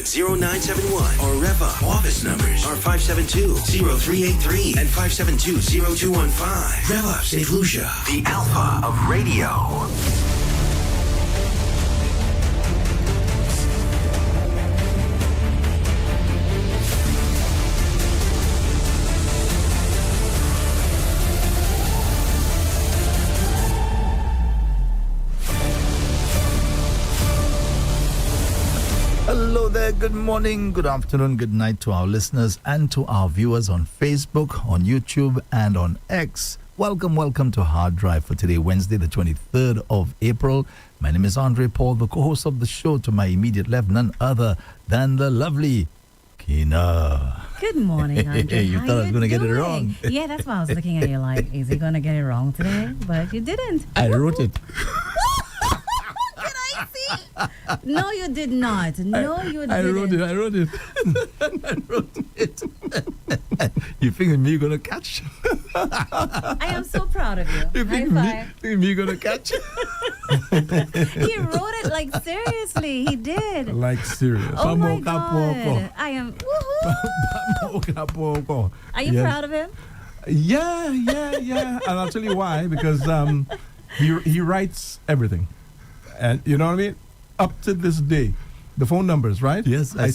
572-0971 or Rev-Up office numbers are 572-0383 and 572-0215. Rev-Up St. Lucia, the alpha of radio. Hello there, good morning, good afternoon, good night to our listeners and to our viewers on Facebook, on YouTube and on X. Welcome to Hard Drive for today, Wednesday, the 23rd of April. My name is Andre Paul, the co-host of the show. To my immediate left, none other than the lovely Kina. Good morning, Andre. You thought I was going to get it wrong. Yeah, that's why I was looking at you like, is he going to get it wrong today? But you didn't. I wrote it. No, you did not. No, you didn't. I wrote it. I wrote it. You think me gonna catch? I am so proud of you. You think me gonna catch? He wrote it like seriously. He did. Like serious. Oh my God. I am. Woohoo! Are you proud of him? Yeah. And I'll tell you why. Because he writes everything. And you know what I mean? Up to this day, the phone numbers, right? Yes, I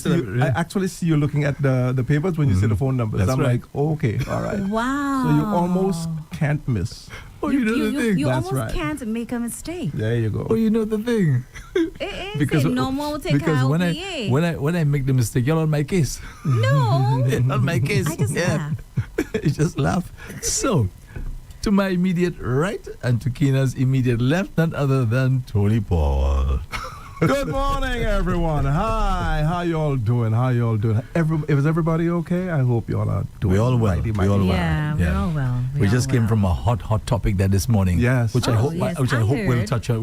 actually see you looking at the papers when you say the phone numbers. That's I'm right. like, okay, all right. Wow. So you almost can't miss. Oh, you know the thing. You That's almost right. can't make a mistake. There you go. Oh, you know the thing. Because no more take because out when I make the mistake, you're on my case. No. You're on my case. I just laugh. You just laugh. So, to my immediate right and to Kina's immediate left, none other than Tony Paul. Good morning, everyone. Hi, how y'all doing? Is everybody okay? I hope y'all are doing We all well. mighty, We mighty all well. Yeah, we're all well. We just came from a hot topic there this morning. Yes. Which I hope we'll touch on,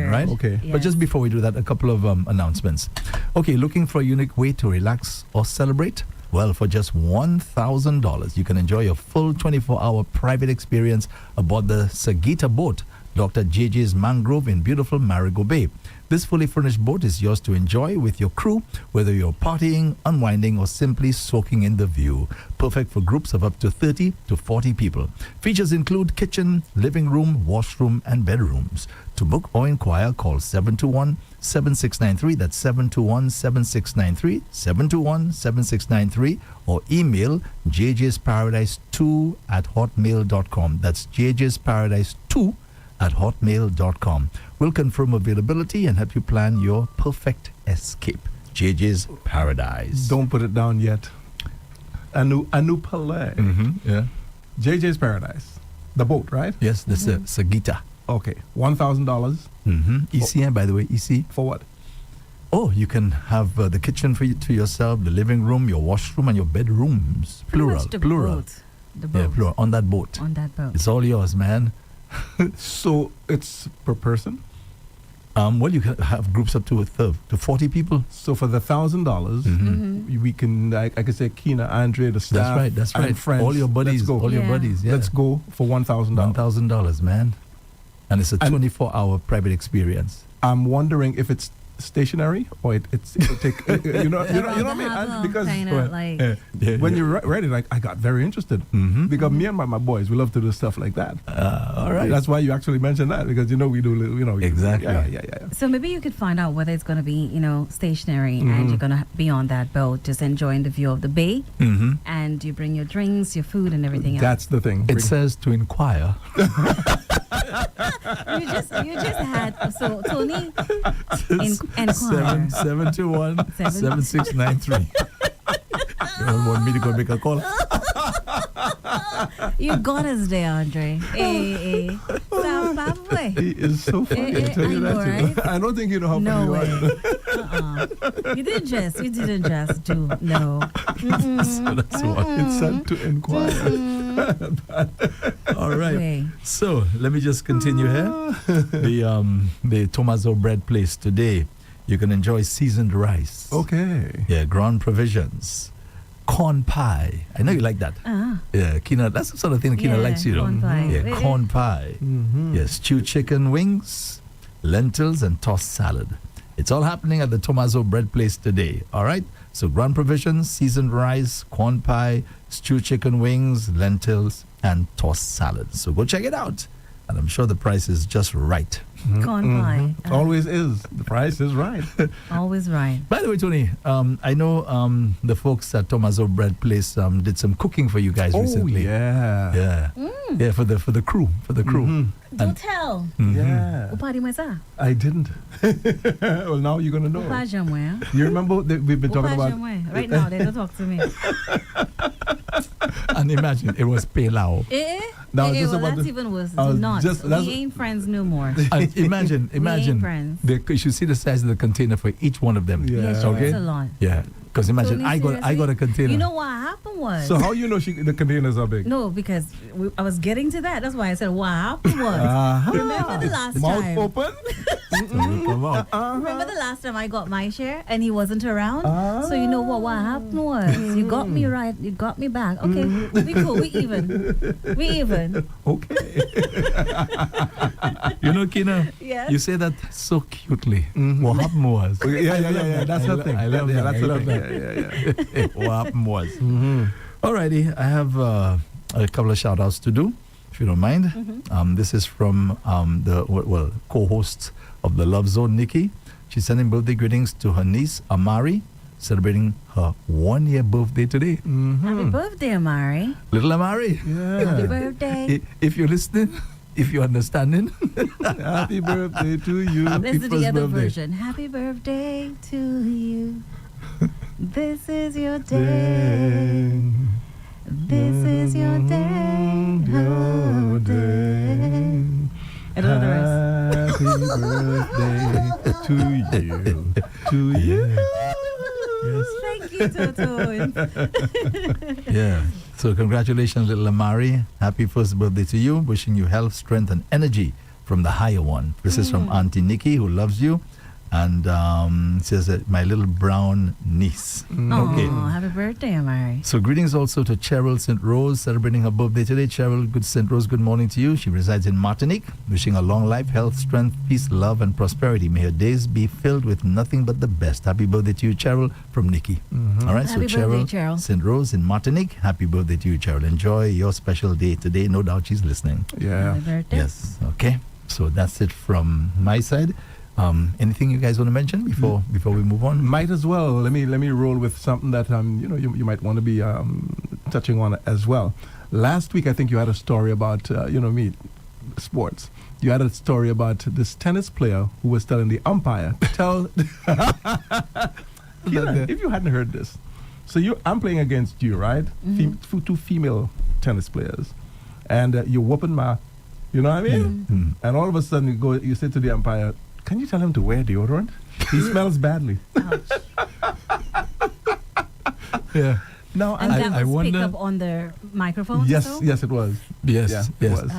right? Okay. Yes. But just before we do that, a couple of announcements. Okay, looking for a unique way to relax or celebrate? Well, for just $1,000, you can enjoy a full 24-hour private experience aboard the Sagita boat, Dr. JJ's Mangrove in beautiful Marigo Bay. This fully furnished boat is yours to enjoy with your crew, whether you're partying, unwinding, or simply soaking in the view. Perfect for groups of up to 30 to 40 people. Features include kitchen, living room, washroom, and bedrooms. To book or inquire, call 721-7693. That's 721-7693, 721-7693, or email jjsparadise2@hotmail.com. That's jjsparadise2@hotmail.com. We'll confirm availability and help you plan your perfect escape. JJ's Paradise. Don't put it down yet. Anu Palais. Yeah. JJ's Paradise. The boat, right? Yes, that's Sagita. Okay. $1,000. ECN, by the way, EC. For what? Oh, you can have the kitchen for you to yourself, the living room, your washroom, and your bedrooms. Plural. The boat. Yeah, plural. On that boat. It's all yours, man. So it's per person? Well, you can have groups up to 40 people. So for the $1,000, we can, I could say, Kina, Andre, the staff, That's right. and friends. All your buddies. Let's go. All your buddies. Yeah. Let's go for $1,000. $1,000, man. And it's a 24-hour private experience. I'm wondering if it's stationary or it'll take you know what I mean, because when you're ready, like I got very interested because me and my boys, we love to do stuff like that. All right, that's why you actually mentioned that, because we do exactly. Yeah. So maybe you could find out whether it's going to be stationary and you're going to be on that boat just enjoying the view of the bay, and you bring your drinks, your food, and everything else. That's the thing. It says to inquire. You just had Tony inquire 721-7693. You don't want me to go make a call? You got us there, Andre. Hey. He is so funny. I tell you that. Right? I don't think you know how funny you are. You didn't just do. No. So that's what it said to inquire. All right. Okay. So let me just continue here. The Tomaso bread place today. You can enjoy seasoned rice. Okay. Yeah, ground provisions. Corn pie. I know you like that. Yeah, Kina, that's the sort of thing Kina likes, you know. Corn pie. Yeah, corn pie. Yes, stewed chicken wings, lentils, and tossed salad. It's all happening at the Tomaso Bread Place today. All right? So Grand Provisions, seasoned rice, corn pie, stewed chicken wings, lentils, and tossed salads. So go check it out. And I'm sure the price is just right. Corn pie. Always is. The price is right. Always right. By the way, Tony, I know the folks at Tomaso Bread Place did some cooking for you guys recently. Yeah. Yeah, for the crew. Don't tell. Yeah. Upadi Masa. I didn't. Well, now you're going to know. Upajamwe. You remember that we've been talking about... Right now, they don't talk to me. And imagine, it was Pelao. Now, well, that's even worse. We ain't friends no more. Imagine, friends. you should see the size of the container for each one of them. Yeah. Okay? That's a lot. Yeah. Because imagine, Totally I got a container. You know what happened was... So how you know the containers are big? No, because I was getting to that. That's why I said what happened was... Remember the last Mouth time? open? Remember the last time I got my share and he wasn't around? So you know what happened was you got me right, you got me back. Okay, we cool, we even. Okay. You know, Kina, Yes? you say that so cutely. What happened was... Yeah. That's the thing. I love that. That's I the love thing. that. Yeah. What happened was. Alrighty, I have a couple of shout outs to do, if you don't mind. This is from the co-host of the Love Zone, Nikki. She's sending birthday greetings to her niece, Amari, celebrating her 1-year birthday today. Happy birthday, Amari. Little Amari. Yeah. Happy birthday. If you're listening, if you're understanding, Happy birthday to you. Let's do the first other birthday. version. Happy birthday to you. This is your day. This is your day. Your day. I don't know the rest. Happy birthday to you. To you. yes. Thank you, Toto. Yeah. So congratulations, little Amari. Happy first birthday to you. Wishing you health, strength, and energy from the higher one. This is from Auntie Nikki, who loves you. And says that my little brown niece. Okay. Oh, happy birthday, Amari. So greetings also to Cheryl St. Rose, celebrating her birthday today. Cheryl, good St. Rose, good morning to you. She resides in Martinique. Wishing her long life, health, strength, peace, love, and prosperity. May her days be filled with nothing but the best. Happy birthday to you, Cheryl, from Nikki. All right, Happy so birthday, Cheryl. St. Rose in Martinique. Happy birthday to you, Cheryl. Enjoy your special day today. No doubt she's listening. Yeah. Happy birthday. Yes. Okay. So that's it from my side. Anything you guys want to mention before we move on? Might as well. Let me roll with something that you might want to be touching on as well. Last week I think you had a story about sports. You had a story about this tennis player who was telling the umpire tell if you hadn't heard this. So I'm playing against you, right? Two female tennis players, and you're whooping my, you know what I mean? And all of a sudden you say to the umpire, "Can you tell him to wear deodorant? He smells badly." Yeah. Now And that I was wonder. pick up on the microphone. yes, so? yes, it was. Yes, Yeah, yes. it was.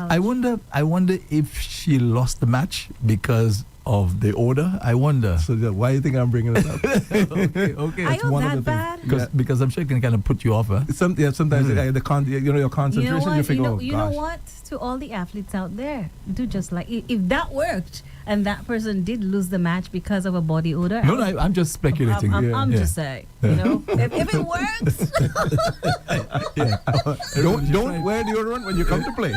I wonder if she lost the match because of the odor. I wonder. So why do you think I'm bringing it up? Okay. Are you one of that the bad? things. Because I'm sure it can kind of put you off. Sometimes your concentration, you think, You know gosh. what? To all the athletes out there, do just like if that worked and that person did lose the match because of a body odor. No, I'm just speculating. I'm just saying, if it works. Don't wear deodorant when you come to play.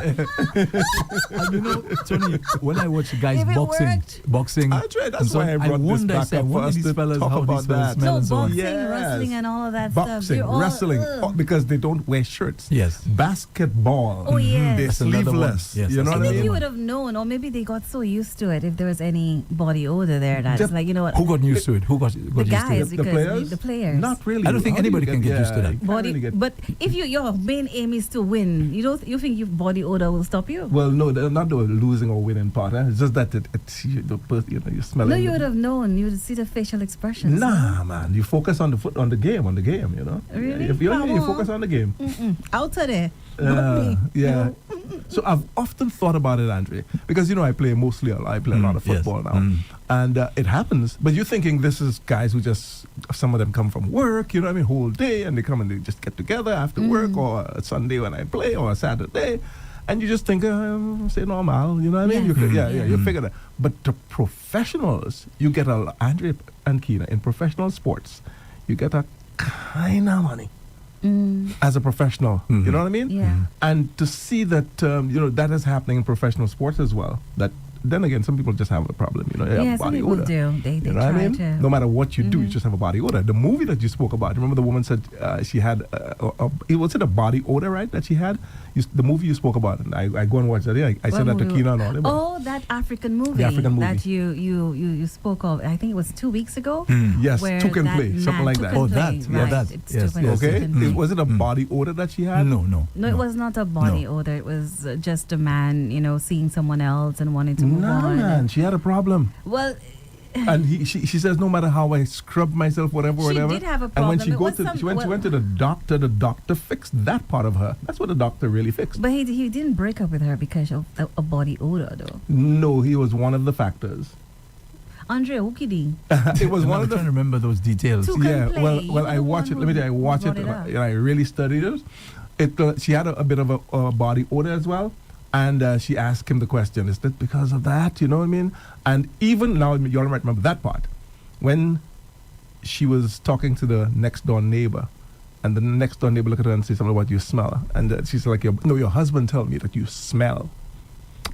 And Tony, when I watch guys If it boxing, That's right. That's and so why I brought this back up for us these to fellas, talk how about these fellas that. smell No, and so on. boxing, Yes. wrestling, and all of that stuff. Boxing, You're all, wrestling, because they don't wear shirts. Yes. Basketball. Oh, yes. They're That's another one. sleeveless. Yes, You know that's what I Maybe mean? you would have known, or maybe they got so used to it. If there was any body odor there, that's Just- like, you know what? Who got used to it? Who got The used to guys, it? The because players? the players. Not really. I don't think How do you anybody can get used to that. you can't Body, really get- but if your main aim is to win, you think your body odor will stop you? Well, no, not the losing or winning part. It's just that you're smelling. No, you would have known. You would see the facial expressions. Nah, man. You focus on the game. You know. Really? If you Come on. focus on the game. Out of there. Not me. Yeah. So I've often thought about it, Andre, because I play I play a lot of yes. football now, and it happens. But you're thinking this is guys who some of them come from work, whole day, and they come and they just get together after work or a Sunday when I play or a Saturday, and you just think, say normal, you know what I mean? You figure that. But the professionals, you get Andre and Keena, in professional sports, you get a kind of money as a professional. You know what I mean? Yeah. And to see that, that is happening in professional sports as well. That then again, some people just have a problem. They have Yeah, some body people odor. do. They You know try what I mean? to. No matter what you do, you just have a body odor. The movie that you spoke about, remember the woman said she had, was it a body odor, right, that she had? The movie you spoke about, and I go and watch that. Yeah, I said that to Keena and all that. Oh, that African movie. The African movie. That you spoke of. I think it was 2 weeks ago. Yes, where took and that play, something man like took that. and Oh, play, that. Yeah, right. that. It's Yes, took and yes. Okay, took and play. was it a body odor that she had? No. No, it was not a body odor. It was just a man, seeing someone else and wanting to move Nah, on. man, she had a problem. Well, And she says no matter how I scrub myself, whatever, She whatever. did have a And when problem. she It was she went to the doctor fixed that part of her. That's what the doctor really fixed. but he didn't break up with her because of a body odor, though. No, he was one of the factors. Andre Ukidi. It was one I'm of trying to the. remember those details. Two- Yeah, play. well, You well, were I the watched it. one Let me tell you, I who watched it. brought it up. And I really studied it. She had a bit of a body odor as well. And she asked him the question, is that because of that? You know what I mean? And even now, you all might remember that part. When she was talking to the next door neighbor, and the next door neighbor looked at her and said something about you smell. And she's like, your husband told me that you smell.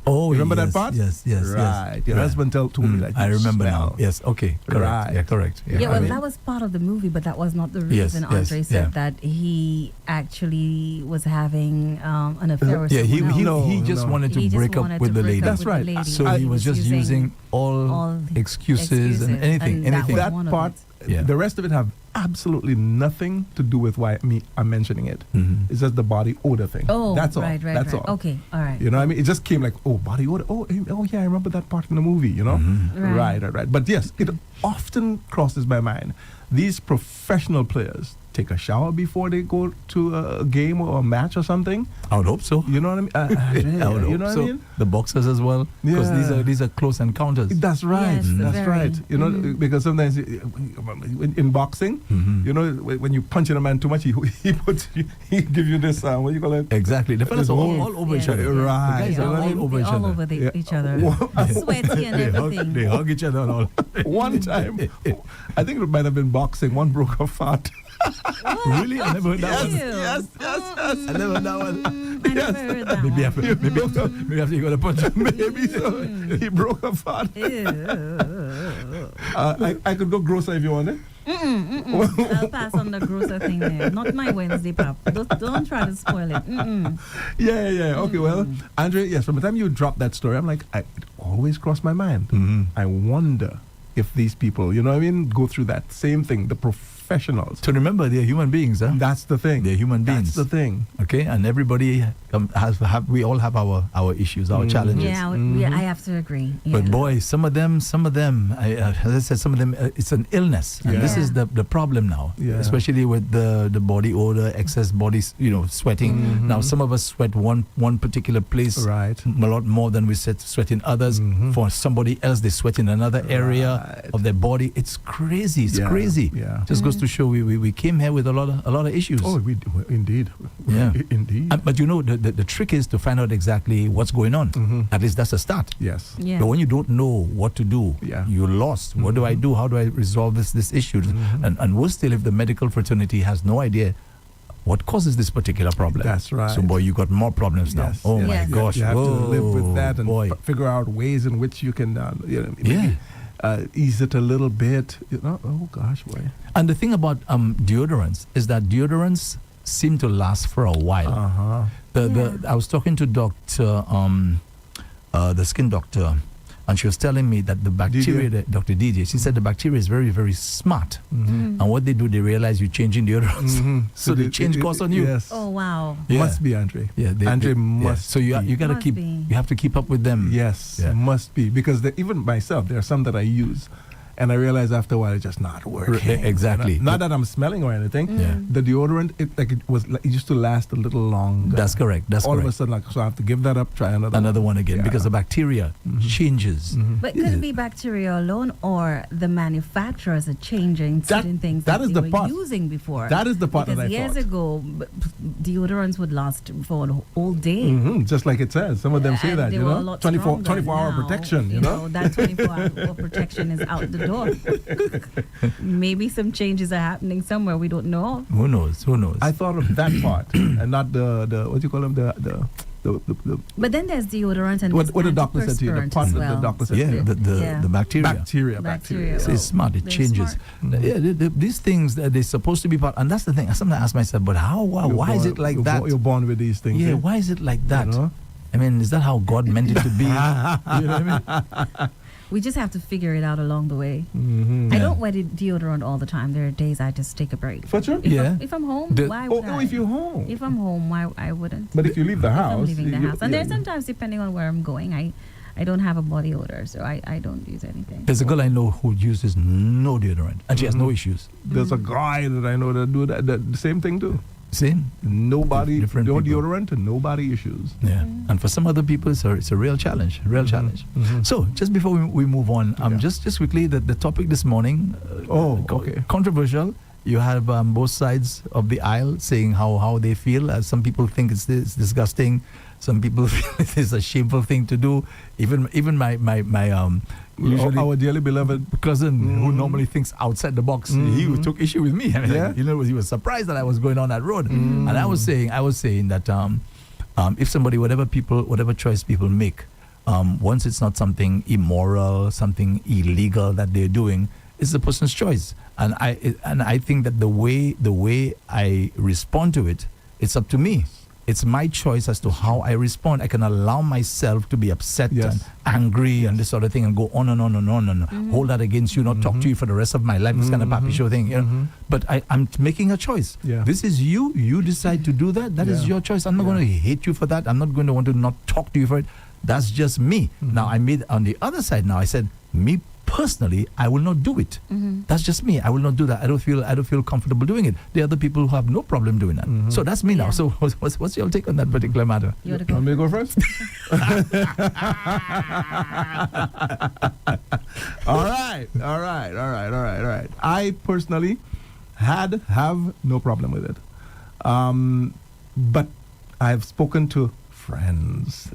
Oh, Remember that yes, part? Yes. Right. Your Right. husband told me that you I remember smell. now. Yes. Okay. Correct. Right. Yeah. Correct. Yeah, I well, mean- that was part of the movie, but that was not the Yes, reason yes, Andre said yeah. that he actually was having an affair with yeah, someone else. he just No. wanted to He just break up wanted with to the break lady. up That's with the right. lady. So he was just using all all excuses and anything. and that anything. was That one of part, it. Yeah. the rest of it have absolutely nothing to do with why I'm mentioning it. Mhm. It's just the body odor thing. Oh, that's all. right. That's all. Okay, all right. You know what I mean? It just came like, oh, body odor. Oh, yeah, I remember that part in the movie, you know? Mhm. Right. But yes, it often crosses my mind. These professional players take a shower before they go to a game or a match or something. I would hope so. You know what I mean? I would you hope know what so. I mean? The boxers as well, because Yeah. these are close encounters. That's right. Yes, That's very. right. You know, because sometimes in boxing, Mhm. you know, when you punch in a man too much, he gives you this what do you call it? Exactly. The fellas are Yes, all over each yes, other. yes. Right. The guys They're are all, all over they're each all other. over Yeah. each other. Wha- Sweaty and everything. They hug each other and all. One time, I think it might have been boxing. One broke a fart. Really? I never heard that one. Yes. I never heard that one. I never heard that Maybe one. after you got a punch. Maybe so. He broke a fart. Ew. I could go grosser if you want it. I'll pass on the grosser thing there. Not my Wednesday pap. Don't try to spoil it. Yeah. Okay, well, Andre, yes, from the time you dropped that story, I'm like, it always crossed my mind. Mhm. I wonder if these people, you know what I mean, go through that same thing, the professionals. So remember, they're human beings, huh? That's the thing. They're human beings. That's the thing. Okay, and everybody we all have our issues, our challenges. Yeah, I have to agree. Yeah. But boy, some of them, as I said, some of them, it's an illness, and this Yeah. is the problem now. Yeah. Especially with the body odor, excess body, sweating. Now, some of us sweat one particular place Right. a lot more than we sweat in others. For somebody else, they sweat in another area Right. of their body. It's crazy. It's Yeah, crazy. yeah. Just goes to show we came here with a lot of issues. Oh, we do, indeed. Yeah. Indeed. But the trick is to find out exactly what's going on. At least that's a start. Yes. Yeah. But when you don't know what to do, Yeah. you're lost. What do I do? How do I resolve this issue? And worse still, if the medical fraternity has no idea what causes this particular problem. That's right. So, boy, you got more problems now. Yes, Oh, yes. my Yes. gosh. You have to live with Whoa, that and boy. figure out ways in which you can, Yeah. ease it a little bit. You know? Oh gosh, boy. And the thing about deodorants is that deodorants seem to last for a while. I was talking to Dr. The skin doctor, and she was telling me that the bacteria, Dr. DJ, she said the bacteria is very, very smart. And what they do, they realize you're changing deodorants. So they change course on you. Yes. Oh wow. Yeah. Must be, Andre. Yeah, Andre must. So you be. gotta Must be. you have to keep up with them. Yes, Yeah. must be, because even myself, there are some that I use, And I realized after a while it's just not working. Exactly. Not that I'm smelling or anything. Yeah. The deodorant, it used to last a little longer. That's correct. That's all correct. of a sudden, like, so I have to give that up, try another one again, Yeah. because the bacteria changes. But could it be bacteria alone, or the manufacturers are changing certain things that is they the were part. using before? That is the part because that I years thought. ago, deodorants would last for the whole day. Just like it says. Some of them say And that, they you were a know? lot 24 stronger. hour Now, protection, you know? That 24-hour protection is out the door. Maybe some changes are happening somewhere we don't know. Who knows? I thought of that part and not the what do you call them? The But then there's deodorant and what there's the doctor said to you, the antiperspirant part as that well. the doctor said to you. the bacteria. Bacteria. So it's smart. It They're changes. smart. Yeah, these things they're supposed to be part, and that's the thing. I sometimes ask myself, but why is it like that? You're born with these things. Yeah, why is it like that? You know? I mean, is that how God meant it to be? You know what I mean? We just have to figure it out along the way. I don't wear deodorant all the time. There are days I just take a break. For sure? If I'm home, why would I? If you're home. If I'm home, why I wouldn't? But if you leave the If house. I'm leaving the house. And yeah, there's sometimes, depending on where I'm going, I don't have a body odor, so I don't use anything. There's a girl I know who uses no deodorant, and she has no issues. There's a guy that I know that do the same thing too. Same. Nobody, Different no people. deodorant and nobody issues. Yeah, and for some other people, it's a real challenge. So, just before we move on, just quickly, the topic this morning. Okay. Controversial. You have both sides of the aisle saying how they feel. Some people think it's disgusting. Some people feel it is a shameful thing to do. Even my usually our dearly beloved cousin who normally thinks outside the box, he took issue with me. I mean, Yeah? he was surprised that I was going on that road, and I was saying that if somebody, whatever choice people make, once it's not something immoral, something illegal that they're doing, it's the person's choice, and I think that the way I respond to it, it's up to me. It's my choice as to how I respond. I can allow myself to be upset and angry and this sort of thing and go on and on and on and hold that against you, not talk to you for the rest of my life, this kind of pappy show thing. You know? But I'm making a choice. Yeah. This is you. You decide to do that. That is your choice. I'm not going to hate you for that. I'm not going to want to not talk to you for it. That's just me. Now, I made on the other side now, I said, me personally, I will not do it. That's just me. I will not do that. I don't feel comfortable doing it. There are other people who have no problem doing that. So that's me now. So what's your take on that particular matter? You want to Want me to go? go first? All right. I personally have no problem with it. But I've spoken to friends.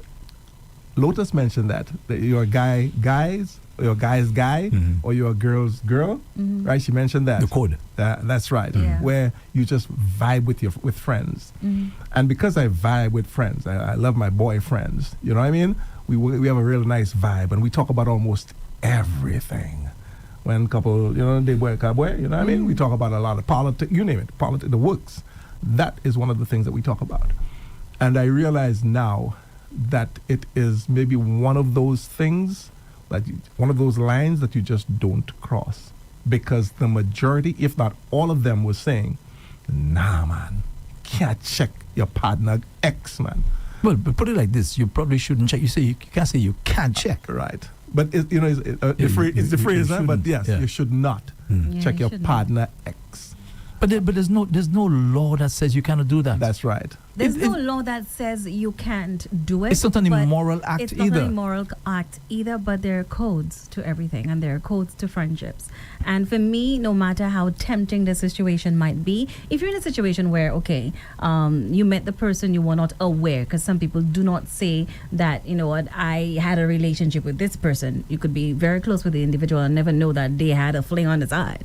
Lotus mentioned that you're a guys, or you're a guy's guy, or you're a girl's girl, right? She mentioned that. The code. That's right. Yeah. Where you just vibe with friends. And because I vibe with friends, I love my boy friends. You know what I mean? We have a real nice vibe, and we talk about almost everything. When couple, they boy, cowboy, you know what I mean? We talk about a lot of politics, you name it, the works. That is one of the things that we talk about. And I realize now that it is maybe one of those things, one of those lines that you just don't cross. Because the majority, if not all of them, was saying, nah, man, can't check your partner X, man. Well, but put it like this: you probably shouldn't check. You can't say you can't check. Right. But it's the phrase, huh? But yes, you should not check your shouldn't. partner X. But there's no law that says you cannot do that. That's right. There's no law that says you can't do it. It's not an but immoral act it's either. not an immoral act either, but there are codes to everything, and there are codes to friendships. And for me, no matter how tempting the situation might be, if you're in a situation where, you met the person, you were not aware, because some people do not say that, I had a relationship with this person. You could be very close with the individual and never know that they had a fling on the side.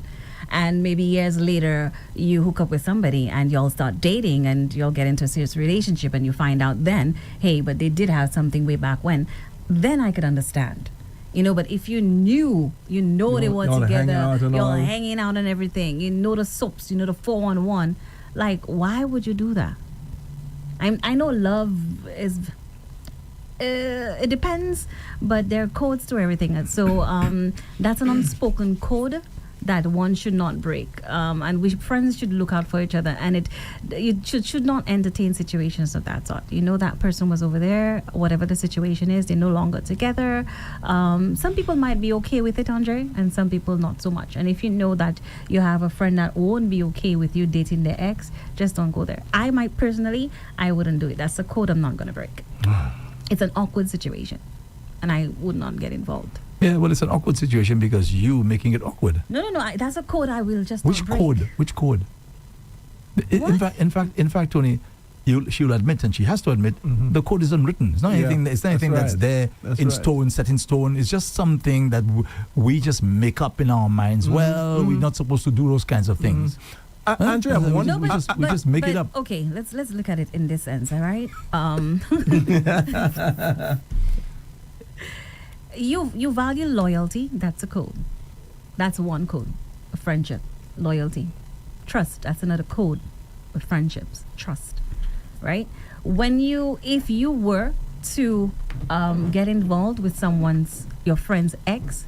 And maybe years later, you hook up with somebody and y'all start dating and y'all get into a serious relationship, and you find out then, hey, but they did have something way back when. Then I could understand. But if you knew, they were y'all together, hanging out and y'all all. hanging out and everything, the soaps, the 411, why would you do that? I know love is... it depends, but there are codes to everything. So that's an unspoken code that one should not break, and friends should look out for each other, and you should not entertain situations of that sort. You know that person was over there, whatever the situation is, they're no longer together. Some people might be okay with it, Andre, and some people not so much. And if you know that you have a friend that won't be okay with you dating their ex, just don't go there. I wouldn't do it. That's a code I'm not going to break. It's an awkward situation, and I would not get involved. Yeah, well, it's an awkward situation because you making it awkward. No. That's a code I will just Which not break. code? Which code? In fact, Tony, she'll admit, and she has to admit, the code is unwritten. It's not anything. It's not anything that's there in stone, set in stone. It's just something that we just make up in our minds. Well, we're not supposed to do those kinds of things. Andrea, we just make it up. Okay, let's look at it in this sense. All right. You value loyalty. That's a code. That's one code of friendship. Loyalty. Trust. That's another code of friendships. Trust. Right? If you were to get involved with your friend's ex,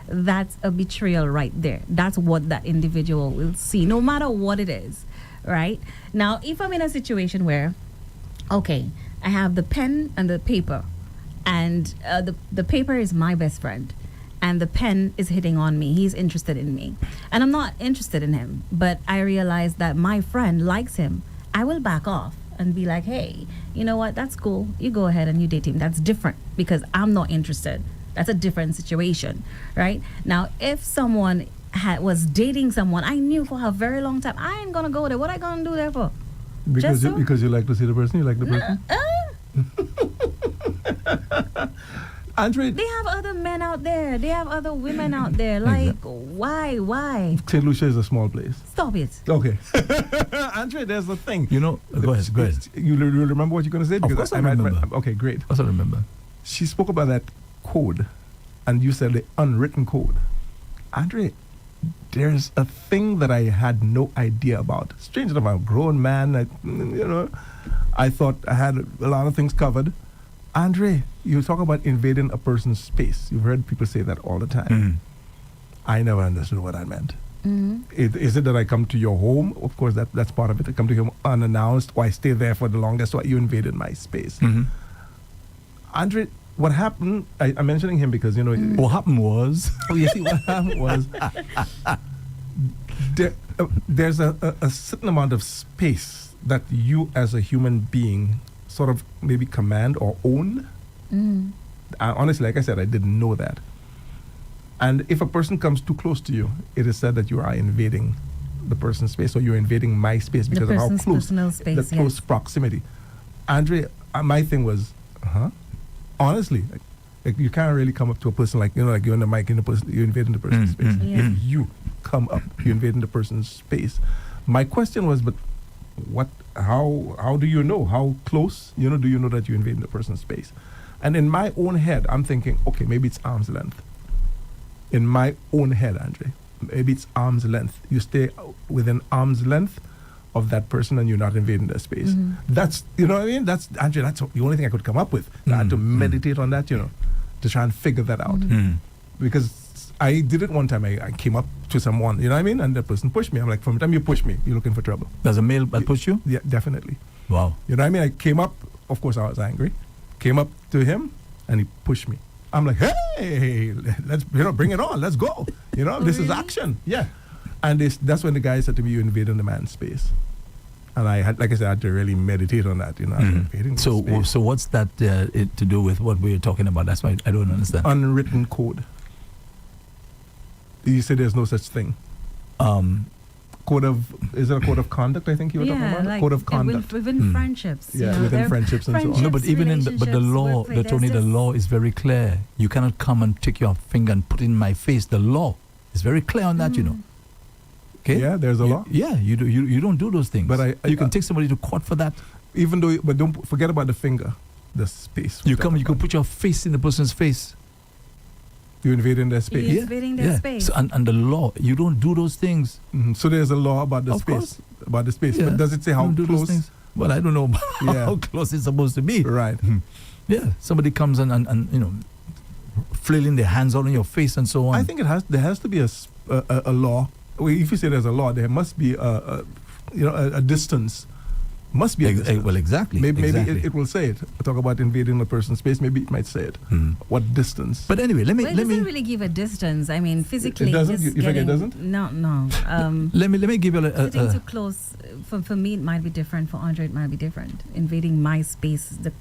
that's a betrayal right there. That's what that individual will see, no matter what it is. Right? Now, if I'm in a situation where, okay, I have the pen and the paper, and the paper is my best friend, and the pen is hitting on me. He's interested in me, and I'm not interested in him, but I realize that my friend likes him. I will back off and be like, hey, you know what? That's cool. You go ahead and you date him. That's different because I'm not interested. That's a different situation, right? Now, if someone was dating someone I knew for a very long time, I ain't gonna go there. What I gonna do there for? Because you like to see the person, you like the person. Andre, they have other men out there. They have other women out there. Like, why? St. Lucia is a small place. Stop it. Okay. Andre, there's the thing. Go ahead. You remember what you're going to say? Of course I remember. Okay, great. Of course I remember. She spoke about that code, and you said the unwritten code. Andre, there's a thing that I had no idea about. Strange enough, I'm a grown man. I thought I had a lot of things covered. Andre, you talk about invading a person's space. You've heard people say that all the time. I never understood what that meant. Is it that I come to your home? Of course, that's part of it. I come to your home unannounced, or I stay there for the longest, or you invaded my space. Andre, what happened? I'm mentioning him because, What happened was... you see, what happened was... there's a certain amount of space that you as a human being sort of maybe command or own. Honestly, like I said, I didn't know that. And if a person comes too close to you, it is said that you are invading the person's space, or you're invading my space because of how close, space, the close proximity. Andre, my thing was, honestly, like you can't really come up to a person like you're on the mic, you're invading the person's space. If you come up, you're invading the person's space. My question was, but what? How do you know? How close? Do you know that you're invading the person's space? And in my own head, I'm thinking, okay, maybe it's arm's length. In my own head, Andre, maybe it's arm's length. You stay within arm's length of that person, and you're not invading their space. That's, you know what I mean? That's, Andre, that's the only thing I could come up with. I had to meditate on that, to try and figure that out. Because I did it one time. I came up to someone, you know what I mean? And the person pushed me. I'm like, from the time you push me, you're looking for trouble. There's a male that pushed you? Yeah, definitely. Wow. You know what I mean? I came up, of course I was angry. Came up to him, and he pushed me. I'm like, hey, let's, bring it on. Let's go. This is action. Yeah. And that's when the guy said to me, you invaded the man's space. And I had, like I said, I had to really meditate on that, invading So space. what's that to do with what we're talking about? That's why I don't understand. Unwritten code. You said there's no such thing. Is it a code of conduct? I think you were talking about like code of conduct within friendships. Yeah, within friendships and so on. No, but even but the law, the law is very clear. You cannot come and take your finger and put it in my face. The law is very clear on that, Okay. Yeah, there's a law. Yeah, you don't do those things. But you can take somebody to court for that. But don't forget about the finger, the space. You can put your face in the person's face. You invading their space. You're invading their space. So, and the law, you don't do those things. So there's a law about the space. About the space. Yeah. But does it say how close? Well, I don't know how close it's supposed to be. Right. Yeah. Somebody comes and flailing their hands all in your face and so on. I think there has to be a a law. Well, if you say there's a law, there must be a distance. Must be a distance. Well, exactly. Maybe exactly. it will say it. Talk about invading a person's space. Maybe it might say it. What distance? But anyway, let Well, it me doesn't really give a distance. I mean, physically, doesn't? just You think it getting- doesn't? No. let me give you Sitting too close, for me, it might be different. For Andre, it might be different. Invading my space, the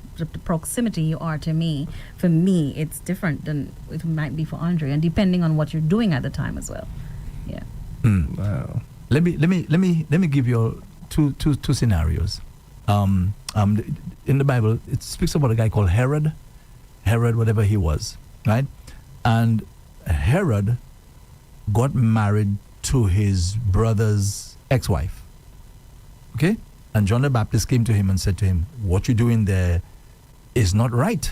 proximity you are to me, for me, it's different than it might be for Andre, and depending on what you're doing at the time as well. Yeah. Wow. Let me give you two scenarios. In the Bible, it speaks about a guy called Herod, whatever he was, right? And Herod got married to his brother's ex-wife. Okay? And John the Baptist came to him and said to him, what you're doing there is not right.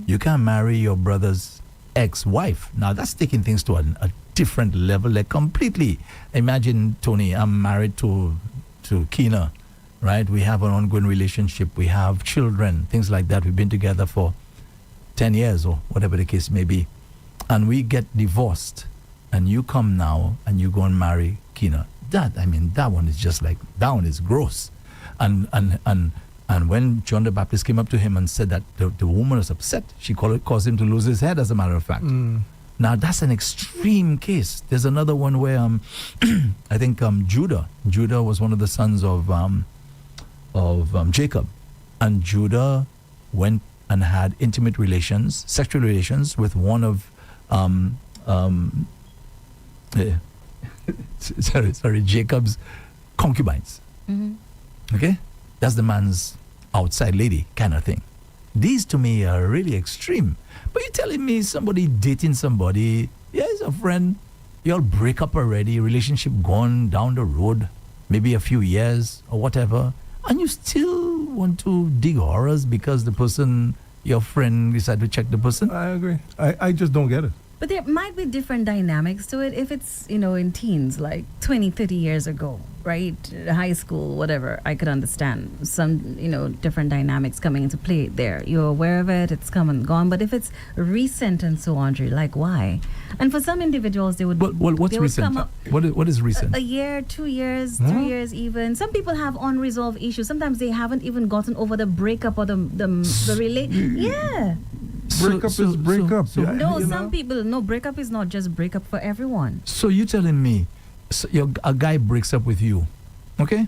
You can't marry your brother's ex-wife. Now, that's taking things to a different level, like completely. Imagine, Tony, I'm married to Keena, right? We have an ongoing relationship. We have children, things like that. We've been together for 10 years or whatever the case may be. And we get divorced. And you come now and you go and marry Keena. That one is just like, that one is gross. And when John the Baptist came up to him and said that the woman was upset, she caused him to lose his head, as a matter of fact. Now, that's an extreme case. There's another one where I think Judah was one of the sons of Jacob. And Judah went and had intimate relations, sexual relations, with one of Jacob's concubines. Okay? That's the man's outside lady kind of thing. These to me are really extreme. But you're telling me somebody dating somebody, yeah, he's a friend, y'all break up already, relationship gone down the road, maybe a few years or whatever, and you still want to dig horrors because the person, your friend, decided to check the person? I agree. I just don't get it. But there might be different dynamics to it if it's, in teens, like 20, 30 years ago, right? High school, whatever, I could understand some, different dynamics coming into play there. You're aware of it, it's come and gone. But if it's recent and so on, like why? And for some individuals, they would... Well, what's they would recent? come up What is recent? a year, 2 years, 3 years even. Some people have unresolved issues. Sometimes they haven't even gotten over the breakup or the Yeah. Breakup is breakup. Yeah, No, some people, breakup is not just breakup for everyone. So you're telling me a guy breaks up with you, okay?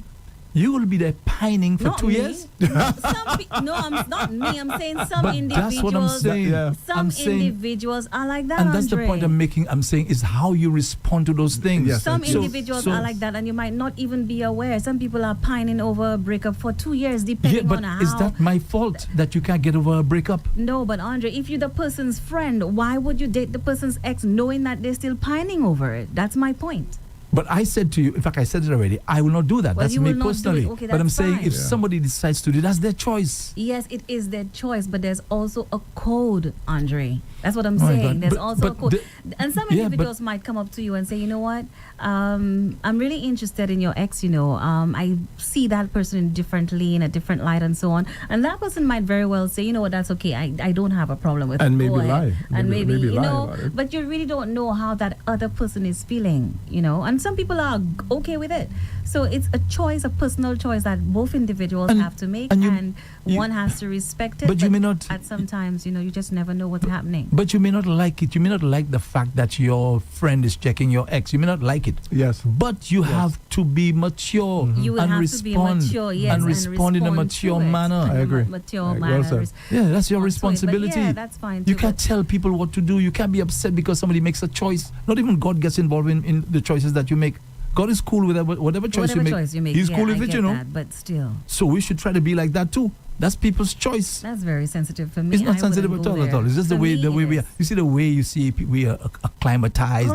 You will be there pining for Not 2 me. years? Not me. I'm saying some But individuals. that's what I'm saying. Yeah. Some I'm saying, individuals are like that, and that's the Andre. point I'm making. I'm saying is how you respond to those things. Yes. Some So- individuals are like that, and you might not even be aware. Some people are pining over a breakup for 2 years, depending Yeah, but on how. is that my fault that you can't get over a breakup? No, but Andre, if you're the person's friend, why would you date the person's ex knowing that they're still pining over it? That's my point. But I said to you, in fact, I said it already, I will not do that. Well, that's you me will not do personally. it. Okay, but I'm that's saying fine. if Yeah. somebody decides to do, that's their choice. Yes, it is their choice, but there's also a code, Andre. That's what I'm Oh my saying. God. There's But- also a but code. And some yeah, individuals might come up to you and say, you know what, I'm really interested in your ex, I see that person differently, in a different light and so on. And that person might very well say, you know what, that's okay. I don't have a problem with And it. maybe Go ahead. lie. And Maybe maybe, lie about it. but you really don't know how that other person is feeling, And some people are okay with it. So it's a choice, a personal choice that both individuals And- have to make, and and you- one has to respect it. but you may not- At sometimes, you just never know what's happening. But you may not like it. You may not like the fact that your friend is checking your ex. You may not like it. Yes. But you have to be mature You will and have respond to be mature, yes, and respond in a respond mature to it manner. in I a agree. Mature Well manner. said. Yeah, that's your respond to it. But responsibility. yeah, that's fine You too, can't but- tell people what to do. You can't be upset because somebody makes a choice. Not even God gets involved in the choices that you make. God is cool with whatever choice Whatever choice you make, He's yeah, cool I with it, get that, but still, So we should try to be like that too. That's people's choice. that's very sensitive for me. It's not I sensitive wouldn't at go all. At all. there. It's just the For way me, we it are. is. You see the way you see we are acclimatized.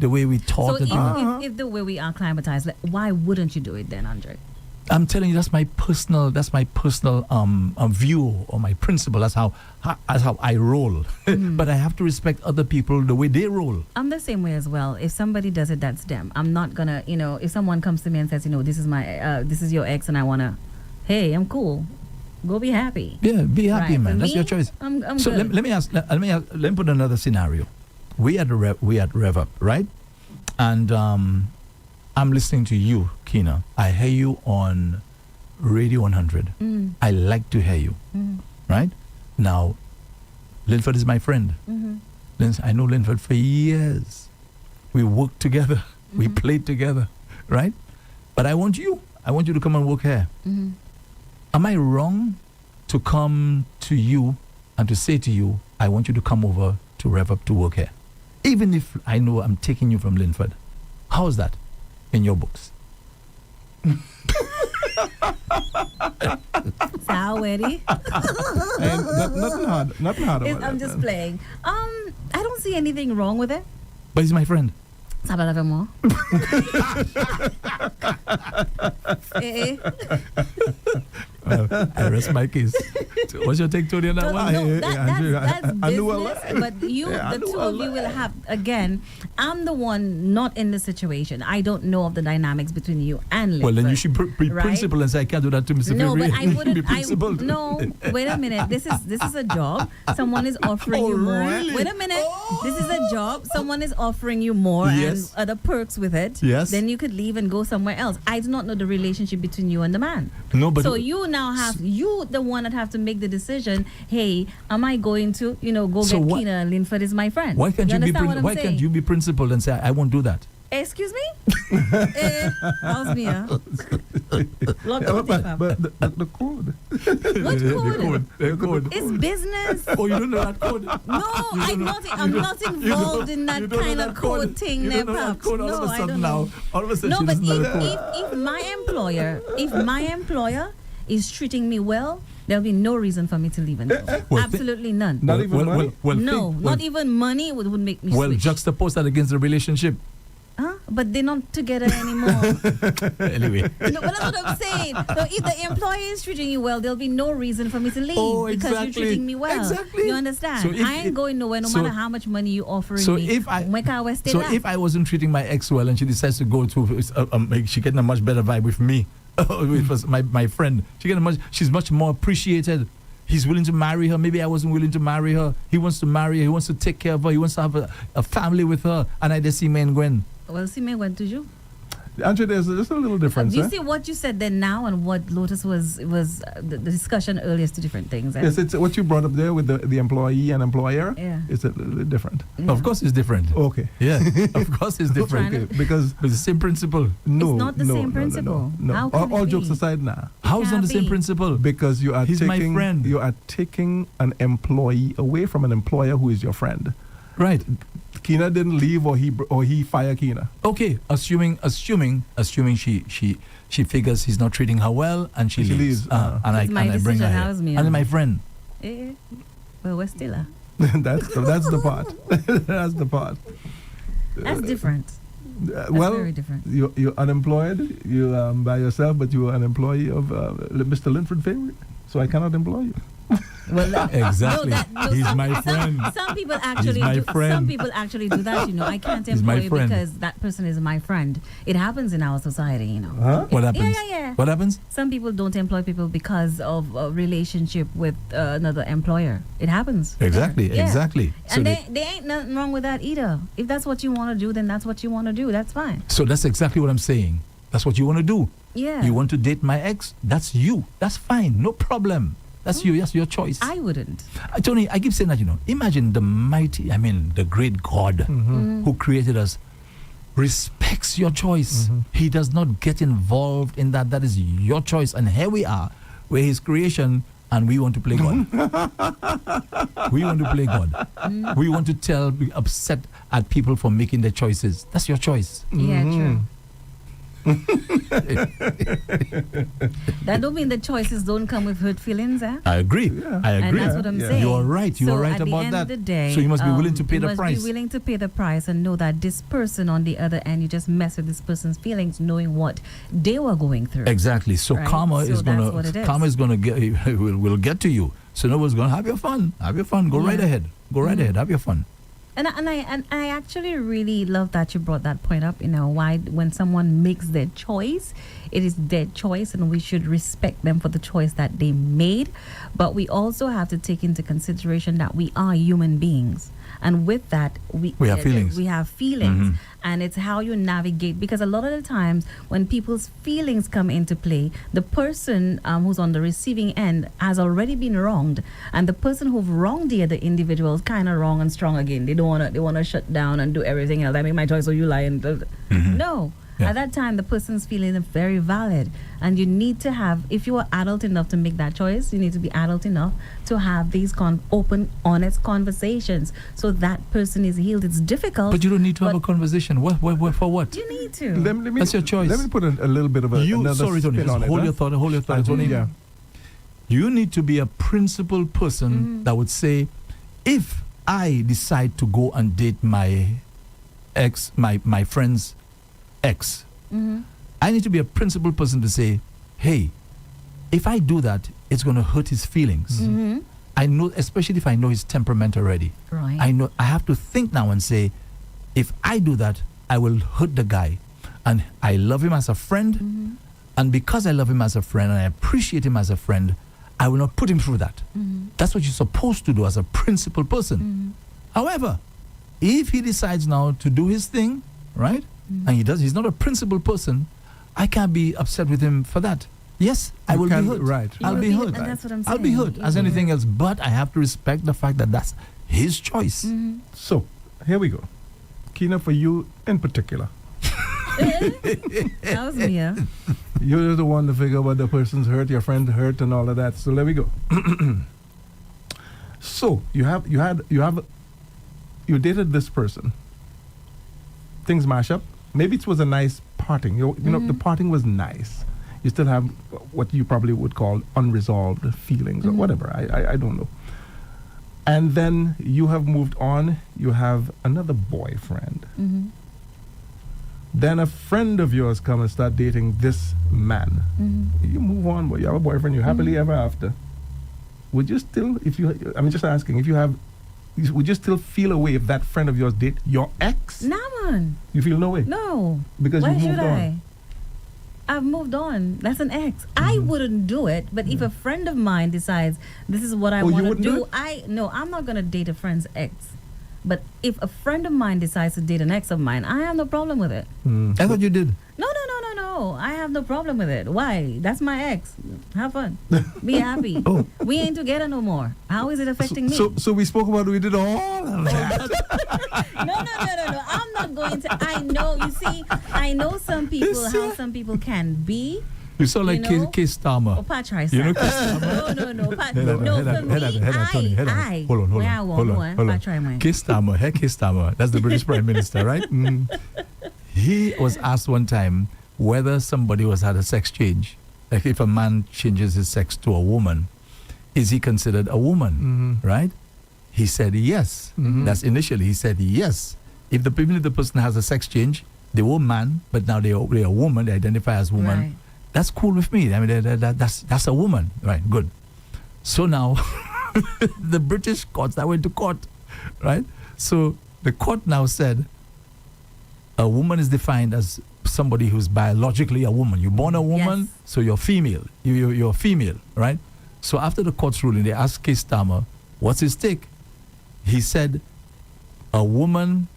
The way we So taught. if the way we are acclimatized, like, why wouldn't you do it then, Andre? I'm telling you, that's my personal view or my principle. That's how I roll. But I have to respect other people the way they roll. I'm the same way as well. If somebody does it, that's them. I'm not gonna, if someone comes to me and says, this is your ex, and I wanna, hey, I'm cool. Go be happy. Yeah, be happy, Right. man. For That's me, your choice. I'm So good. let me put another scenario. We at Rev-Up, right? and I'm listening to you, Kina. I hear you on Radio 100. I like to hear you, right? Now, Linford is my friend. I know Linford for years. We worked together. We played together, right? But I want you to come and work here. Am I wrong to come to you and to say to you, I want you to come over to Rev-Up to work here? Even if I know I'm taking you from Linford. How is that in your books? Already. Nothing hard about I'm that, just man. playing. I don't see anything wrong with it. But he's my friend. Sabala Eh. I rest my case. What's your take, Tony, on that No, one? no, that's I knew a business. lot. But you, Yeah, I the knew two a of you lot. will have, again, I'm the one not in the situation. I don't know of the dynamics between you and Linford. Well, then you should be right? principled and say, I can't do that to Mr. No, Fury. but I wouldn't. Be principled. No, wait a minute. This is a job. Someone is offering Oh, you more. really? Wait a minute. This is a job. Someone is offering you more Yes. and other perks with it. Yes. Then you could leave and go somewhere else. I do not know the relationship between you and the man. No, but So you now have the one that have to make the decision. Hey, am I going to go So get why- Kina and Linford is my friend? why can't you be understand what I'm why saying? can't you be principled and say, I won't do that? Excuse me? How's me? Lock Yeah, up the but the code. What code? The code. It's business. Oh, you don't know that code? No, I'm not involved in that kind of code thing, You don't know that Nepaps. code all No, of a I sudden don't now. know. All of a sudden No, she but doesn't know the code. if my employer is treating me well, there'll be no reason for me to leave and go. Well, Absolutely none. Not even money? No, not even money would make me Well, switch. juxtapose that against the relationship. Huh? But they're not together anymore. Anyway. No, but that's what I'm saying. So if the employer is treating you well, there'll be no reason for me to leave Oh, because you're exactly. treating me well. Exactly. You understand? So if I ain't it- going nowhere no so- matter how much money you offering So me. if I if if I wasn't treating my ex well and she decides to go to she getting a much better vibe with me, with my friend, she's much more appreciated. He's willing to marry her. Maybe I wasn't willing to marry her. He wants to marry her. He wants to take care of her. He wants to have a family with her. And I just see men going. well, see me went to you. Actually, there's just a little difference. Do you eh? see what you said then now and what Lotus was the discussion earlier is two different things. Eh? Yes, it's what you brought up there with the employee and employer. Yeah. It's a little bit different. Of course, it's different. Okay. Yeah, of course, it's different. Trying Okay, because It's the same principle. no, It's not the no, same no, principle. No, no. How can All it jokes be? aside now, How is not the can't same be. principle? because you are He's my taking friend. you are taking an employee away from an employer who is your friend. Right. Kina didn't leave, or he fired Kina. Okay. Assuming she figures he's not treating her well and she She leaves. leaves, uh-huh. And It's my I bring her decision, here. how's me, And huh? my friend. Eh, well, we're still that's the part. That's the part. That's different. Well, very different. You're unemployed. You by yourself, but you are an employee of Mr. Linford favorite. So I cannot employ you. Well, Exactly. He's some- my friend. Some people actually my do. friend. Some people actually do that. I can't He's my employ you friend. because that person is my friend. It happens in our society. Huh? What happens? Yeah. What happens? Some people don't employ people because of a relationship with another employer. It happens. Exactly. Yeah. Exactly. And there ain't nothing wrong with that either. If that's what you want to do, then that's what you want to do. That's fine. So that's exactly what I'm saying. That's what you want to do. Yeah. You want to date my ex? That's you. That's fine. No problem. That's you. That's your choice. I wouldn't. Tony, I keep saying that, imagine the the great God who created us respects your choice. He does not get involved in that. That is your choice. And here we are, we're his creation, and we want to play God. We want to play God. We want to be upset at people for making their choices. That's your choice. Yeah, true. That don't mean the choices don't come with hurt feelings, eh? I agree. Yeah. I And agree. that's what I'm Yeah. saying. You are right. You so are right at about the end that. Of the day, So you must be willing to pay the you price. must be willing to pay the price and know that this person on the other end, you just mess with this person's feelings, knowing what they were going through. Exactly. So Right. karma So is that's what it is. gonna get will get to you. So no one's gonna have your fun. Have your fun. Go right Yeah. ahead. Go right ahead. Have your fun. And I actually really love that you brought that point up. Why when someone makes their choice, it is their choice, and we should respect them for the choice that they made. But we also have to take into consideration that we are human beings, and with that We have feelings. We have feelings, Mhm. and it's how you navigate. Because a lot of the times when people's feelings come into play, the person who's on the receiving end has already been wronged, and the person who've wronged the other individual is kind of wrong and strong again. They want to shut down and do everything else. I make my choice, so you lie. And no. Yeah. At that time, the person's feeling is very valid, and you need to have, if you are adult enough to make that choice, you need to be adult enough to have these open, honest conversations, so that person is healed. It's difficult, But you don't need to have a but conversation. What for what? you need to. Let me, That's your choice. Let me put a little bit of another Sorry, Tony, spin just on it. hold your thought, Tony. Yeah. You need to be a principled person that would say, if I decide to go and date my ex, my friend's ex, I need to be a principled person to say, hey, if I do that, it's going to hurt his feelings. I know, especially if I know his temperament already. Right. I know I have to think now and say, if I do that, I will hurt the guy. And I love him as a friend. And because I love him as a friend and I appreciate him as a friend, I will not put him through that. That's what you're supposed to do as a principled person. However, if he decides now to do his thing, right? And he's not a principled person, I can't be upset with him for that. Yes, I will be hurt. Right. I'll be hurt. And that's what I'm I'll be saying. hurt as anything else, but I have to respect the fact that that's his choice. So, here we go. Kina, for you in particular. That was me. Yeah. You're the one to figure what the person's hurt, your friend hurt, and all of that. So let me go. So you dated this person. Things mash up. Maybe it was a nice parting. You know, the parting was nice. You still have what you probably would call unresolved feelings or whatever. I don't know. And then you have moved on. You have another boyfriend. Then a friend of yours come and start dating this man. You move on, but you have a boyfriend. You happily ever after. Would you still, I'm just asking, would you still feel a way if that friend of yours date your ex? Nah, man. You feel no way? No. Because Why you should moved on. I? I've moved on. That's an ex. I wouldn't do it, but if a friend of mine decides this is what I Oh, you want to wouldn't do do, it? I'm not gonna date a friend's ex. But if a friend of mine decides to date an ex of mine, I have no problem with it. I thought you did. No. I have no problem with it. Why? That's my ex. Have fun. Be happy. Oh. We ain't together no more. How is it affecting me? So we spoke about we did all of that. No. I'm not going to. I know some people, how some people can be. You sound like You know? Case Starmer. Oh, Pat Rice. You know Case Starmer? No. Head on, Hold on. Pat Rice. Case Starmer, Case Starmer. That's the British Prime Minister, right? He was asked one time whether somebody was had a sex change. Like if a man changes his sex to a woman, is he considered a woman, right? He said yes. That's initially. He said yes. Even if the person has a sex change, they were man, but now they are a woman. They identify as woman. Right. That's cool with me. I mean, that's a woman, right? Good. So now, the British courts, I went to court, right? So the court now said, a woman is defined as somebody who's biologically a woman. You're born a woman, Yes. so you're female. You're female, right? So after the court's ruling, they asked Keir Starmer, what's his take? He said, a woman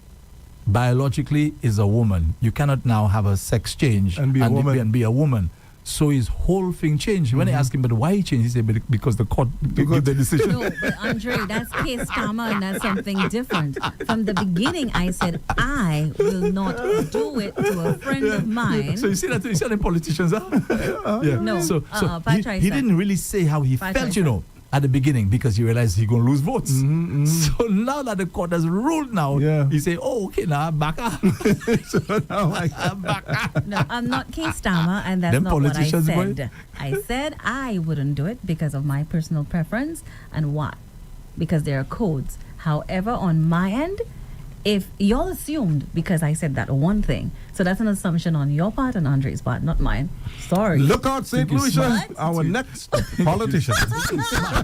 biologically is a woman. You cannot now have a sex change And be a woman. and be a woman. So his whole thing changed. When they asked him, but why he changed, he said, because the court gave the decision. No, but Andre, that's case karma, and that's something different. From the beginning, I said I will not do it to a friend of mine. So you see the politicians, huh? Yeah. No, So Pat he Rice. didn't really say how he Pat felt, Rice. you know, at the beginning, because he realized he's going to lose votes. So now that the court has ruled now, Yeah. he say, oh, okay, now I'm back up. So now I'm back up. No, I'm not case Starmer, and that's Them not what I politicians, boy. said. I said I wouldn't do it because of my personal preference, and why? Because there are codes. However, on my end, if y'all assumed because I said that one thing So that's an assumption on your part and Andre's part, not mine. Sorry. Look out, St. You're Lucia, smart. our next politician.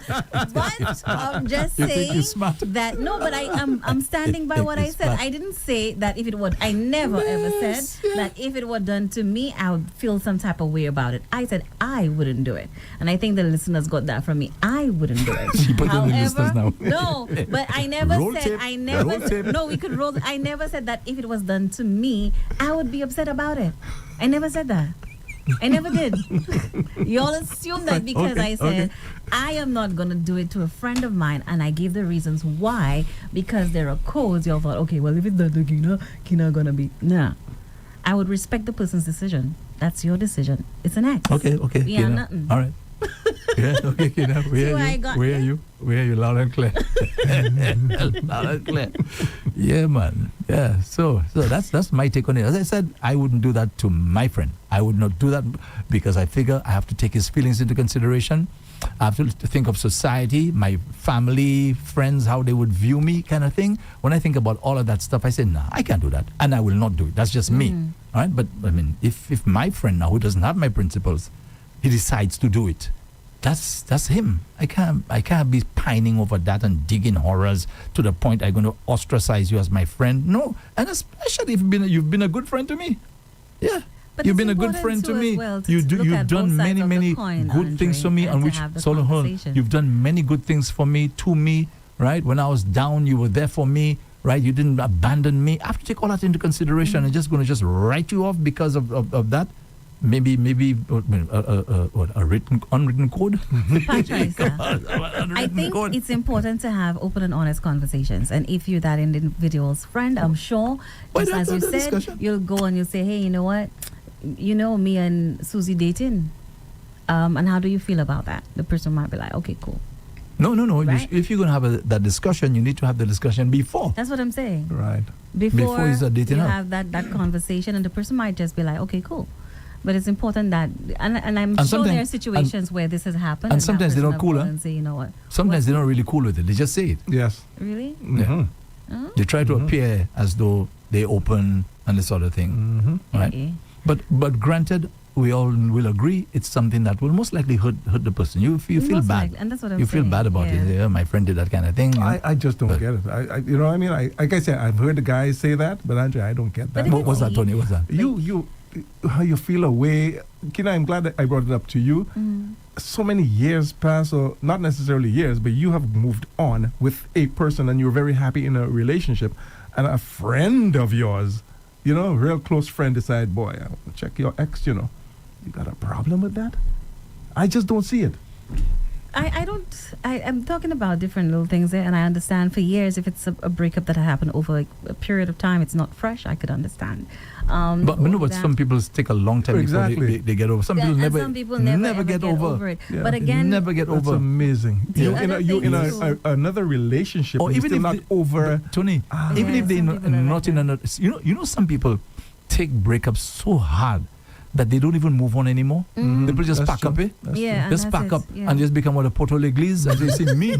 But I'm just You think saying you're smart? that no, but I'm standing by what I It's said. smart. I didn't say that if it were. I never ever said that if it were done to me, I would feel some type of way about it. I said I wouldn't do it, and I think the listeners got that from me. I wouldn't do it. You put it in the listeners now. No, but I never Roll said. tape. I never. Roll tape. No, we could roll. I never said that if it was done to me, I would be upset about it. I never said that. I never did. You all assume that because Okay, I said I am not going to do it to a friend of mine, and I gave the reasons why. Because there are codes. You all thought, okay, well, if it's done to Kina going to be nah. I would respect the person's decision. That's your decision. It's an ex. Okay, We are Kina. nothing. All right. Yeah, okay, Kina. See where I got Where are you? you? Where are you? Loud and clear. Loud and clear. Yeah, man. Yeah. So that's my take on it. As I said, I wouldn't do that to my friend. I would not do that because I figure I have to take his feelings into consideration. I have to think of society, my family, friends, how they would view me, kind of thing. When I think about all of that stuff, I say, nah, I can't do that, and I will not do it. That's just me, all right? But I mean, if my friend now who doesn't have my principles, he decides to do it, that's him. I can't be pining over that and digging horrors to the point I'm going to ostracize you as my friend. No, and especially if you've been a good friend to me. Yeah. But You've it's been a good important friend to too as me. well to You've look at done both sides many, of the many coin, good things Andre, for me, and and to which have the hold on. conversation. You've done many good things for me, to me, right? When I was down, you were there for me, right? You didn't abandon me. I have to take all that into consideration. I'm just going to just write you off because of that. Maybe a unwritten code. Patricia, I think it's important to have open and honest conversations. And if you're that individual's friend, I'm sure, Why just not as have you the said, discussion? you'll go and you'll say, hey, you know what? You know, me and Susie dating. And how do you feel about that? The person might be like, okay, cool. No. Right? If you're going to have that discussion, you need to have the discussion before. That's what I'm saying. Right. Before you start dating you up. have that conversation, and the person might just be like, okay, cool. But it's important that, and I'm And sure there are sometimes- situations where this has happened. and that sometimes they person don't will cool, go huh? and say, you know what? Sometimes they're not really cool with it. They just say it. Yes. Really? Yeah. Oh? They try to appear as though they open and this sort of thing. Right? Okay. But granted, we all will agree it's something that will most likely hurt the person. You feel Most bad. likely, and that's what I'm You feel saying, bad about yeah. it. Yeah, my friend did that kind of thing. You know? I just don't But- get it. I you know what I mean? Like I said, I've heard the guys say that, but Andre, I don't get But that. if What was that, Tony? What's that? You how you feel away. Kina, I'm glad that I brought it up to you. So many years pass, or not necessarily years, but you have moved on with a person and you're very happy in a relationship, and a friend of yours, you know, a real close friend, decide, boy, I want to check your ex, you know. You got a problem with that? I just don't see it. I'm talking about different little things there, and I understand for years if it's a breakup that happened over a period of time, it's not fresh, I could understand. But some people take a long time before Exactly. they get over. Some people And never, some people never ever get over. it. Yeah. But They again, never get That's over. amazing. The You other you in thing is- another relationship, Or and you're even still if not over. Tony, even Yeah, if they're some not, people are not like in that. another, you know, some people take breakups so hard that they don't even move on anymore. People just That's pack true. up, That's yeah, and just that's pack it, up yeah. and just become what a Porto L'Eglise. And they say, me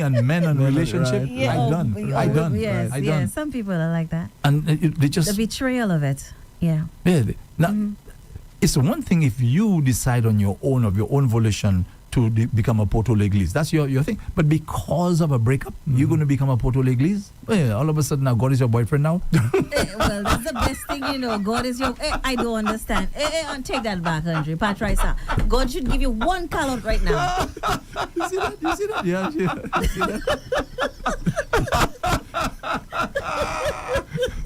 and men and Right, relationship, right. Yeah, I done. Yes, I yes. done. Some people are like that. And they The just, betrayal of it. Yeah. now, it's one thing if you decide on your own, of your own volition, to become a Porto L'Eglise. That's your thing. But because of a breakup, you're going to become a Porto L'Eglise? Well, all of a sudden now God is your boyfriend now? Well, that's the best thing, you know. God is your. I don't understand. And take that back, Andre. Patricia. God should give you one call out right now. You see that? Yeah, you see that?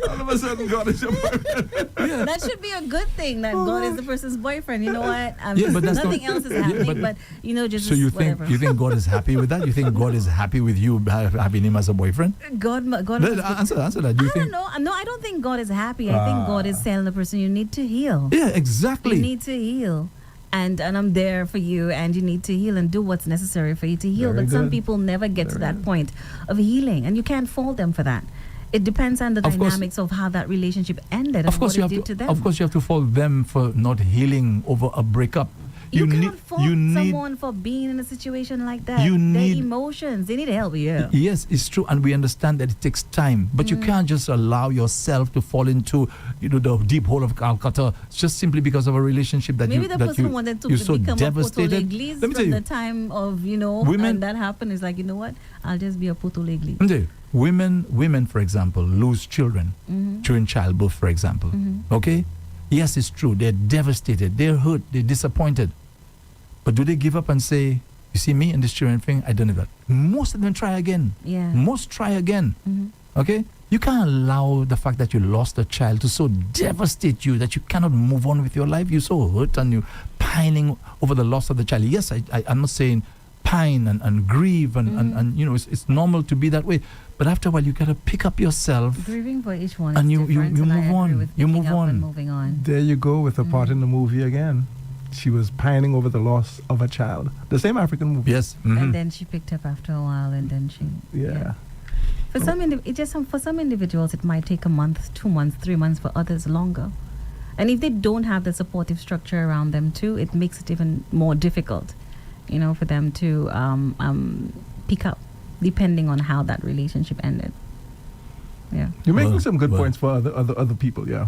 All of a sudden, God is your boyfriend. Yeah. That should be a good thing. That God is the person's boyfriend. You know what? Yeah, but that's nothing not- else is yeah, happening. but- but you know, just So you whatever. think God is happy with that? You think God is happy with you having him as a boyfriend? God. Answer that. Do you I think? don't know. No, I don't think God is happy. I think God is telling the person you need to heal. Yeah, exactly. You need to heal. And I'm there for you, and you need to heal and do what's necessary for you to heal. Very But some good. people never get to Very that good. point of healing, and you can't fault them for that. It depends on the Of course. dynamics of how that relationship ended and Of course, what you it have did to them. Of course, you have to fault them for not healing over a breakup. You can't fault someone for being in a situation like that. Their emotions, they need help. Yeah. Yes, it's true, and we understand that it takes time, but you can't just allow yourself to fall into, the deep hole of Calcutta just simply because of a relationship that maybe the person wanted to you're so become devastated. a Porto from the time of women, and that happened. It's like, you know what? I'll just be a Porto Leglis. Women, for example, lose children during childbirth, for example. Okay. Yes, it's true. They're devastated. They're hurt. They're disappointed. But do they give up and say, you see me and this children thing, I don't know that. Most of them try again. Yeah. Most try again. Okay? You can't allow the fact that you lost a child to so devastate you that you cannot move on with your life. You're so hurt and you're pining over the loss of the child. Yes, I'm not saying pine and grieve and it's normal to be that way. But after a while, you got to pick up yourself. Grieving for each one and is you different, move on. You move on. And moving on. There you go with the part in the movie again. She was pining over the loss of a child. The same African movie. Yes. And then she picked up after a while, and then she. Yeah. For some individuals, it might take a month, 2 months, 3 months. For others, longer. And if they don't have the supportive structure around them too, it makes it even more difficult, for them to pick up, depending on how that relationship ended. Yeah. You're making some good points for other people. Yeah.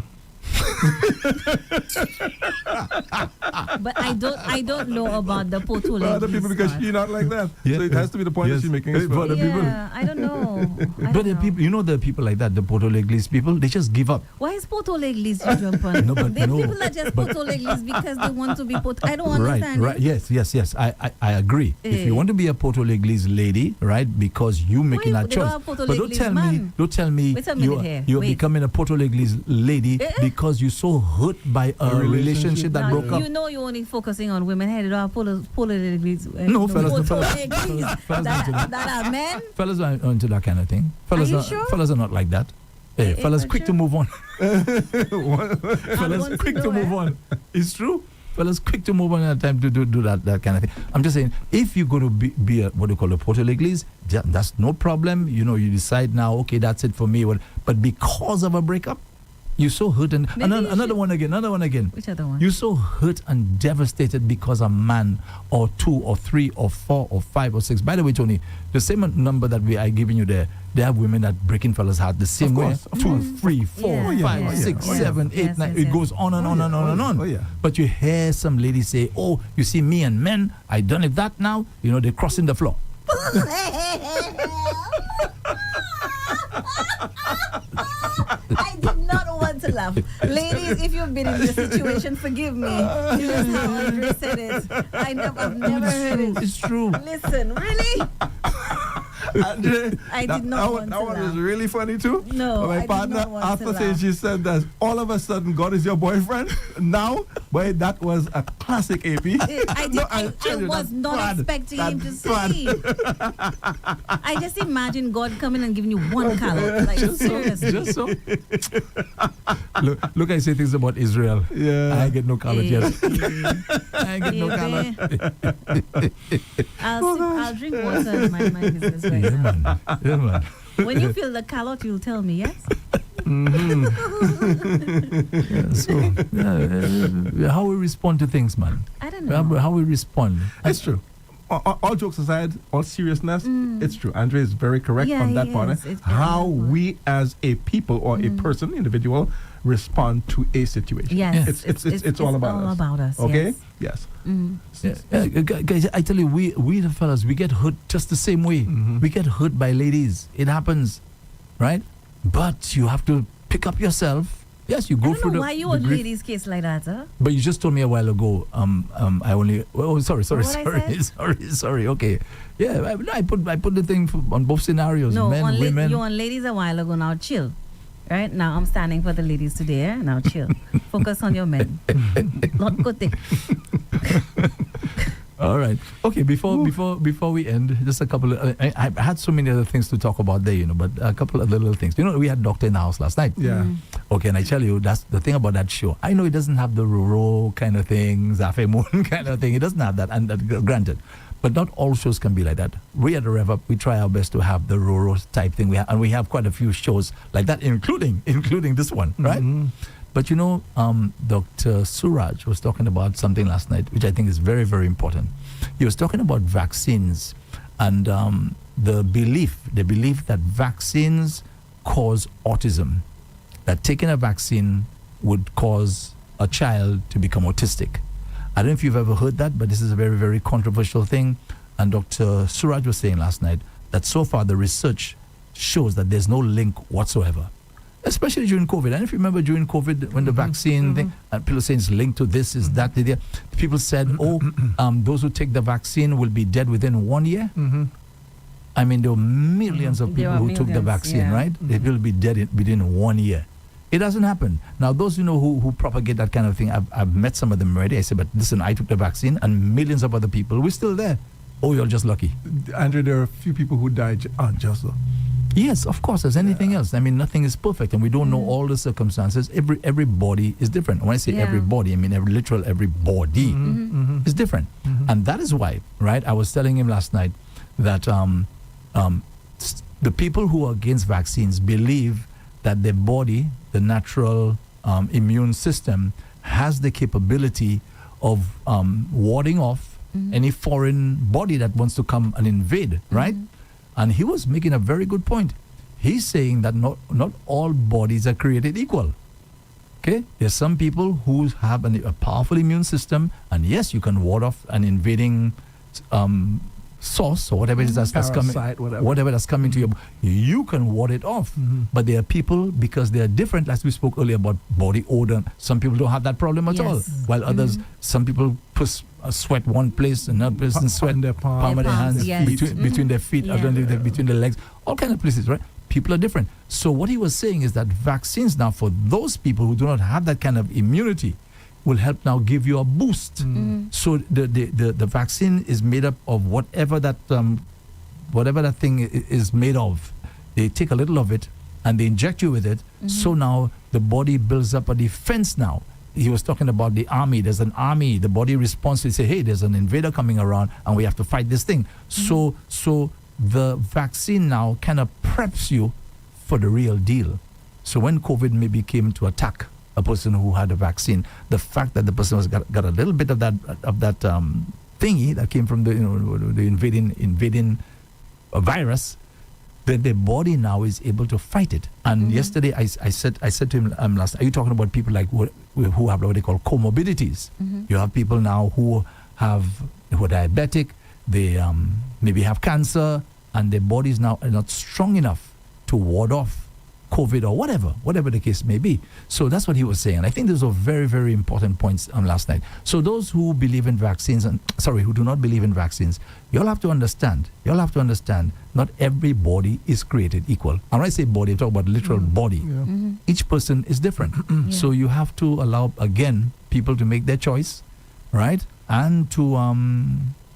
But I don't know about the Porto Leglis other people because she's not like that. Yeah. So it has to be the point that she's making. For other people. I don't know. But the people, the people like that, the Porto Leglis people, they just give up. Why is Porto Leglis you jump on? People are just Porto Leglis because they want to be Porto. I don't understand. Right. Yes. I agree. If you want to be a Porto Leglis lady, right, because you making that choice. But don't tell me you're becoming a Porto Leglis lady because you're so hurt by a relationship that broke up. You're only focusing on women. Hey, there are Porto Leglis. No, fellas, that are men. Fellas are into that kind of thing. Sure? Fellas are not like that. Hey, fellas, quick to move on. Fellas, quick to move on. It's true. Fellas, quick to move on at time to do that kind of thing. I'm just saying, if you're going to be a, what do you call a Porto Leglis, that's no problem. You decide now, okay, that's it for me. But because of a breakup, you're so hurt. And another one again. Which other one? You're so hurt and devastated because a man or 2 or 3 or 4 or 5 or 6. By the way, Tony, the same number that I giving you there, they have women that breaking fellas' heart the same way. 2, 3, 4, 5, 6, 7, 8, 9. It goes on and on and on and on. Oh, yeah. But you hear some ladies say, "Oh, you see me and men, I done it that now." They're crossing the floor. I did not want to laugh. Ladies, if you've been in this situation, forgive me. This is how Andre said it. I've never heard it. It's true. Listen, really? Andre, I did not want to that one laugh. was really funny too. No, my I did partner, not want to after saying laugh. she said that, all of a sudden God is your boyfriend. Now, boy, that was a classic AP. I was not expecting him to say. I just imagine God coming and giving you one color. Like, seriously. Just so. Look, I say things about Israel. Yeah. I get no color yet. I get no color. I'll drink water in my business right Yeah, now. man. When you feel the callot, you'll tell me, yes? How we respond to things, man. I don't know. How we respond. It's true. All jokes aside, all seriousness, it's true. Andre is very correct on that part. How we as a people or a person, individual, respond to a situation. Yes. It's all about us. Okay? Yes. Guys, I tell you, we the fellas, we get hurt just the same way. We get hurt by ladies. It happens, right? But you have to pick up yourself. Yes, you go I through don't know the. why you on ladies' case like that, huh? But you just told me a while ago. I only. Oh, sorry. Okay. Yeah, I put the thing on both scenarios. No, men, women. you on ladies a while ago. Now chill. Right now, I'm standing for the ladies today. Eh? Now chill. Focus on your men. Not good thing. All right. Okay. Before we end, just a couple of. I had so many other things to talk about there, but a couple of little things. We had Doctor in the house last night. Yeah. Okay, and I tell you, that's the thing about that show. I know it doesn't have the Roro kind of thing, Zafe Moon kind of thing. It doesn't have that, and granted. But not all shows can be like that. We at the Rev-Up, we try our best to have the Roro type thing. We have quite a few shows like that, including this one, right? But Dr. Suraj was talking about something last night, which I think is very, very important. He was talking about vaccines and the belief that vaccines cause autism, that taking a vaccine would cause a child to become autistic. I don't know if you've ever heard that, but this is a very, very controversial thing. And Dr. Suraj was saying last night that so far the research shows that there's no link whatsoever, especially during COVID. And if you remember during COVID, when the vaccine thing, and people saying it's linked to this, is that, the people said, those who take the vaccine will be dead within 1 year. I mean, there were millions of people who took the vaccine, right? They will be dead within 1 year. It doesn't happen. Now, those who propagate that kind of thing, I've met some of them already. I said, but listen, I took the vaccine and millions of other people, we're still there. Oh, you're just lucky. Andrew, there are a few people who died unjust. Yes, of course, as anything else. I mean, nothing is perfect, and we don't know all the circumstances. Every body is different. When I say everybody, I mean every body is different. And that is why, right, I was telling him last night that the people who are against vaccines believe that their body, the natural immune system, has the capability of warding off any foreign body that wants to come and invade, right? And he was making a very good point. He's saying that not all bodies are created equal. Okay? There's some people who have a powerful immune system, and yes, you can ward off an invading source or whatever it is that's coming, whatever that's coming to you can ward it off. But there are people, because they are different, as we spoke earlier about body odor, some people don't have that problem at all, while others, some people sweat one place, another person sweat their palm of their hands, between their feet, between their legs, all kinds of places, right? People are different. So what he was saying is that vaccines now, for those people who do not have that kind of immunity, will help now give you a boost. So the vaccine is made up of whatever that thing is made of. They take a little of it and they inject you with it. So now the body builds up a defense now. He was talking about the army. There's an army. The body responds to say, hey, there's an invader coming around and we have to fight this thing. So the vaccine now kind of preps you for the real deal. So when COVID maybe came to attack a person who had a vaccine, the fact that the person got a little bit of that thingy that came from the invading virus, that their body now is able to fight it. And yesterday I said to him last, are you talking about people like who have what they call comorbidities? You have people now who are diabetic, they maybe have cancer, and their bodies now are not strong enough to ward off COVID or whatever the case may be. So that's what he was saying. And I think those are very, very important points last night. So those who believe in vaccines, who do not believe in vaccines, you all have to understand, not every body is created equal. And when I say body, I talk about literal body. Each person is different. So you have to allow, again, people to make their choice, right? And to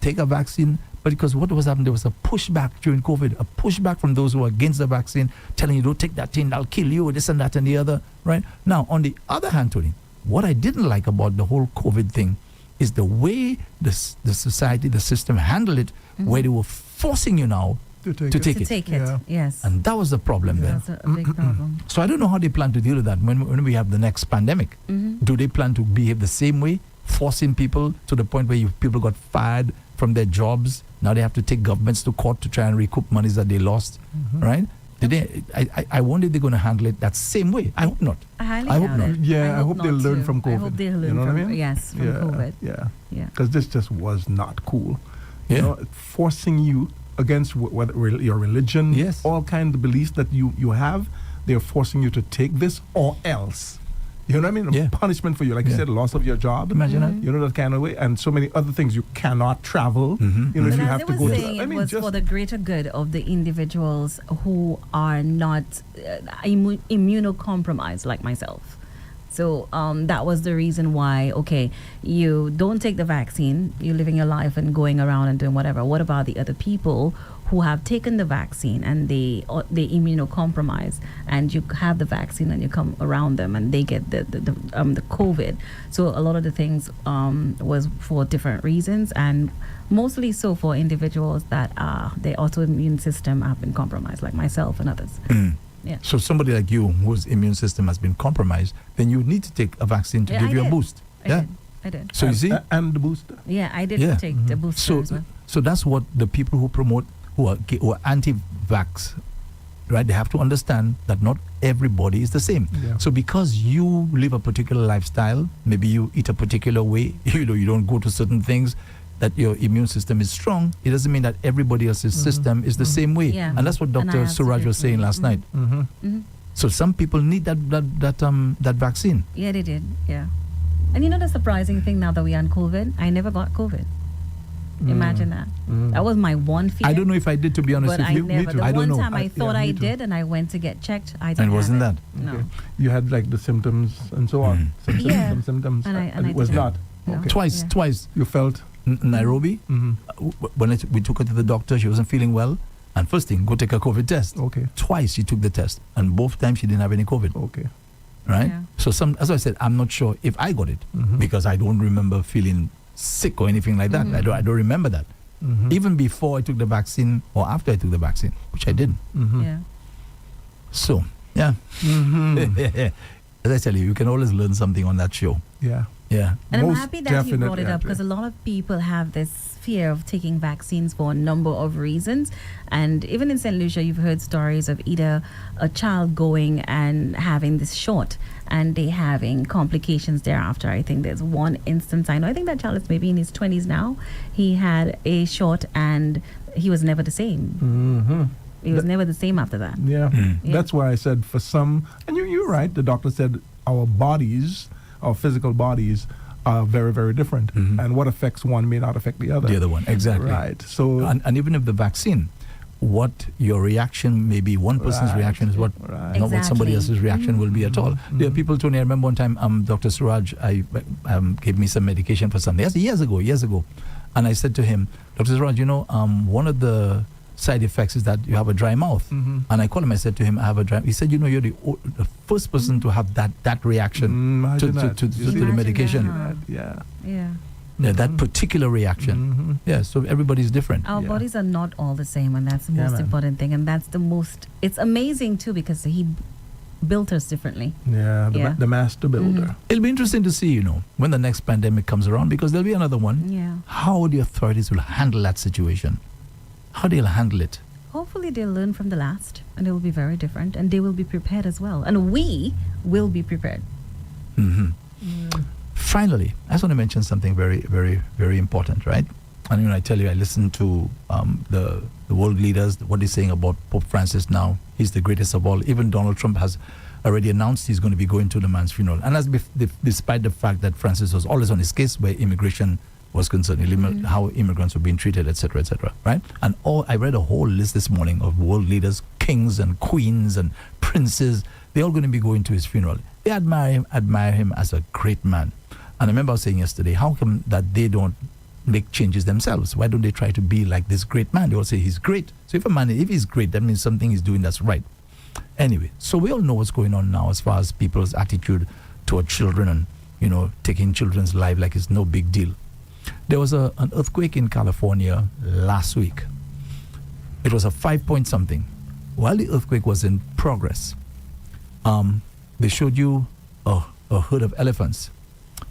take a vaccine. But because what was happening, there was a pushback during COVID, a pushback from those who were against the vaccine, telling you, don't take that thing, I'll kill you, this and that and the other, right? Now, on the other hand, Tony, what I didn't like about the whole COVID thing is the way the society, the system handled it, where they were forcing you now to take it. Yes. And that was the problem then. That's a big problem. So I don't know how they plan to deal with that when we have the next pandemic. Do they plan to behave the same way, forcing people to the point where people got fired from their jobs? Now they have to take governments to court to try and recoup monies that they lost, right? I wonder if they're going to handle it that same way. I hope not. I hope not. Yeah, I hope they'll learn from COVID. I hope they'll learn from what I mean? Yes, from COVID. Yeah. Yeah. Because this just was not cool. Yeah. You know, forcing you against whether your religion, all kinds of beliefs that you have, they're forcing you to take this or else. You know what I mean? Yeah. Punishment for you, like you said, loss of your job. Imagine that. You know, that kind of way. And so many other things. You cannot travel. You know, if you have to go saying, it was for the greater good of the individuals who are not immunocompromised like myself. So that was the reason why, okay, you don't take the vaccine, you're living your life and going around and doing whatever. What about the other people who have taken the vaccine and they immunocompromised, and you have the vaccine and you come around them and they get the COVID. So a lot of the things was for different reasons, and mostly so for individuals that their autoimmune system have been compromised, like myself and others. Yeah. So somebody like you, whose immune system has been compromised, then you need to take a vaccine to Yeah, give I you did. a boost. I did. So you see, And the booster. Yeah, I did Yeah. take the booster so as well. so that's what the people who promote who are anti-vax, right? They have to understand that not everybody is the same. Yeah. So because you live a particular lifestyle, maybe you eat a particular way, you don't go to certain things, that your immune system is strong, it doesn't mean that everybody else's system is the same way. Yeah. And that's what And I Dr. Suraj was saying last night. Mm-hmm. So some people need that vaccine. Yeah, they did. Yeah. And you know the surprising thing now that we're on COVID? I never got COVID. Imagine that. That was my one fear. I don't know if I did, to be honest But with I you. never. The I don't one know. time I thought me I too. did, and I went to get checked. I didn't. And wasn't have that? it. No. Okay. You had like the symptoms and so on. Symptoms, Yeah. some symptoms. And I it was didn't. not. No. Okay. Twice. You felt. Nairobi, when we took her to the doctor, she wasn't feeling well. And first thing, go take a COVID test. Okay. Twice she took the test, and both times she didn't have any COVID. Okay. Right? Yeah. So as I said, I'm not sure if I got it because I don't remember feeling sick or anything like that. I don't remember that. Even before I took the vaccine or after I took the vaccine, which I didn't. Yeah. So, yeah. As I tell you, you can always learn something on that show. Yeah. Yeah. And I'm Most happy that you brought definitely, it up because a lot of people have this fear of taking vaccines for a number of reasons. And even in St. Lucia, you've heard stories of either a child going and having this shot and they having complications thereafter. I think there's one instance I know. I think that child is maybe in his 20s now. He had a shot and he was never the same. He was never the same after that. Yeah. Yeah. That's why I said for some, and you're right, the doctor said our bodies, our physical bodies, are very, very different. And what affects one may not affect the other. The other one, exactly. Right. So, And even if the vaccine, what your reaction may be, one person's Right. reaction is what Right. not what somebody Exactly. else's reaction will be at all. There are people, Tony, I remember one time Dr. Suraj gave me some medication for something. That's years ago. And I said to him, Dr. Suraj, one of the side effects is that you have a dry mouth. And I called him, I said to him, I have a dry. He said, you're the first person to have that reaction imagine to that. the Imagine medication. that. Yeah. Yeah. Yeah, that particular reaction. Yeah, so everybody's different. Our Yeah. bodies are not all the same, and that's the Yeah, most man. important thing. And that's the most, it's amazing too because he built us differently. Yeah. Yeah. The master builder. It'll be interesting to see, when the next pandemic comes around, because there'll be another one. Yeah. How the authorities will handle that situation. How they'll handle it. Hopefully they'll learn from the last and it will be very different and they will be prepared as well. And we will be prepared. Finally, I just want to mention something very, very, very important, right? And I tell you, I listen to the world leaders, what they're saying about Pope Francis now. He's the greatest of all. Even Donald Trump has already announced he's going to be going to the man's funeral. And that's despite the fact that Francis was always on his case where immigration was concerned, how immigrants were being treated, etc., right? And I read a whole list this morning of world leaders, kings and queens and princes. They're all going to be going to his funeral. They admire him as a great man. And I remember I was saying yesterday, how come that they don't make changes themselves? Why don't they try to be like this great man? They all say he's great. So if he's great, that means something he's doing that's right. Anyway, so we all know what's going on now as far as people's attitude toward children and, taking children's life like it's no big deal. There was an earthquake in California last week. It was a 5 something. While the earthquake was in progress, they showed you a herd of elephants.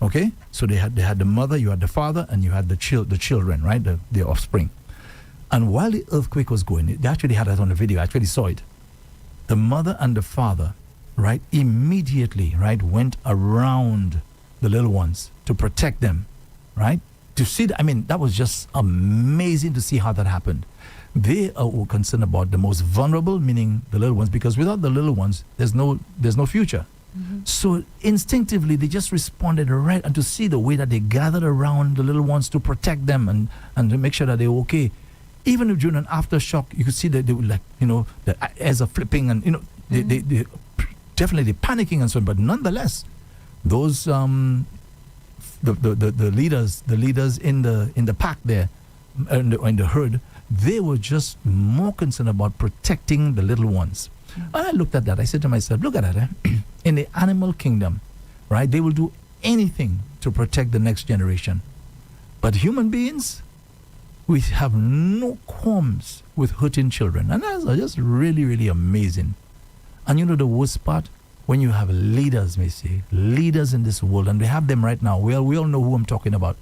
Okay, so they had the mother, you had the father, and you had the children, right, the offspring. And while the earthquake was going, they actually had that on the video. I actually saw it. The mother and the father, right, immediately, right, went around the little ones to protect them, right? To see, that was just amazing to see how that happened. They were concerned about the most vulnerable, meaning the little ones, because without the little ones, there's no future. So instinctively, they just responded right, and to see the way that they gathered around the little ones to protect them and to make sure that they were okay. Even if during an aftershock, you could see that they were like, the eyes are flipping and, they definitely panicking and so on. But nonetheless, those the leaders in the pack there, in the herd, they were just more concerned about protecting the little ones. When I looked at that, I said to myself, look at that. In the animal kingdom, right, they will do anything to protect the next generation. But human beings, we have no qualms with hurting children. And that's just really, really amazing. And you know the worst part? When you have leaders, Missy, leaders in this world, and we have them right now. We all know who I'm talking about,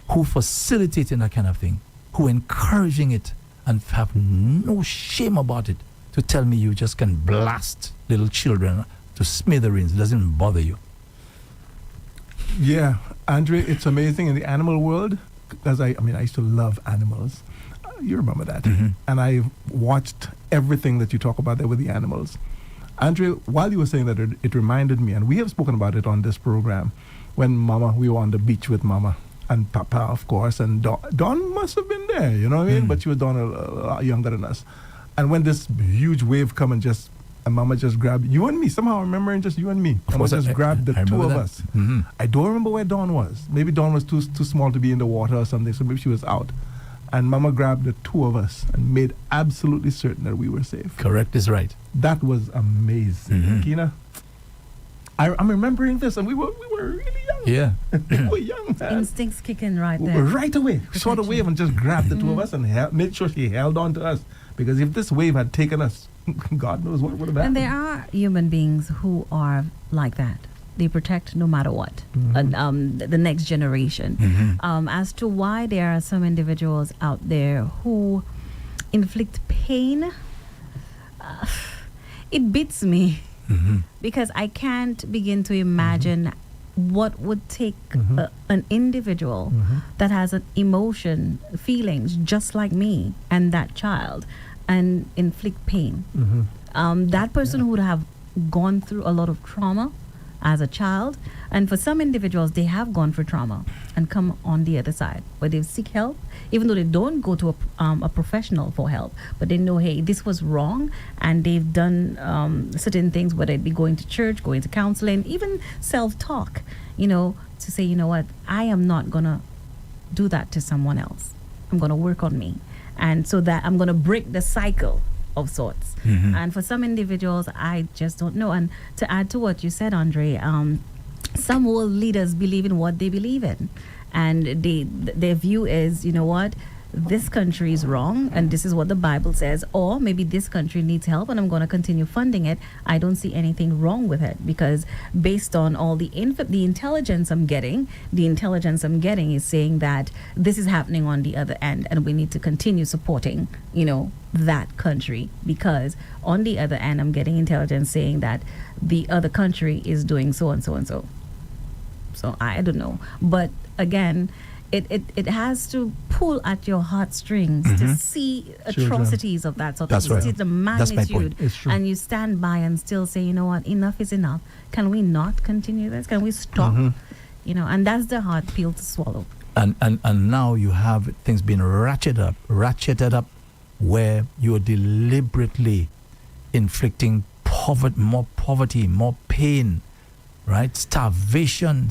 who facilitating that kind of thing, who encouraging it, and have no shame about it, to tell me you just can blast little children to smithereens. It doesn't bother you. Yeah, Andre, it's amazing in the animal world. As I used to love animals. You remember that. And I watched everything that you talk about there with the animals. Andre, while you were saying that, it reminded me, and we have spoken about it on this program, when we were on the beach with Mama and Papa, of course, and Dawn must have been there, you know what I mean? But she was Dawn a lot younger than us. And when this huge wave come and Mama just grabbed you and me, somehow remembering just you and me. Mama just grabbed the two of us. I don't remember where Dawn was. Maybe Dawn was too small to be in the water or something, so maybe she was out. And Mama grabbed the two of us and made absolutely certain that we were safe. Correct is right. That was amazing. Kina, I'm remembering this, and we were really young. Yeah. We were young, man. Instincts kicking right there. Right away. We saw the wave and just grabbed the two of us and made sure she held on to us. Because if this wave had taken us, God knows what would have happened. And there are human beings who are like that. They protect no matter what, the next generation. As to why there are some individuals out there who inflict pain, it beats me because I can't begin to imagine what would take an individual that has an emotion, feelings just like me and that child, and inflict pain. That person would have gone through a lot of trauma as a child, and for some individuals they have gone through trauma and come on the other side where they seek help, even though they don't go to a professional for help, but they know, hey, this was wrong, and they've done certain things, whether it be going to church, going to counseling, even self-talk, to say, you know what, I am not gonna do that to someone else. I'm gonna work on me, and so that I'm gonna break the cycle of sorts. And for some individuals, I just don't know. And to add to what you said, Andre, some world leaders believe in what they believe in, and their view is, you know what, this country is wrong and this is what the Bible says, or maybe this country needs help and I'm going to continue funding it. I don't see anything wrong with it, because based on all the intelligence I'm getting, is saying that this is happening on the other end, and we need to continue supporting, that country, because on the other end I'm getting intelligence saying that the other country is doing so and so and so. So I don't know, but again, it has to pull at your heartstrings to see atrocities of that sort. That's right. See the magnitude, It's true. and you stand by and still say, you know what, enough is enough. Can we not continue this? Can we stop? And that's the hard pill to swallow. And now you have things being ratcheted up, where you are deliberately inflicting more poverty, more pain, right? Starvation.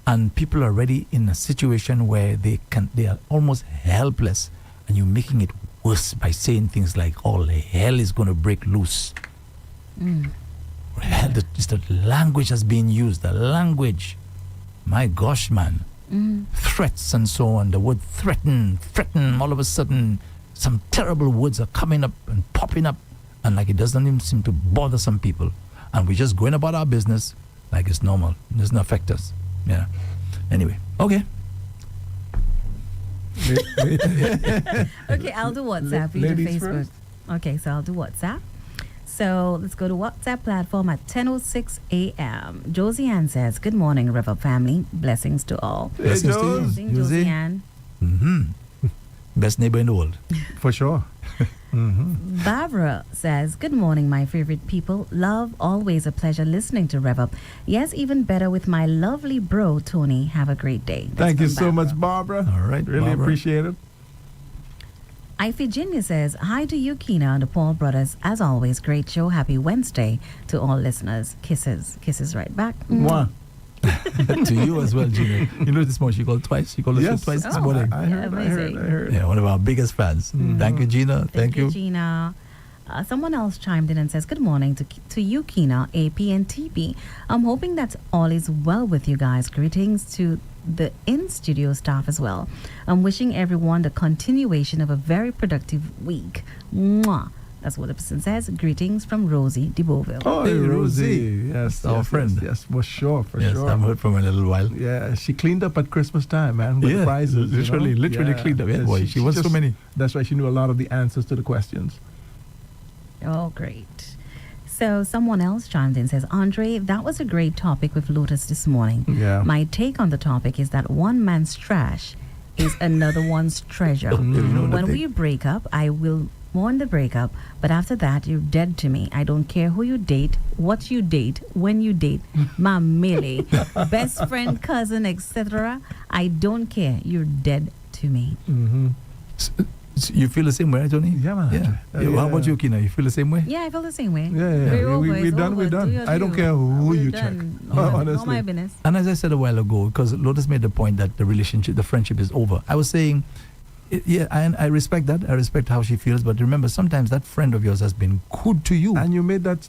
And people are already in a situation where they are almost helpless, and you're making it worse by saying things like, "All hell is going to break loose." Hell, just the language that's being used. The language, my gosh, man. Threats and so on. The word threaten. All of a sudden, some terrible words are coming up and popping up, and like it doesn't even seem to bother some people, and we're just going about our business like it's normal. It doesn't affect us. Yeah. Anyway, okay. Okay, I'll do WhatsApp. You do Ladies Facebook. first. Okay, so I'll do WhatsApp. So let's go to WhatsApp platform at 10:06 a.m. Josie Ann says, "Good morning, Rev-Up family. Blessings to all." Blessings to you. Blessings, Josie Ann. Best neighbor in the world. For sure. Barbara says, "Good morning, my favorite people. Love, always a pleasure listening to Rev Up. Yes, even better with my lovely bro, Tony. Have a great day." That's Thank you from so Barbara. much, Barbara. All right, Really Barbara. appreciate it. Iphigenia says, "Hi to you, Kina and the Paul brothers. As always, great show. Happy Wednesday to all listeners. Kisses." Kisses right back. Mwah. To you as well, Gina. You know this morning she called twice. She called us Yes. twice this Oh. morning. I heard. Yeah, one of our biggest fans. Thank you, Gina. Thank you. Gina. Someone else chimed in and says, "Good morning to you, Kina, AP, and TP. I'm hoping that all is well with you guys. Greetings to the in-studio staff as well. I'm wishing everyone the continuation of a very productive week. Mwah." That's what the person says. Greetings from Rosie de Beauville. Oh, Hey, Rosie. Rosie. Yes, Our yes, friend. Yes, for sure, for Yes, sure. I've heard from her in a little while. Yeah, she cleaned up at Christmas time, man, with Yeah, prizes. you literally know? cleaned up. Yeah, boy, she won so just- many. That's why she knew a lot of the answers to the questions. Oh, great. So someone else chimed in, says, Andre, that was a great topic with Lotus this morning. Yeah. My take on the topic is that one man's trash is another one's treasure. You know the When thing. we break up, I will mourn the breakup, but after that, you're dead to me. I don't care who you date, what you date, when you date, my Millie, best friend, cousin, etc. I don't care. You're dead to me. Mm-hmm. You feel the same way, Tony? Yeah, man. Yeah. How about you, Kina? You feel the same way? Yeah, I feel the same way. Yeah. We're over, We're it's done, over. we're Do done. your I don't do. care who We're you done. check. No, Honestly. not my business. And as I said a while ago, because Lotus made the point that the relationship, the friendship is over. I was saying, I respect that. I respect how she feels. But remember, sometimes that friend of yours has been good to you. And you made that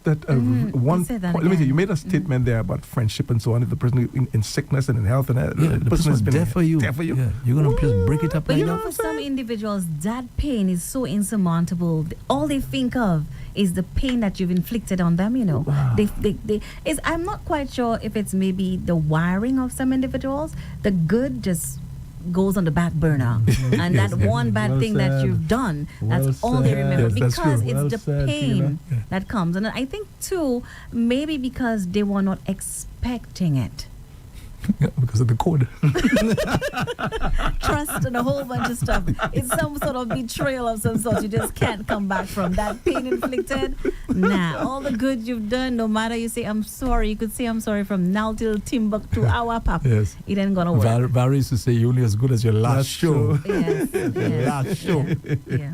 one. say that Let me see. again. You made a statement there about friendship and so on. If the person in sickness and in health and the person is there for you. There for you. Yeah, you're going to just break it up But like you know, that. for some individuals, that pain is so insurmountable. All they think of is the pain that you've inflicted on them. You know, I'm not quite sure if it's maybe the wiring of some individuals. The good just goes on the back burner, and Yes, that yes. one bad Well thing that said. you've done, Well that's all they said. remember, Yes, that's because true. it's Well the said, pain Tina. Yeah. that comes. And I think too, maybe because they were not expecting it. Yeah, because of the code. Trust and a whole bunch of stuff. It's some sort of betrayal of some sort. You just can't come back from that pain inflicted. Nah, all the good you've done, no matter you say I'm sorry, you could say I'm sorry from now till Timbuktu, our pap. Yes. It ain't gonna work. Valerie used to say, you're only as good as your last That's show. true. Yes, yes, Last show. yeah.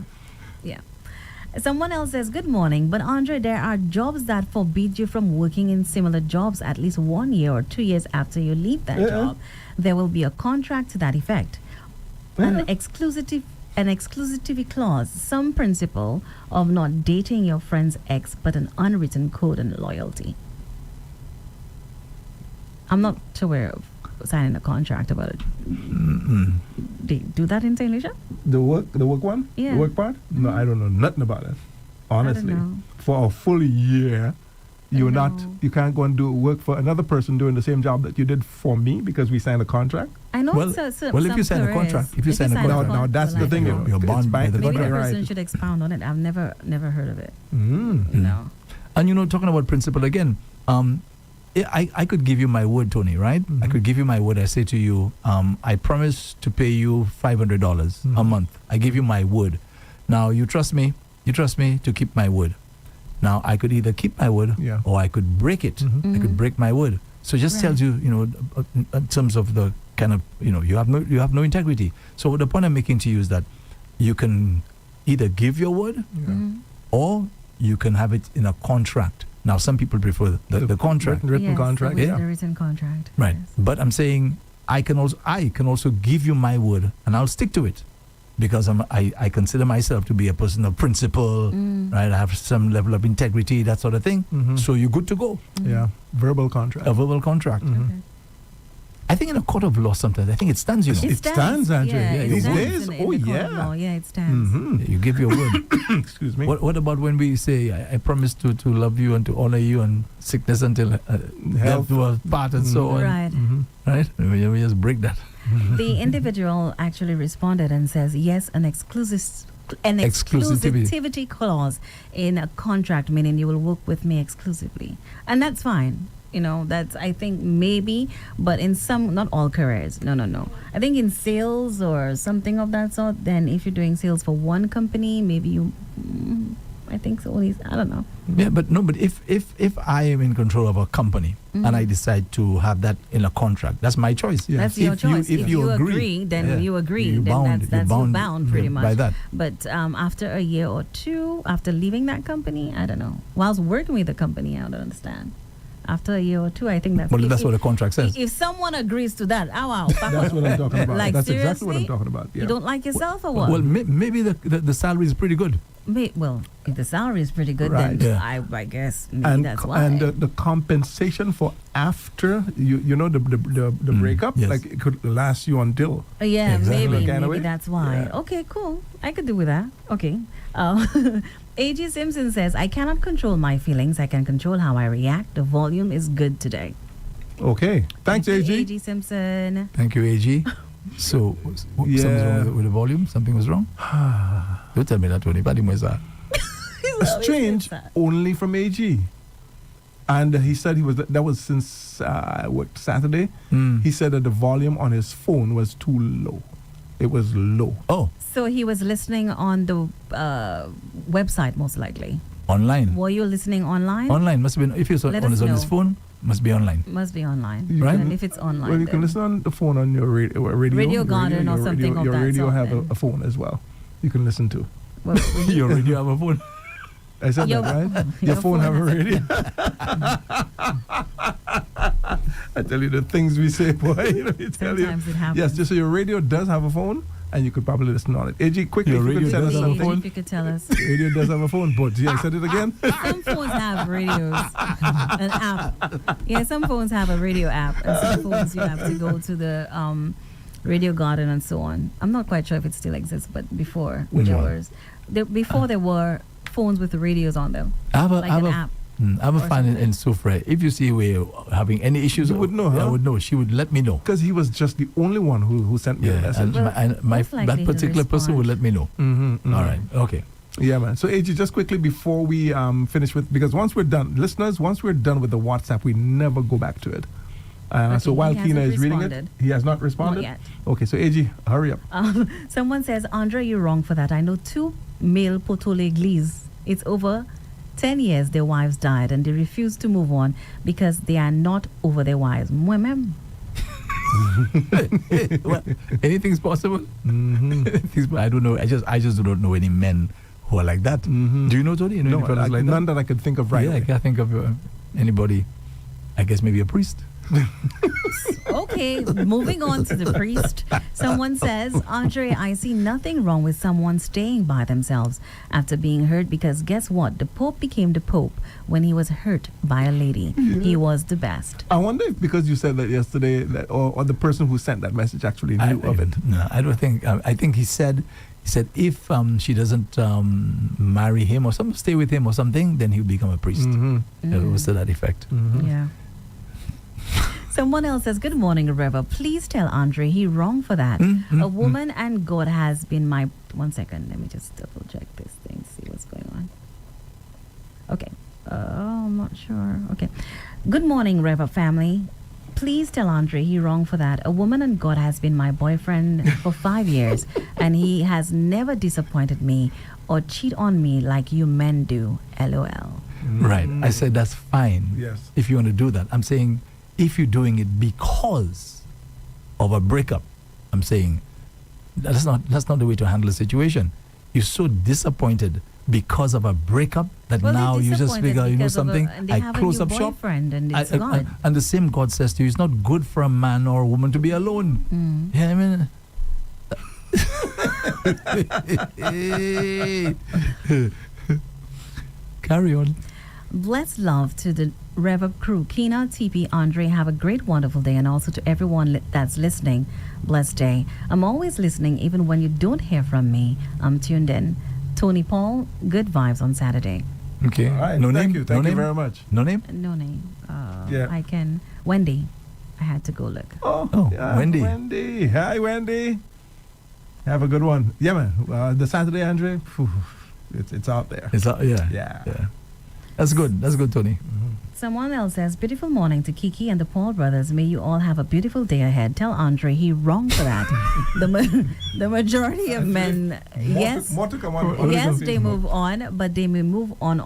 Someone else says, good morning, but Andre, there are jobs that forbid you from working in similar jobs at least 1 year or 2 years after you leave that job. There will be a contract to that effect. An exclusivity clause, some principle of not dating your friend's ex, but an unwritten code and loyalty. I'm not aware of signing a contract about it. They do that in St. Lucia? The work one? Yeah. The work part? No, I don't know nothing about it. Honestly. know. For a full year, you can't go and do work for another person doing the same job that you did for me because we signed a contract. I know. Well, so well, if some you sign a careers, contract- if you sign a Now, contract- now that's the like thing. that. You're it's bound by the Maybe the contract. person should expound on it. I've never heard of it. Mm. No. And talking about principle again, I could give you my word, Tony, right? I could give you my word. I say to you, I promise to pay you $500 a month. I give you my word. Now, you trust me to keep my word. Now, I could either keep my word or I could break it. I could break my word. So it just tells you, in terms of the kind of, you have no integrity. So the point I'm making to you is that you can either give your word or you can have it in a contract. Now, some people prefer the contract. Written Yes, contract. The Yeah. written contract. Right. Yes. But I'm saying I can also give you my word and I'll stick to it because I consider myself to be a person of principle, right? I have some level of integrity, that sort of thing. So you're good to go. Yeah. Verbal contract. A verbal contract. Okay. I think in a court of law sometimes, I think it stands, you know. It stands, Andrew. Yeah, Yeah, it these stands days? in Oh, the court yeah. of law. Yeah, it stands. Mhm. You give your word. Excuse me. What about when we say, I promise to love you and to honor you and sickness until death do us part and so on. Right. Right? We just break that. The individual actually responded and says, yes, an Exclusivity. exclusivity clause in a contract, meaning you will work with me exclusively. And that's fine. That's, I think, maybe, but in some, not all careers. No. I think in sales or something of that sort, then if you're doing sales for one company, maybe you, I think so. I don't know. Yeah, but if I am in control of a company and I decide to have that in a contract, that's my choice. That's your choice. If you agree, then you agree. You're Then bound, you're bound pretty much. by that. But after a year or two, after leaving that company, I don't know. Whilst working with the company, I don't understand. After a year or two, I think that's... Well, that's what the contract says. If someone agrees to that, wow. That's what I'm talking about. Like, That's seriously? exactly what I'm talking about. Yeah. You don't like yourself or what? Well, maybe the salary is pretty good. Well, if the salary is pretty good, Right. then Yeah. I guess maybe that's why. And the compensation for after the breakup, Yes. like it could last you until. Yeah, Exactly. maybe Kind of way? that's why. Yeah. Okay, cool. I could do with that. Okay. A.G. Simpson says, I cannot control my feelings. I can control how I react. The volume is good today. Okay. Thanks, Thank you, AG. A.G. Simpson. Thank you, AG. So, something's wrong with the volume? Something was wrong? Don't tell me that, Tony. But Strange, only from AG. And he said that was since Saturday. He said that the volume on his phone was too low. It was low. Oh, So he was listening on the website, most likely. online. Were you listening online? Online must have been, if it's on Let us his know. phone, must be online. Must be online. Right. And if it's online, Well, you can then- listen on the phone on your radio Garden or your something of Your that radio sort have then. a phone as well. You can listen to. Well, You already have a phone. I said Your- that, right? your Your phone have a phone has a- radio. I tell you the things we say, boy. Let me tell you. Sometimes it happens. Yes, just so your radio does have a phone, and you could probably listen on it. AG, quickly, Your if you radio could tell us does have a something. phone? If you could tell us. Radio does have a phone, but yeah, I said it again. Some phones have radios, an app. Yeah, some phones have a radio app, and some phones you have to go to the Radio Garden and so on. I'm not quite sure if it still exists, but before Which one? yours, before there were phones with radios on them, I have a, like I have an a, app. I have a or fan in something. Sufre. If you see we're having any issues, You would know, I huh? would know. She would let me know. Because he was just the only one who sent me a Yeah, message. and Well, my most likely that he'll particular person would respond. let me know. Mm-hmm, All right, okay. Yeah, man. So, AG, just quickly before we finish with, because once we're done, listeners, once we're done with the WhatsApp, we never go back to it. Okay, So while he Kina hasn't is reading it, responded. he has not responded? Not yet. Okay, so AG, hurry up. Someone says, Andre, you're wrong for that. I know 2 male Potoleglis. It's over 10 years their wives died and they refuse to move on because they are not over their wives. Women. Well, anything's possible. Mm-hmm. I don't know. I just do not know any men who are like that. Mhm. Do you know, Tony? You know No, any fellas like none that? that I could think of right Yeah, I away. can't think of anybody. I guess maybe a priest. Okay, moving on to the priest. Someone says, Andre, I see nothing wrong with someone staying by themselves after being hurt because guess what? The Pope became the Pope when he was hurt by a lady. He was the best. I wonder if because you said that yesterday, that, or the person who sent that message actually knew of it. No, I don't think. I think he said if she doesn't marry him or stay with him or something, then he'll become a priest. Mm-hmm. It was to that effect. Mm-hmm. Yeah. Someone else says, good morning, Rev-Up. Please tell Andre he wrong for that. A woman and God has been my... 1 second. Let me just double check this thing, see what's going on. Okay. I'm not sure. Okay. Good morning, Rev-Up family. Please tell Andre he wrong for that. A woman and God has been my boyfriend for 5 years and he has never disappointed me or cheat on me like you men do. LOL. Right. I said that's fine. Yes. If you want to do that. I'm saying if you're doing it because of a breakup, I'm saying that's not the way to handle a situation. You're so disappointed because of a breakup that Well, now they're you just disappointed figure, you know because of something, and they I have close a up new shop. boyfriend and it's God. And the same God says to you, it's not good for a man or a woman to be alone. Yeah, I mean. Carry on. Blessed love to the Rev-Up crew. Kina, TP, Andre, have a great, wonderful day. And also to everyone that's listening, blessed day. I'm always listening, even when you don't hear from me. I'm tuned in. Tony Paul, good vibes on Saturday. Okay. All right. No Thank name? you. Thank no you name? very much. No name? No name. Yeah. I can. Wendy. I had to go look. Oh, Wendy. Wendy. Hi, Wendy. Have a good one. Yeah, man. The Saturday, Andre, phew, it's out there. Yeah. Yeah. That's good. That's good, Tony. Someone else says, beautiful morning to Kiki and the Paul brothers. May you all have a beautiful day ahead. Tell Andre he wrong for that. the majority of men, yes, More to come on. yes, they move on, but they may move on.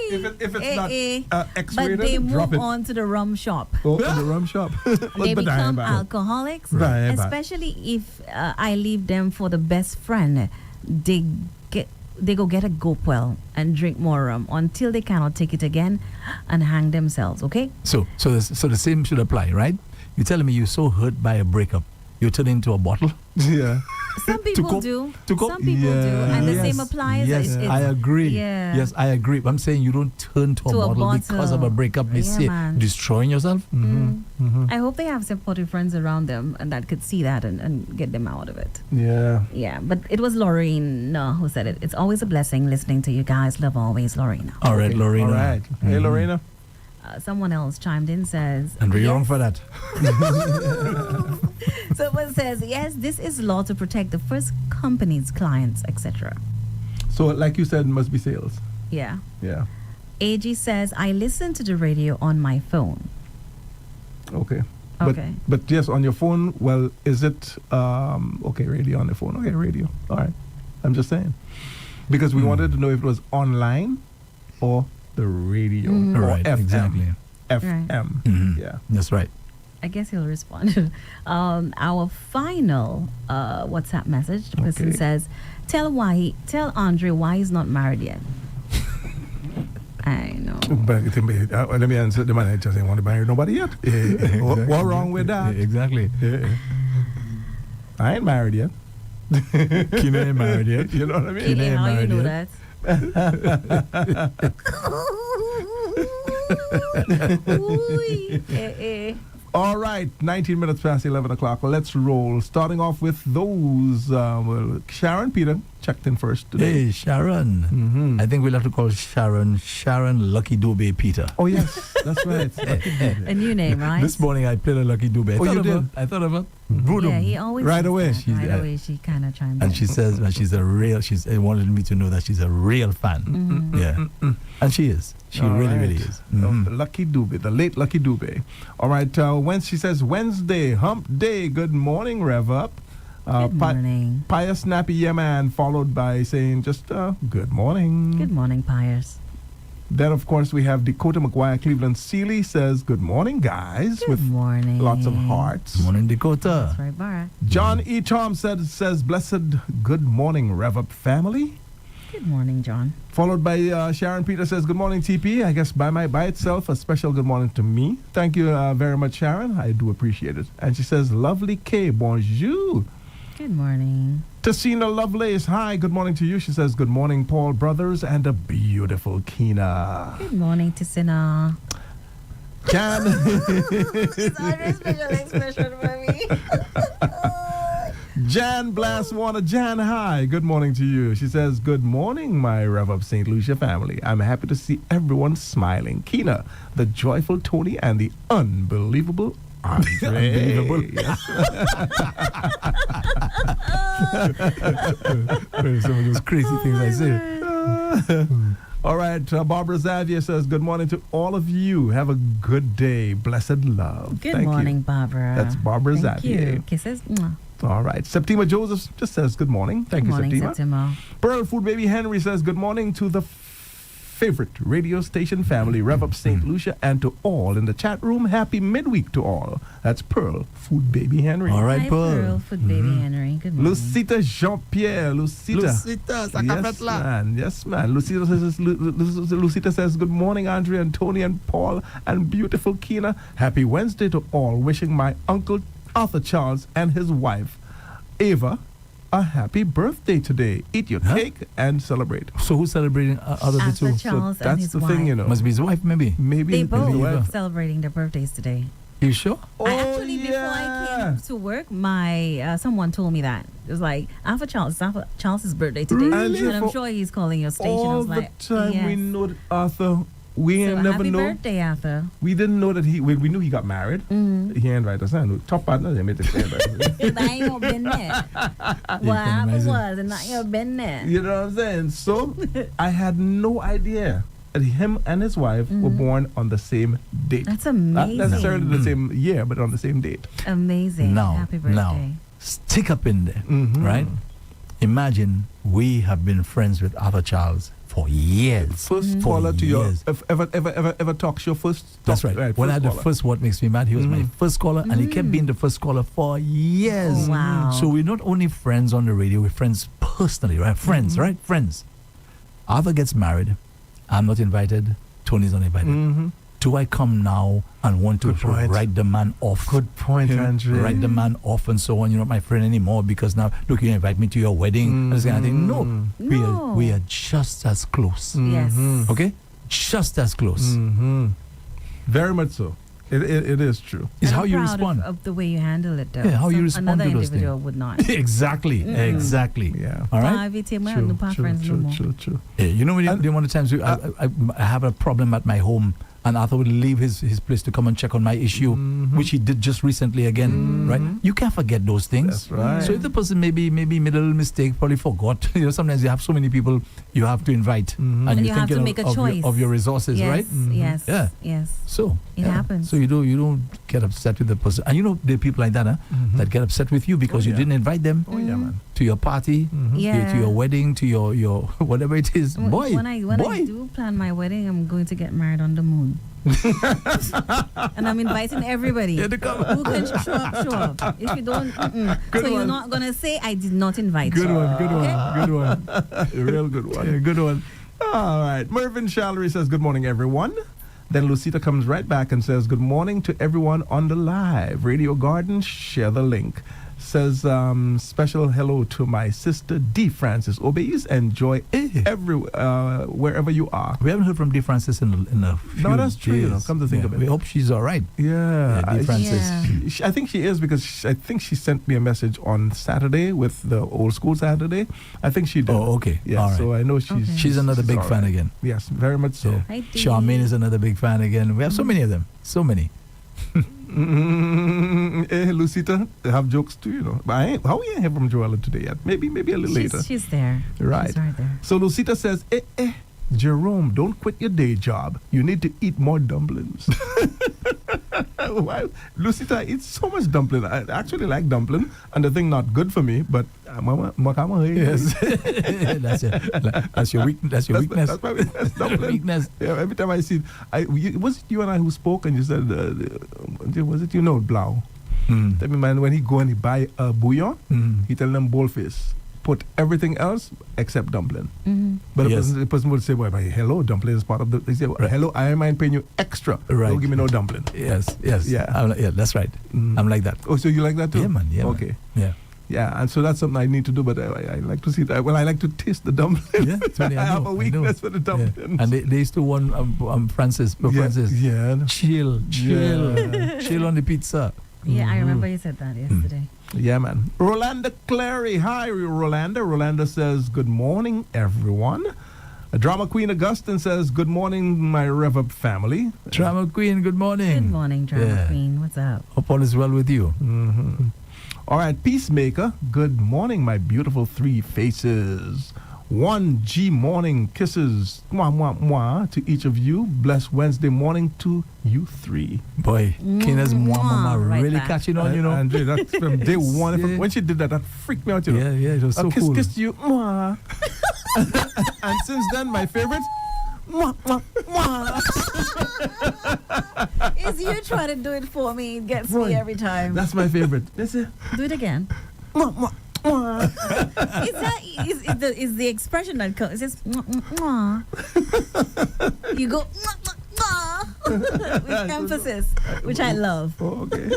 If it's not but X-rated, they drop move it. on to the rum shop. Oh, in the rum shop. They become alcoholics, Right. especially if I leave them for the best friend. They go get a Gopwell and drink more rum until they cannot take it again and hang themselves. Okay? So the same should apply, right? You're telling me you're so hurt by a breakup, you turn into a bottle. Yeah. Some people cope- do. to cope? Some people do, and the Yes, same applies. Yes, I agree. Yeah. Yes, I agree. I'm saying you don't turn to a bottle because of a breakup. They Yeah, say man. destroying yourself. I hope they have supportive friends around them and that could see that and get them out of it. Yeah. Yeah, but it was Lorena who said it. It's always a blessing listening to you guys. Love always, Lorena. All right, Lorena. All right. Hey, Lorena. Someone else chimed in, says, And we're wrong for that. someone says, yes, this is law to protect the first company's clients, etc. So, like you said, it must be sales. Yeah. Yeah. AG says, I listen to the radio on my phone. Okay. Okay. But yes, on your phone, well, is it, okay, radio on the phone. Okay, radio. All right. I'm just saying. Because we wanted to know if it was online or the radio. Or Right, FM. exactly. FM. Mhm. Yeah. That's right. I guess he'll respond. Our final WhatsApp message, the person Okay. says, tell Andre why he's not married yet. I know. But let me answer the man. I just ain't want to marry nobody yet. What wrong with that? Exactly. I ain't married yet. Kina ain't married yet. You know what I mean? Hey, how you married know yet. that? Ooh, All right, 19 minutes past 11 o'clock. Let's roll. Starting off with those. Well, Sharon Peter checked in first today. Hey, Sharon. Mhm. I think we'll have to call Sharon Lucky Dube Peter. Oh, yes, that's right. A new name, right? This morning I played a Lucky Dube. Oh, you did? I thought of her. Voodoo. Yeah, he always Right says away. that. She's Right there. away, she kind of chimed And in. she says that she's a real. She wanted me to know that she's a real fan. Mhm. Yeah, and she is. She All really, right. really is. Oh, Mhm. the Lucky Dube, the late Lucky Dube. All right, she says Wednesday, hump day. Good morning, Rev Up. Good morning. Pious Snappy Yeman, followed by saying just good morning. Good morning, Piers. Then, of course, we have Dakota McGuire Cleveland Seeley says good morning, guys, Good with morning. lots of hearts. Morning, Dakota. That's right, Bara. John E. Tom says blessed good morning, Rev Up family. Good morning, John. Followed by Sharon Peter says, good morning, TP. I guess by itself, a special good morning to me. Thank you very much, Sharon. I do appreciate it. And she says, lovely K, bonjour. Good morning. Tessina Lovelace, hi, good morning to you. She says, good morning, Paul Brothers, and a beautiful Kina. Good morning, Tessina. Jan, It's always special expression for me. Jan Blastwater, Jan, hi, good morning to you. She says, good morning, my Rev-Up St. Lucia family. I'm happy to see everyone smiling. Kina, the joyful Tony, and the unbelievable Andre. Unbelievable. Yes. Some of those crazy things I say. All right, Barbara Xavier says, good morning to all of you. Have a good day. Blessed love. Good Thank morning, you. Barbara. That's Barbara Thank Xavier. you. Kisses. Mwah. All right. Septima Joseph just says, good morning. Thank Good you, morning, Septima. Septima. Pearl Food Baby Henry says, good morning to the favorite radio station family, Rev-Up St. Lucia, and to all in the chat room. Happy midweek to all. That's Pearl Food Baby Henry. All right, Hi, Pearl. Food Baby Henry. Good morning. Lucita Jean-Pierre. Lucita. Yes, man. Yes, man. Lucita says, good morning, Andre and Tony and Paul and beautiful Kina. Happy Wednesday to all. Wishing my uncle Arthur Charles and his wife, Ava, a happy birthday today. Eat your cake and celebrate. So who's celebrating out of the Arthur two? Charles and That's his the wife. thing, you know. Must be his wife, maybe. Maybe They maybe both the wife. celebrating their birthdays today. You sure? I actually, before I came to work, my someone told me that. It was like, Arthur Charles's birthday today. Really? And I'm For sure he's calling your station. I All was the like, time yes. we know that Arthur, we So ain't never happy know. birthday, Arthur. We didn't know that we knew he got married. He ain't right us. Top partner, they made it clear. But I ain't been there. What can happened imagine. was, and not you been there. You know what I'm saying? So I had no idea that him and his wife were born on the same date. That's Not amazing. necessarily the same year, but on the same date. Amazing. Happy birthday. Now, stick up in there, Mhm. right? Imagine we have been friends with Arthur Charles for years. First For caller to your years. ever talk show first. That's talk, right. When I had the caller. first What Makes Me Mad, he was my first caller, and he kept being the first caller for years. Oh, wow. So we're not only friends on the radio, we're friends personally, right? Friends, right? Friends. Arthur gets married. I'm not invited. Tony's not invited. Mhm. do I come now and want to Good point. write the man off? Good point, Andre. Write the man off and so on. You're not my friend anymore because now, look, you invite me to your wedding. And this kind of thing. No, No. We are just as close. Yes. Okay? Just as close. Mm-hmm. Very much so. It is true. It's And how I'm you proud respond. Of the way you handle it, though. Yeah, how you respond another to those individual things. would not. Exactly. Exactly. Yeah. All right? True. Yeah, you know, one of the times I have a problem at my home, and Arthur would leave his place to come and check on my issue, which he did just recently again, right? You can't forget those things. That's right. So if the person maybe made a little mistake, probably forgot. Sometimes you have so many people you have to invite, and And you you have think to make a of choice. your resources, Yes, right? yes, Yeah. yes. So It happens. So you don't get upset with the person, and there are people like that, that get upset with you because you didn't invite them Oh yeah, man. to your party, Yeah. to your wedding, to your whatever it is. Boy, When I do plan my wedding, I'm going to get married on the moon. And I'm inviting everybody Yeah, to come. who can show up. If you don't, so you're not gonna say I did not invite Good you. one, good Okay? one, good one. A real good one. Yeah, good one. All right. Mervyn Shallery says, good morning, everyone. Then Lucita comes right back and says, good morning to everyone on the live. Radio Garden, share the link. Says, special hello to my sister, D. Francis. Obeys and joy wherever you are. We haven't heard from D. Francis in a few No, that's true, days. come to think of it. We hope she's all right. Yeah. D. Francis. Yeah. I think she is because I think she sent me a message on Saturday with the old school Saturday. I think she did. Oh, okay. Yeah, All right. so I know She's another big all fan right. again. Yes, very much so. Yeah. Hi, Dee. Charmaine is another big fan again. We have so many of them. So many. Lucita, they have jokes too, But how we ain't hear from Joella today yet? Maybe a little later. She's there. Right. She's right there. So Lucita says, Jerome, don't quit your day job. You need to eat more dumplings. Why? Lucita eats so much dumpling. I actually like dumpling, and the thing not good for me, but Yes. That's your weakness. That's your weakness. That's my weakness. Dumpling. Weakness. Yeah, every time I see it, was it you and I who spoke and you said, was it Blau? Tell me, man, when he go and he buy a bouillon, he tell them boldface, put everything else except dumpling. But Yes. the person would say, well, hello, dumpling is part of the... They say, well, hello, I am mind paying you extra. Right. Don't give me no dumpling. Yes. Yeah. Yeah, that's right. I'm like that. Oh, so you like that too? Yeah, man. Yeah, Okay. Man. Yeah, and so that's something I need to do, but I like to see that. Well, I like to taste the dumpling. Yeah, Tony, I have know, a weakness for the Yeah. dumplings. And they used to warn Francis. Francis, Yeah. chill on the pizza. Yeah, I remember you said that yesterday. Yeah, man. Rolanda Clary. Hi, Rolanda. Rolanda says, good morning, everyone. Drama Queen Augustine says, good morning, my Rev-Up family. Drama Queen, good morning. Good morning, Drama Yeah. Queen. What's up? Hope all is well with you. All right, Peacemaker. Good morning, my beautiful three faces. 1G morning kisses, mwah, mwah, mwah, to each of you. Blessed Wednesday morning to you three. Boy, Kina's mama Right really back. catching on, Andre, that's from day one. Yeah. When she did that freaked me out, Yeah, it was so cool. Kiss you, mwah. And since then, my favorite, mwah, mwah, mwah. Is you trying to do it for me? It gets Right. me every time. That's my favorite. That's it. Do it again. Mwah, mwah, mwah. Is the expression that comes? It says "Mwah, mwah, mwah." You go "Mwah, mwah, mwah," with emphasis, which I love. Oh, okay.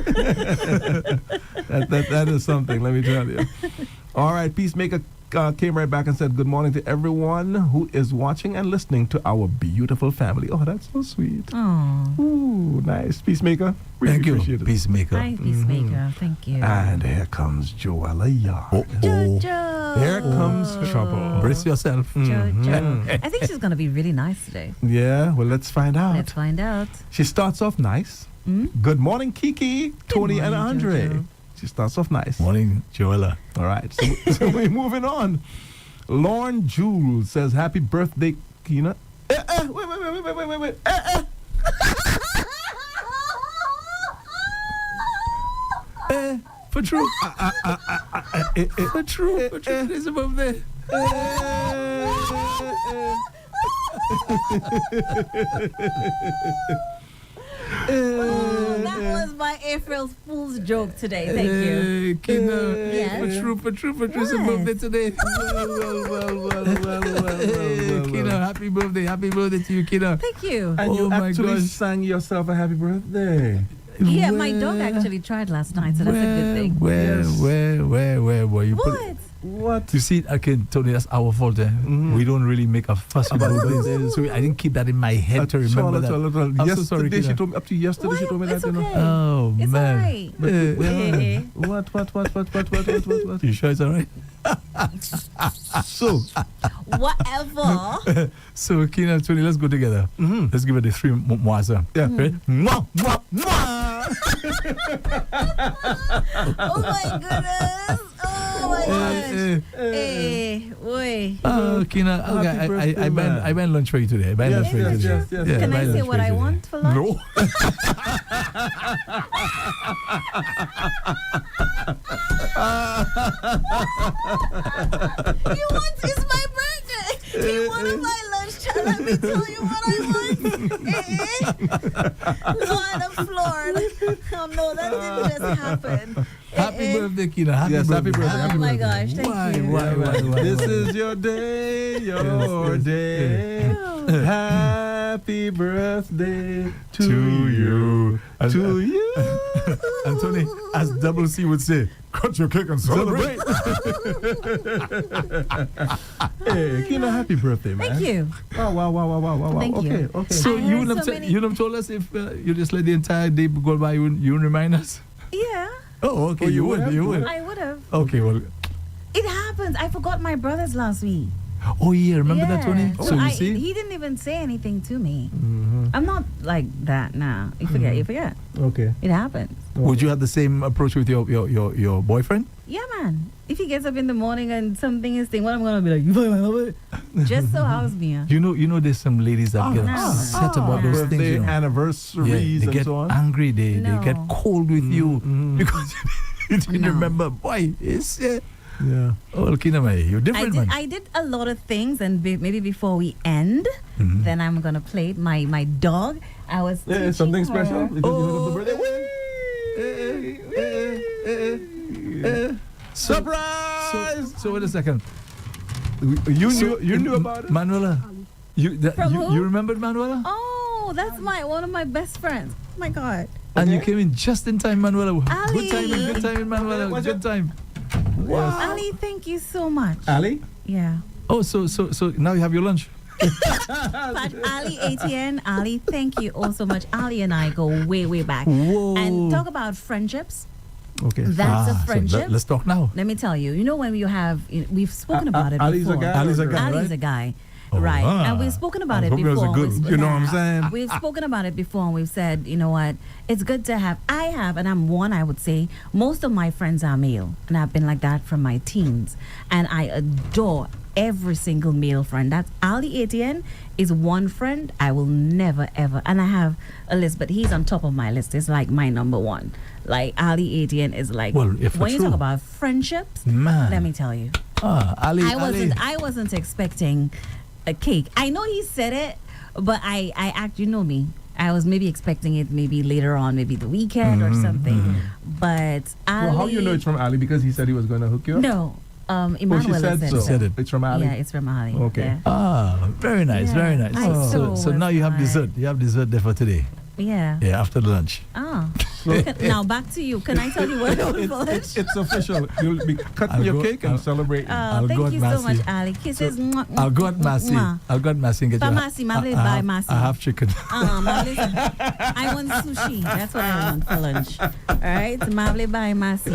that is something, let me tell you. All right, Peacemaker came right back and said, good morning to everyone who is watching and listening to our beautiful family. Oh, that's so sweet. Oh, Ooh, nice. Peacemaker. Really Thank you, appreciate it. Peacemaker. hi, Peacemaker. Thank you. And here comes Joella Yard. Jojo. Here comes trouble. Brace yourself. Jojo. I think she's gonna be really nice today. Yeah, well, let's find out. Let's find out. She starts off nice. Good morning, Kiki, Tony, and morning, Andre. Jojo. She starts off nice. Morning, Joella. All right, so we're moving on. Lauren Jules says, happy birthday, Kina. Wait. For true. For true. For true. It's above there. That was my April Fool's joke today. Thank you. Kina. Yes. For true. It's above there today. Kina, happy birthday to you, Kina. Thank you. And Oh you my actually gosh. sang yourself a happy birthday. Yeah, my Where- dog actually tried last night, so that's a good thing. Where you put What? What? You see, okay, Tony, that's our fault. We don't really make a fuss about this. So I didn't keep that in my head to remember that. I'm so Yesterday sorry, she Kina. told me, up to yesterday she told me It's that, you know. okay. Oh, It's man. alright. Eh, What? You sure it's all right? So, Whatever. So, Kina and Tony, let's go together. Let's give it the three moasa. Yeah. Ready? Mwah, mwah, mwah. Oh my goodness. Oh my gosh. Hey, oi. Oh, Kina, okay, Happy birthday, man. I buy lunch for you today. I buy lunch for you today. yes. Yeah, Can buy I say lunch what for you I today. want for lunch? No. You want? It's my birthday. You want to buy lunch? Let me tell you what I want. Lord, I'm floored. Oh no, that didn't just happen. Happy birthday, Kina. Happy Yes, happy birthday, Oh happy my birthday. gosh, thank Why, you. why? This is your day, your Yes, day. Happy birthday to To you. you. To you. Anthony, as Double C would say, cut your cake and celebrate. Hey, Kina, happy birthday, man. Thank you. Wow. Thank okay, you. okay. So I you heard wouldn't have so many- you wouldn't have told us if you just let the entire day go by, you wouldn't remind us? Yeah, Oh, okay, Oh, you you would, would you have? would. I would have. Okay, well, It happens. I forgot my brothers last week. oh yeah, remember that, Tony? Yeah. So you I- see? he didn't even say anything to me. Mm-hmm. I'm not like that now. You forget. You forget. Okay. It happens. Would you have the same approach with your boyfriend? Yeah, man. If he gets up in the morning and something is saying, what I'm gonna be like, you find my number? Just so how's me. You know, there's some ladies that get no. upset about those things. Birthday You know. anniversaries they and get so on. angry. They get No. cold with you because you didn't No. remember. Boy, it's Yeah. oh, Kina, man, you're different, man. I did a lot of things, and maybe before we end, Mhm. then I'm gonna play it. My dog. I was Yeah, teaching something her- special because you have the Oh, birthday. Surprise! So wait a second. You knew about it? Manuela. From who? You remembered Manuela? Oh, that's one of my best friends. Oh my God. And you Okay. came in just in time, Manuela. Ali. Good timing, Manuela. What's Good up? time. Ali, thank you so much. Ali? Yeah. Oh, so now you have your lunch. But Ali ATN, Ali, thank you all so much. Ali and I go way back. Whoa. And talk about friendships. Okay. That's a so friendship. let's talk now. Let me tell you, you know when we've spoken about it Ali's a before. guy. Ali's a guy, Ali's right? a guy. Oh, Right. ah. And we've spoken about I it hope it was a before. good- We've- you know what I'm saying? We've spoken about it before and we've said, you know what, it's good to have, and I'm one, I would say, most of my friends are male. And I've been like that from my teens. And I adore every single male friend. That's Ali Etienne is one friend I will never ever, and I have a list, but he's on top of my list. It's like my number one. Like Ali Etienne is like, Well, if when it's you true. talk about friendships, Man. let me tell you. Ali. I wasn't expecting a cake. I know he said it, but I you know me. I was maybe expecting it maybe later on, maybe the weekend or something. But Ali, Well, how you know it's from Ali? Because he said he was going to hook you up? No, Oh, she Emmanuel said so. Said it. It's from Ali? Yeah, it's from Ali. Okay. Yeah. Very nice, Yeah. very nice. I So so now was you have like- dessert. You have dessert there for today. Yeah. Yeah, after the lunch. Ah. Now back to you. Can I tell you what I want for lunch? It's official. You'll be cutting I'll your go- cake and I'll- celebrating. I'll go Thank at you so Massey. much, Ali. Kisses. Mwah, mwah, I'll go at Massey. mwah. I'll go at Massey and get But you. Massey, Mabley, buy Massey. I have chicken. Listen, I want sushi. That's what I want for lunch. All right, Mavli by Massey.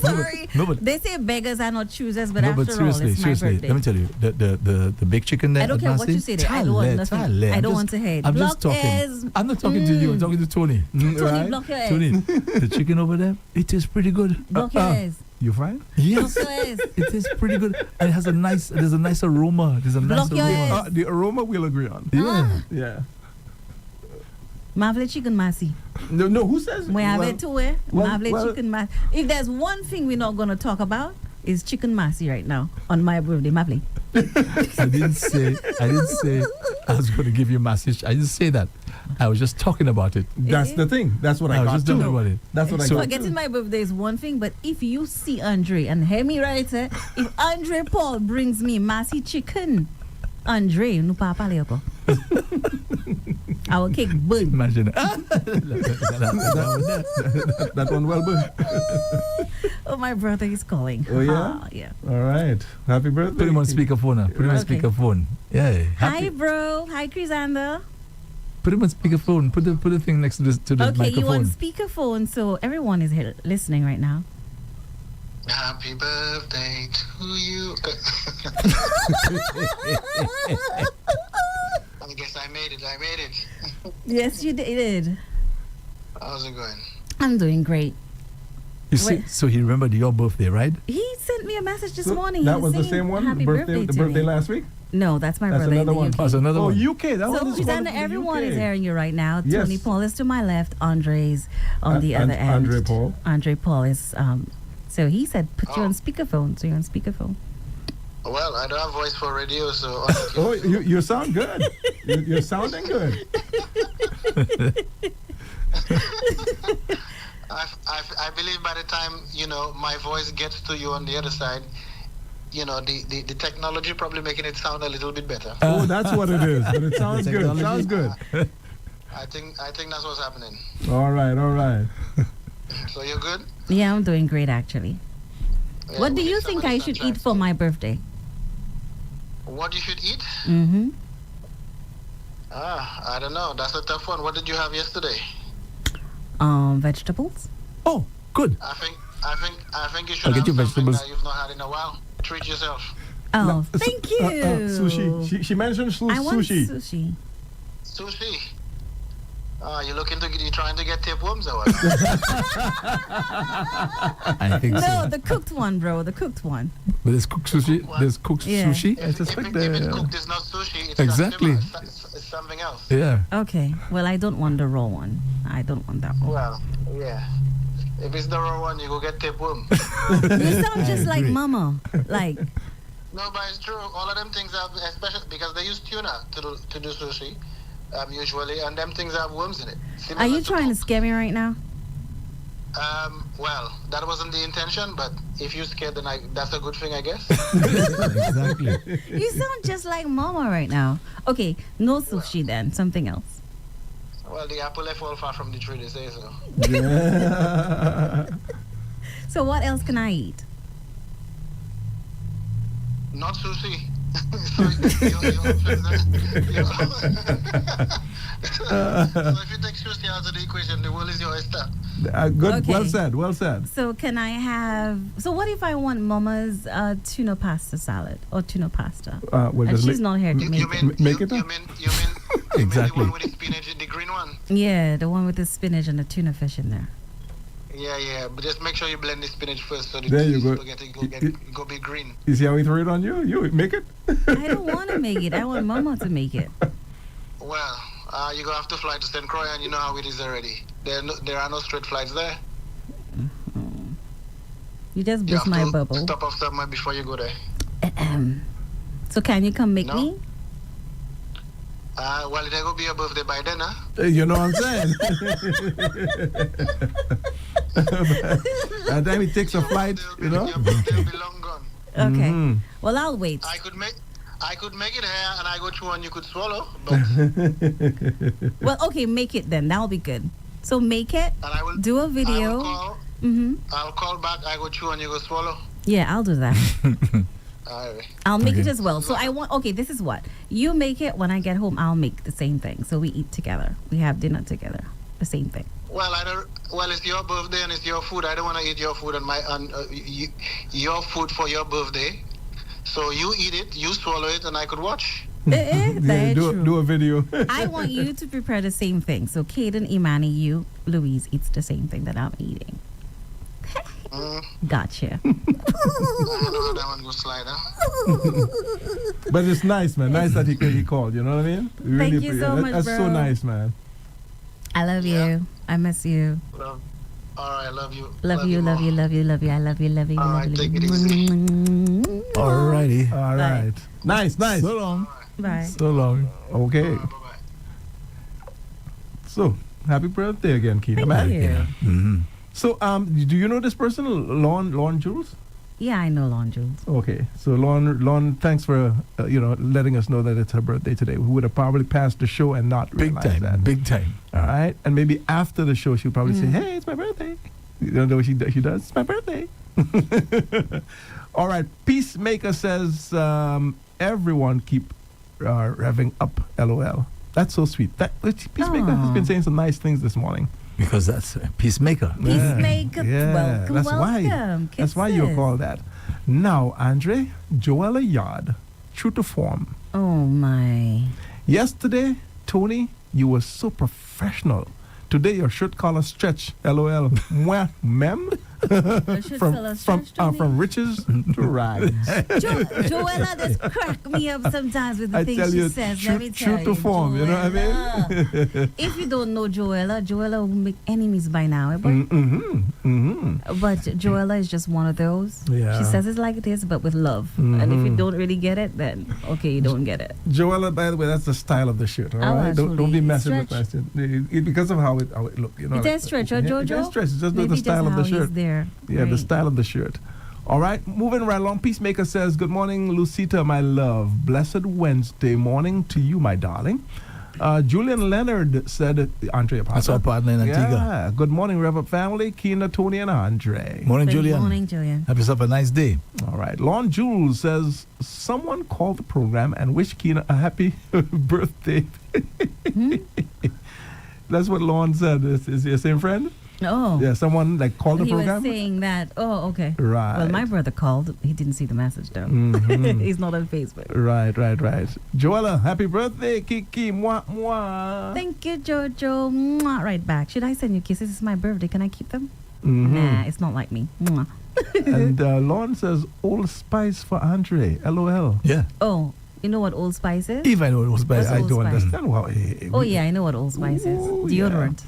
Sorry. No, but- They say beggars are not choosers, but No, after but seriously, all, it's my birthday. let me tell you, the big chicken there. I don't at care what Massey, you say there. I don't want nothing. Tale. I I'm don't just- want to hear it. I'm Block just talking. ears. I'm not talking to you. I'm talking to Tony. Tony, block your ears. Tony, the chicken over there, it is pretty good. Block your ears. You fine? Block Yes, your ears. it is pretty good. And it has there's a nice aroma. There's a nice Block your aroma. ears. The aroma we'll agree on. Yeah. Yeah. Mavli chicken Massey. No, who says? We have it too, eh? well, Mavli well- chicken Massey. If there's one thing we're not going to talk about, is chicken Massey right now on my birthday, Mavli. I didn't say I was going to give you a message. I didn't say that. I was just talking about it. That's the thing. That's what I I was got just talking too. about it. That's what I So- got Forgetting too. my birthday is one thing, but if you see Andre, and hear me right, if Andre Paul brings me massy chicken, Andre, no papa leoko. I will kick bull. Imagine it. That one well good. Oh, my brother is calling. Oh, yeah? Ah, yeah. All right. Happy birthday. Put him on speakerphone now. Put him on Okay. speakerphone. Yeah. Hi, bro. Hi, Chrysander. Put him on speakerphone. Put the thing next to the Okay, you microphone. on speakerphone, so everyone is here listening right now. Happy birthday to you. I guess I made it. Yes, you did. How's it going? I'm doing great. You see, Wait. so he remembered your birthday, right? He sent me a message this So morning. that He was the saying same one? Happy The birthday, the to birthday me. last week? No, that's my That's birthday. another in the one. UK. Oh, it's another Oh, one. UK. That So, one is Chrysander, from everyone UK. is hearing you right now. Yes. Tony Paul is to my left. Andre's on the other end. Andre Paul. Andre Paul is. So he said, put you Oh. on speakerphone. So you're on speakerphone. Well, I don't have voice for radio, so Oh, you sound good. You're sounding good. I believe by the time my voice gets to you on the other side, the technology probably making it sound a little bit better. Oh, that's what it is. But it sounds good. technology. Sounds good. I think that's what's happening. All right. All right. So you're good? Yeah, I'm doing great actually. Yeah, What do we you need think somebody I should sunshine. eat for my birthday? What you should eat? Mm-hmm. I don't know. That's a tough one. What did you have yesterday? Vegetables. Oh, good. I think you should I'll have get you something vegetables. that you've not had in a while. Treat yourself. Oh, No, thank you. Sushi. She mentioned I want sushi. sushi. Sushi. You trying to get tapeworms or what? I think No, so. the cooked one, bro. The cooked one. But there's cooked sushi. There's cooked Yeah. sushi. I suspect if it's the- cooked, it's not sushi. It's Exactly. sashimi. It's something else. Yeah. Okay. Well, I don't want the raw one. I don't want that one. Well, yeah. If it's the raw one, you go get tapeworm. You sound just like agree. mama. Like, No, but it's true. All of them things have, especially because they use tuna to do sushi, usually, and them things have worms in it. are you Similar trying to pork. scare me right now? Well, that wasn't the intention, but if you're scared, then that's a good thing, I guess. Exactly. You sound just like mama right now. Okay, no sushi then. Something else. Well, the apple left all far from the tree, they say so. Yeah. So what else can I eat? Not sushi. So if you take sushi out of the equation, the world is your oyster. Good. Okay. Well said. Well said. So can I have? So what if I want mama's tuna pasta salad or tuna pasta? Well, And just she's not here to You make it. mean Make you, it you up. mean you mean Exactly. the one with the spinach, the green one? Yeah, the one with the spinach and the tuna fish in there. Yeah, but just make sure you blend the spinach first so the There you go. spaghetti go be green. You see how we throw it on you? You make it? I don't want to make it. I want mama to make it. Well, you're gonna have to fly to St. Croix, and you know how it is already. There are no straight flights there. You just You burst have my to bubble. stop off somewhere before you go there. So can you come make No. me? Well, there will be your birthday by then, huh? You know what I'm saying? By the time he takes a flight, you know? Your birthday will be long gone. Okay. Mhm. Well, I'll wait. I could make it here, and I go through and you could swallow, but Well, okay, make it then. That'll be good. So make it. and I will Do a video. I'll call back. I go through and you go swallow. Yeah, I'll do that. All right. I'll make it Okay. as well. So I want. Okay, this is what you make it. When I get home, I'll make the same thing. So we eat together. We have dinner together. The same thing. Well, it's your birthday and it's your food. I don't want to eat your food your food for your birthday. So you eat it, you swallow it, and I could watch. Yeah, Very true. do a video. I want you to prepare the same thing. So Caden, Imani, you, Louise, eats the same thing that I'm eating. Gotcha. I don't know how that one goes slide, huh? But it's nice, man. Nice that he called. You know what I mean? We Thank really you so appreciate- much, That's so bro. nice, man. I love Yeah. you. I miss you. All right, love you. Love you, love more. you, love you, love you. I love you, love you, All love right, you. take it easy. Alrighty. All right. Nice. So long. Bye. So long. Okay. Bye-bye. So, happy birthday again, Keena, Thank man. you. Mhm. So, do you know this person, Lon Jules? Yeah, I know Lon Jules. Okay, so Lon, thanks for letting us know that it's her birthday today. We would have probably passed the show and not Big realized time, that. big time. All right, and maybe after the show she'll probably say, "Hey, it's my birthday." You know what she does? It's my birthday. All right, Peacemaker says everyone keep revving up. LOL. That's so sweet. Peacemaker has been saying some nice things this morning. Because that's a peacemaker. Peacemaker, Yeah, welcome. that's why you're called that. Now, Andre, Joella Yard, true to form. Oh my. Yesterday, Tony, you were so professional. Today, your shirt collar stretch. LOL. Mwah, mem. From riches to rags. Joella just crack me up sometimes with the I things tell she you, says. Let me tell true to you, form, you know what I mean? Joella. If you don't know Joella will make enemies by now. But Joella is just one of those. Yeah. She says it like it is, but with love. And if you don't really get it, then okay, you don't get it. Joella, by the way, that's the style of the shirt, all right? Don't be absolutely. messing with Stretch. my shirt. Because of how it look, you know. It's a stretch, or Jojo? It's stretch. It's just Maybe the style of the just how shirt. he's there. Yeah, the Right. style of the shirt. All right, moving right along. Peacemaker says, "Good morning, Lucita, my love. Blessed Wednesday morning to you, my darling." Julian Leonard said, "Andre, That's our partner in Antigua. Yeah. Good morning, Rev-Up family. Keena, Tony, and Andre. Morning, Good Julian. morning, Julian. Have yourself a nice day. All right. Lon Jules says, "Someone called the program and wish Keena a happy birthday." That's what Lon said. Is your same friend? Oh. Yeah, someone called the He program. was saying that. Oh, okay. Right. Well, my brother called. He didn't see the message though. He's not on Facebook. Right. Joella, happy birthday, Kiki. Mwah, mwah. Thank you, Jojo. Mwah, right back. Should I send you kisses? It's my birthday. Can I keep them? Mhm. Nah, it's not like me. Mwah. And Lon says, Old Spice for Andre. LOL. Yeah. Oh, you know what Old Spice is? If I know it was by What's I Old don't Spice? understand why. Oh yeah, I know what Old Spice is. Ooh, yeah. Deodorant.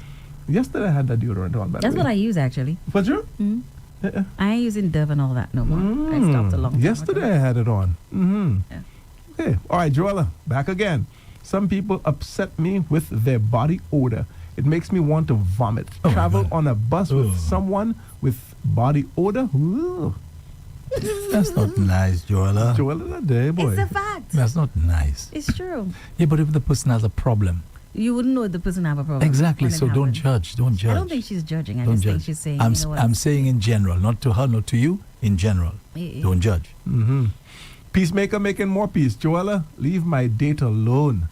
Yesterday I had that deodorant on. That's what I use actually. For sure? I ain't using Dove and all that no more. I stopped a long time Yesterday ago. I had it on. Mm-hmm. Yeah. Okay. All right, Joella, back again. Some people upset me with their body odor. It makes me want to vomit. Oh, Travel man. on a bus Ugh. with someone with body odor. Ooh. That's not nice, Joella. Joella, that day, boy. It's a fact. That's not nice. It's true. Yeah, but if the person has a problem. You wouldn't know if the person have a problem. Exactly. when it So don't happened. judge. Don't judge. I don't think she's judging. I Don't just think judge. she's saying. I'm, you know what? I'm saying in general, not to her, not to you, in general. Don't judge. Mm-hmm. Peacemaker making more peace. Joella, leave my date alone.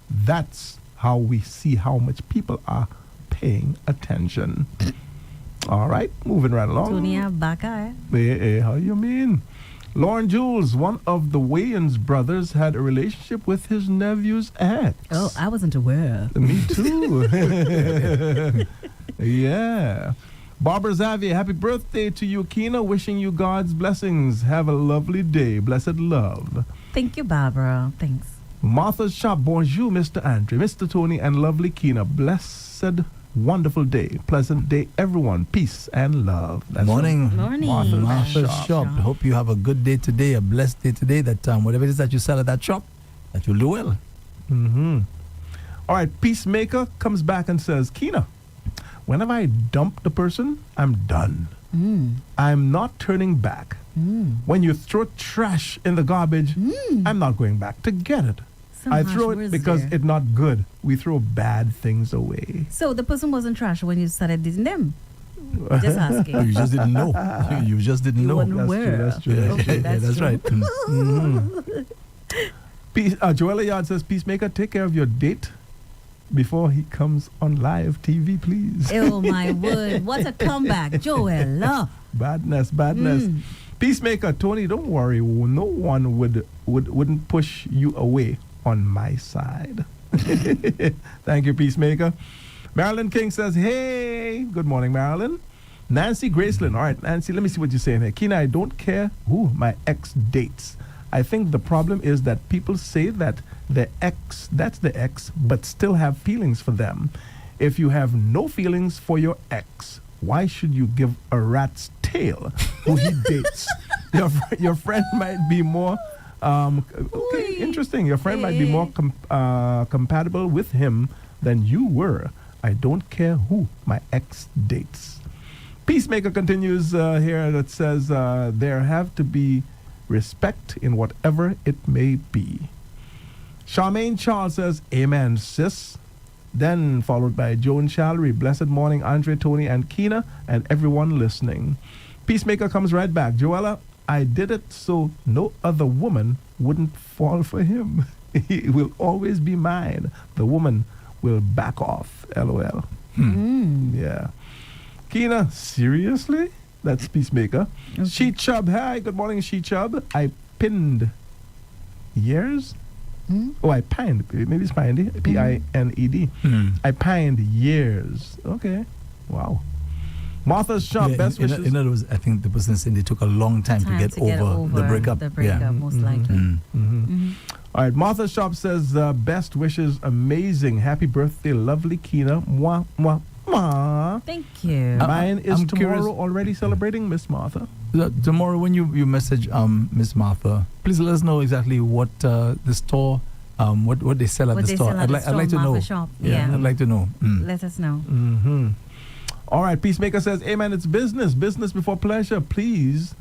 That's how we see how much people are paying attention. All right, moving right along. Tony Baka, How you mean? Lauren Jules, one of the Wayans brothers, had a relationship with his nephew's ex. Oh, I wasn't aware. Me too. Yeah. Barbara Xavier, happy birthday to you, Keena. Wishing you God's blessings. Have a lovely day. Blessed love. Thank you, Barbara. Thanks. Martha's Shop, bonjour, Mr. Andre, Mr. Tony, and lovely Keena. Blessed, wonderful day. Pleasant day, everyone. Peace and love. That's Morning. Morning. Martha's Shop. shop. Hope you have a good day today, a blessed day today. That whatever it is that you sell at that shop, that you'll do well. Mm-hmm. All right, Peacemaker comes back and says, Keena, whenever I dump the person, I'm done. I'm not turning back. When you throw trash in the garbage, I'm not going back to get it. Some I harsh throw it words because there. it's not good. We throw bad things away. So the person wasn't trash when you started dissing them. Just asking. You just didn't know. You just didn't You know. weren't That's true, aware. that's true. Yeah, Okay, yeah, that's true. right. Joella Yard says, Peacemaker, take care of your date before he comes on live TV, please. Oh my word! What a comeback, Joella. Badness. Peacemaker, Tony, don't worry. No one wouldn't push you away on my side. Thank you, Peacemaker. Marilyn King says, hey, good morning, Marilyn. Nancy Graceland. All right, Nancy, let me see what you're saying here. Keena, I don't care who my ex dates. I think the problem is that people say that the ex, that's the ex, but still have feelings for them. If you have no feelings for your ex, why should you give a rat's tail who he dates? Your friend might be more, okay, interesting. Your friend might be more compatible with him than you were. I don't care who my ex dates. Peacemaker continues here that says there have to be respect in whatever it may be. Charmaine Charles says, amen, sis. Then followed by Joan Shallery, blessed morning, Andre, Tony, and Keena, and everyone listening. Peacemaker comes right back. Joella, I did it so no other woman wouldn't fall for him. He will always be mine. The woman will back off. LOL. Yeah. Keena, seriously? That's Peacemaker. Okay. She Chub, hi, good morning, She Chub. I pinned years? Oh, I pined. Maybe it's pined. P-I-N-E-D. I pined years. Okay. Wow. Martha's Shop, Yeah, best wishes. in other words, I think the person saying they took a long time to get over the breakup. The breakup, most likely. All right, Martha's Shop says, best wishes, amazing. Happy birthday, lovely Keena. Mwah, mwah, mwah. Thank you. Mine is I'm tomorrow curious. already celebrating, Miss Martha. Tomorrow, when you message Miss Martha, please let us know exactly what the store, what they sell at What the they store. sell at I'd the like to store, know. Martha Shop. Yeah, Yeah. I'd like to know. Let us know. All right, Peacemaker says, amen, it's business. Business before pleasure, please.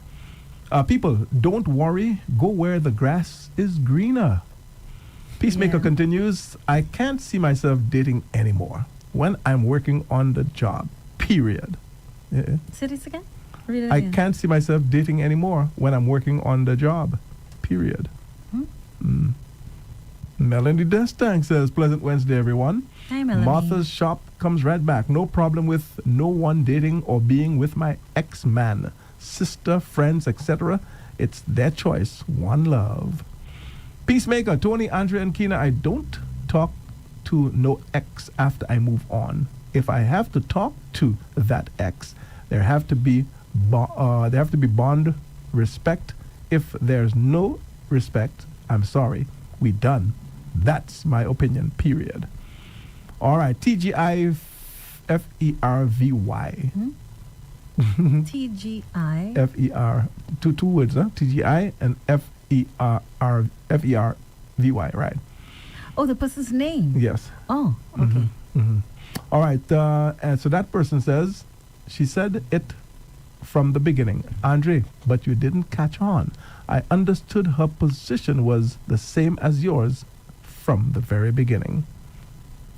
People, don't worry. Go where the grass is greener. Peacemaker Yeah. continues, I can't see myself dating anymore when I'm working on the job, period. Yeah. Say this again? Read it I again. can't see myself dating anymore when I'm working on the job, period. Melanie Destang says, pleasant Wednesday, everyone. Hi, Melanie. Martha's Shop comes right back. No problem with no one dating or being with my ex-man, sister, friends, etc. It's their choice. One love. Peacemaker, Tony, Andre, and Keena, I don't talk to no ex after I move on. If I have to talk to that ex, there have to be bond, respect. If there's no respect, I'm sorry. We done. That's my opinion, period. All right, TGI F-E-R-V-Y. TGI. F-E-R, two words, huh? TGI and F-E-R-V-Y, right? Oh, the person's name. Yes. Oh, okay. All right, and so that person says, she said it from the beginning. Andre, but you didn't catch on. I understood her position was the same as yours from the very beginning.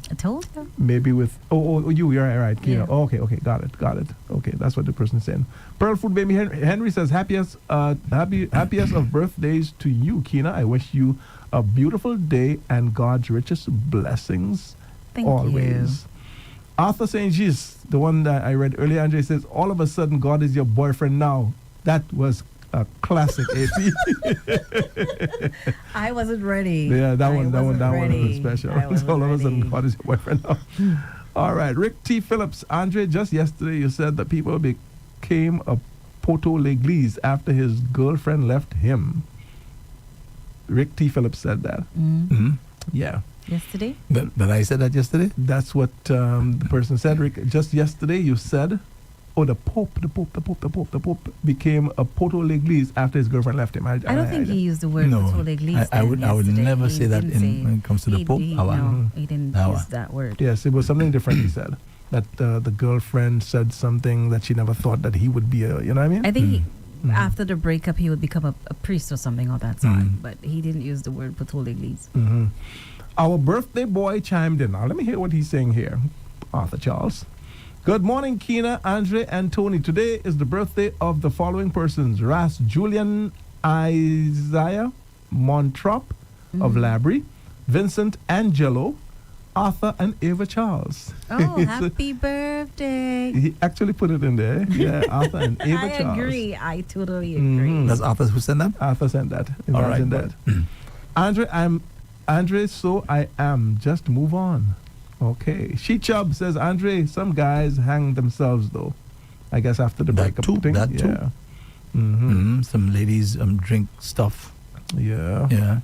I told you. Maybe with you're right, Keena. Yeah. Oh, okay, got it. Okay, that's what the person's saying. Pearl Food Baby Henry says happiest of birthdays to you, Keena. I wish you a beautiful day and God's richest blessings Thank always. Arthur St. Gis, the one that I read earlier, Andre says, all of a sudden God is your boyfriend now. That was a classic AP. I wasn't ready. Yeah, that one was ready. special. I wasn't All of a ready. sudden, God is your boyfriend now. All right, Rick T. Phillips. Andre, just yesterday you said that people became a poteau l'église after his girlfriend left him. Rick T. Phillips said that. Yeah. Yesterday? That I said that yesterday? That's what the person said. Rick, just yesterday you said, the Pope became a poteau l'église after his girlfriend left him. I don't think he used the word poteau l'église. I would yesterday. never He say that didn't when it comes to the Pope. No, he didn't use that word. Yes, it was something different, he said. That the girlfriend said something that she never thought that he would be a, you know what I mean? I think after the breakup, he would become a priest or something of that sort. But he didn't use the word poteau l'église. Our birthday boy chimed in. Now, let me hear what he's saying here. Arthur Charles. Good morning, Keena, Andre, and Tony. Today is the birthday of the following persons. Ras Julian Isaiah Montrop of Labrie, Vincent Angelo, Arthur, and Ava Charles. Oh, happy birthday. He actually put it in there. Yeah, Arthur and Ava I Charles. agree. I totally agree. That's Arthur who sent that? Arthur sent that. All right, Imagine that. Andre, so I am. Just move on. Okay. She Chubb says, Andre, some guys hang themselves though. I guess after the That breakup too, thing. that too. Yeah. Some ladies drink stuff. Yeah. Yeah.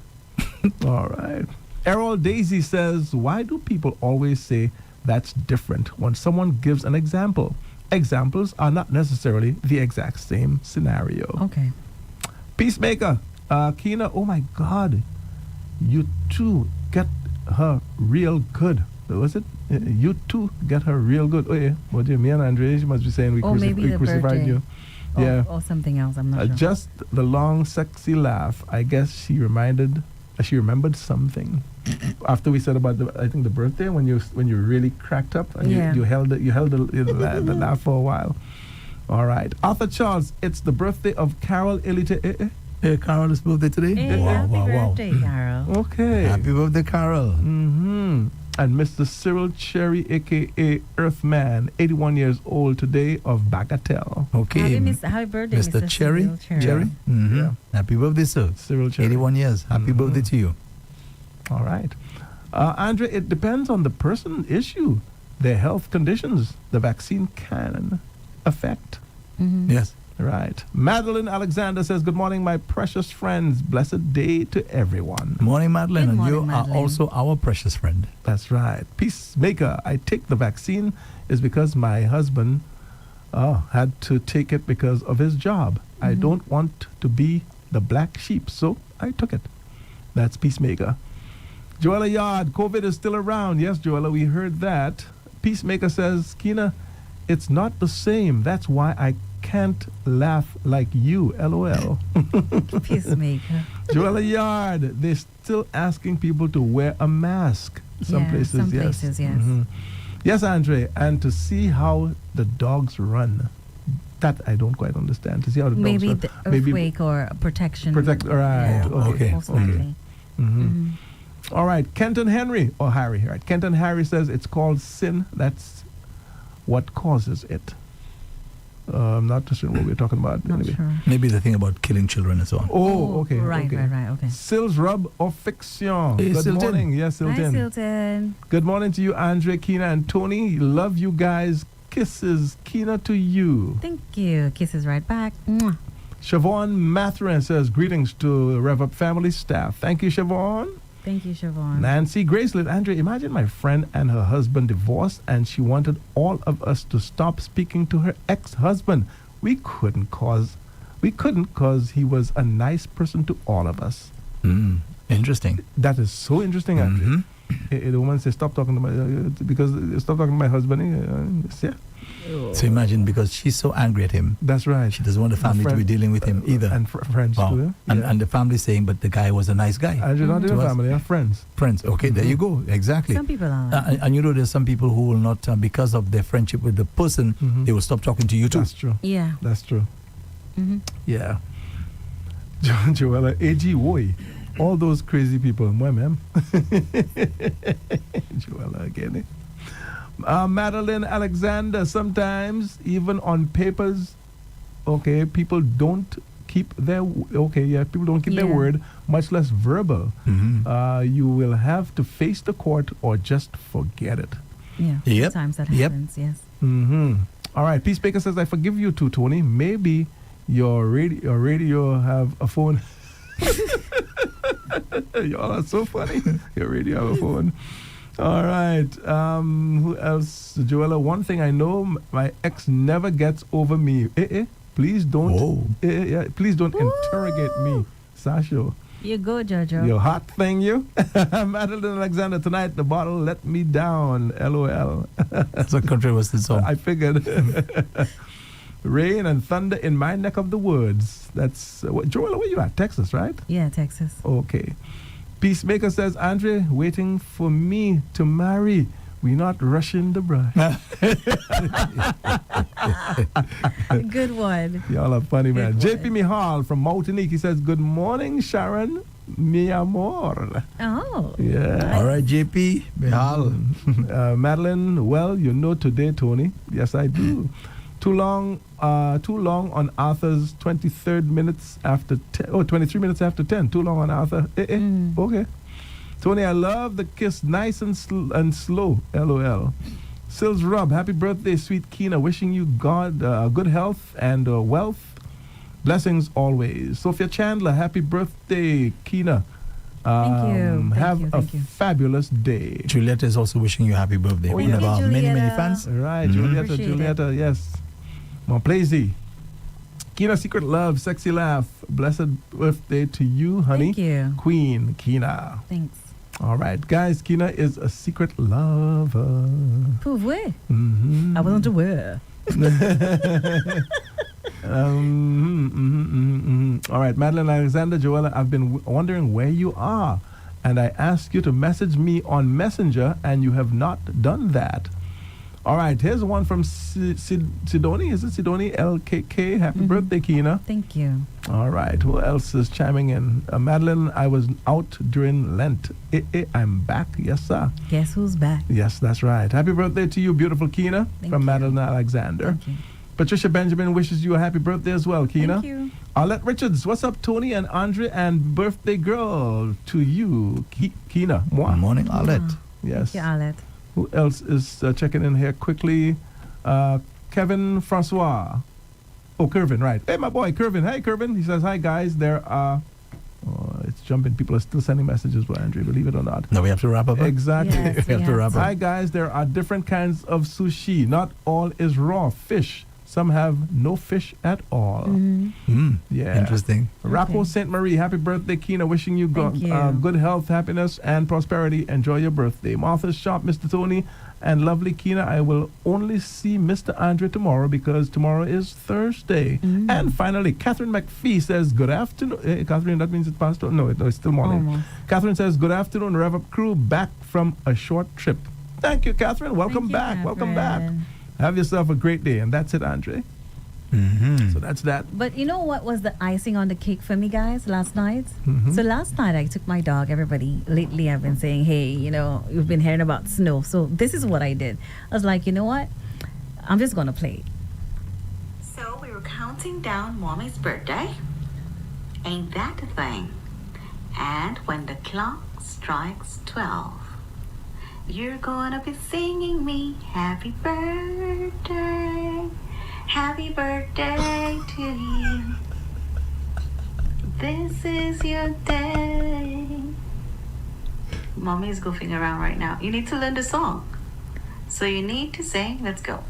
All right. Errol Daisy says, why do people always say that's different when someone gives an example? Examples are not necessarily the exact same scenario. Okay. Peacemaker, Keena, oh my God. You two get her real good. Was it? You too get her real good. Oh, yeah. What do you mean, Andre? She must be saying we, maybe we the crucified birthday. you. Yeah. Or something else. I'm not sure. Just the long, sexy laugh. I guess she remembered something. After we said about the birthday when you really cracked up and you held the laugh for a while. All right, Arthur Charles. It's the birthday of Carol Elite. Carol's birthday today. Hey, happy birthday, Carol. Okay. Happy birthday, Carol. Mm-hmm. And Mr. Cyril Cherry, a.k.a. Earthman, 81 years old today of Bagatelle. Okay. Happy birthday, Mr. Cherry. Cyril Cherry. Mm-hmm. Yeah. Happy birthday, sir. Cyril Cherry. 81 years. Happy birthday to you. All right. Andre, it depends on the person issue, their health conditions. The vaccine can affect. Mm-hmm. Yes. Right. Madeline Alexander says, good morning, my precious friends. Blessed day to everyone. Morning, Madeline. Good And morning, you Madeline. are also our precious friend. That's right. Peacemaker, I take the vaccine is because my husband had to take it because of his job. I don't want to be the black sheep, so I took it. That's Peacemaker. Joella Yard, COVID is still around. Yes, Joella, we heard that. Peacemaker says, Kina, it's not the same. That's why I can't laugh like you, LOL. Peacemaker. Joella Yard, they're still asking people to wear a mask. Some places, some yes. places, yes. Mhm. Yes, Andre, and to see how the dogs run. That I don't quite understand. To see how the dogs Maybe run. the earthquake or protection. Protect, all right. Yeah, Okay. most likely. Mhm. All right, Kenton Henry, or Harry, right? Kenton Harry says it's called sin. That's what causes it. I'm not too sure what we're talking about. Not anyway. sure. Maybe the thing about killing children and so on. Oh, okay. Right, okay. right, okay. Sills Rub or Fiction. Hey, Good Silton. morning. Yes, Hi, Silton. Silton. Good morning to you, Andre, Kina, and Tony. Love you guys. Kisses, Kina, to you. Thank you. Kisses right back. Mwah. Siobhan Matherin says, greetings to Rev-Up family staff. Thank you, Siobhan. Thank you, Siobhan. Nancy Graceland. Andre, imagine my friend and her husband divorced, and she wanted all of us to stop speaking to her ex-husband. We couldn't cause he was a nice person to all of us. Interesting. That is so interesting, Andre. The woman says, stop talking to my, stop talking to my husband. Yeah. So imagine, because she's so angry at him, That's right. she doesn't want the family to be dealing with him either. And friends Wow. too. And the family saying, but the guy was a nice guy. And you're not in To a us. family, you're friends. Friends. Okay, there you go. Exactly. Some people are. And you know, there's some people who will not, because of their friendship with the person, they will stop talking to you too. That's true. Yeah. That's true. Mm-hmm. Yeah. Joella, AG Woy. All those crazy people. Moi, ma'am. Joella again. Madeline Alexander, sometimes even on papers, okay, people don't keep their, people don't keep their Yeah. word, much less verbal. You will have to face the court or just forget it. Yeah. Yep. Sometimes that Yep. happens, yes. All right, Peace Baker says, I forgive you too, Tony. Maybe your radio have a phone. Y'all are so funny. Your radio have a phone. All right. Who else? Joella, one thing I know, my ex never gets over me. Please don't. Whoa. Please don't interrogate me, Sasho. You go, Jojo. You hot thing, you. Madeline Alexander, tonight the bottle let me down. LOL. That's a controversial song. I figured. Rain and thunder in my neck of the woods. That's Joella, where you at? Texas, right? Yeah, Texas. Okay. Peacemaker says, Andre, waiting for me to marry. We not rushing the bride. Good one. Y'all are funny, man. Good JP one. Mihal from Martinique, he says, good morning, Sharon. Mi amor. Oh. Yeah. All right, JP. Behal. Madeline, well, you know today, Tony. Yes, I do. Too long on Arthur's 23 minutes after 10. 23 minutes after 10. Too long on Arthur. Okay. Tony, I love the kiss. Nice and slow. LOL. Sills Rub, happy birthday, sweet Kina. Wishing you God good health and wealth. Blessings always. Sophia Chandler, happy birthday, Kina. Thank you. Have a Thank you. fabulous day. Juliet is also wishing you a happy birthday. One of you, our many, many Julieta. fans. Right, Appreciate Julieta, yes. Mon plaisir. Kina, secret love, sexy laugh. Blessed birthday to you, honey. Thank you. Queen Kina. Thanks. All right, guys, Kina is a secret lover. Pour vrai? Mm-hmm. I wasn't aware. All right, Madeline Alexander, Joella, I've been wondering where you are, and I asked you to message me on Messenger, and you have not done that. All right, here's one from Sidoni. Is it Sidoni? LKK. Happy birthday, Kina. Thank you. All right, who else is chiming in? Madeline, I was out during Lent. I'm back. Yes, sir. Guess who's back? Yes, that's right. Happy birthday to you, beautiful Kina, Thank from you. Madeline Alexander. Thank you. Patricia Benjamin wishes you a happy birthday as well, Kina. Thank you. Arlette Richards, what's up, Tony and Andre, and birthday girl to you, Kina. Mwah. Morning, Arlette. Yes. Thank you, Arlette. Who else is checking in here quickly? Kevin Francois. Oh, Kervin, right. Hey, my boy, Kervin. Hey, Kervin. He says, hi, guys. There are... Oh, it's jumping. People are still sending messages, well, Andre, believe it or not. No, we have to wrap up. Huh? Exactly. Yes, we have to wrap Hi, up. guys. There are different kinds of sushi. Not all is raw fish. Some have no fish at all. Yeah. Interesting. Rapo Okay. St. Marie, happy birthday, Kina. Wishing you, Thank you. good health, happiness, and prosperity. Enjoy your birthday. Martha's Shop, Mr. Tony, and lovely Kina. I will only see Mr. Andre tomorrow because tomorrow is Thursday. And finally, Catherine McPhee says, good afternoon. Hey, Catherine, that means it's past. No, it's still morning. Almost. Catherine says, good afternoon, Rev-Up crew, back from a short trip. Thank you, Catherine. Welcome Thank you, back. Welcome back. Catherine. Have yourself a great day. And that's it, Andre. So that's that. But you know what was the icing on the cake for me, guys, last night? Mhm. So last night I took my dog. Everybody, lately I've been saying, hey, you know, you've been hearing about snow. So this is what I did. I was like, you know what? I'm just going to play. So we were counting down Mommy's birthday. Ain't that a thing? And when the clock strikes 12, you're gonna be singing me happy birthday. Happy birthday to you. This is your day. Mommy's goofing around right now. You need to learn the song. So you need to sing. Let's go.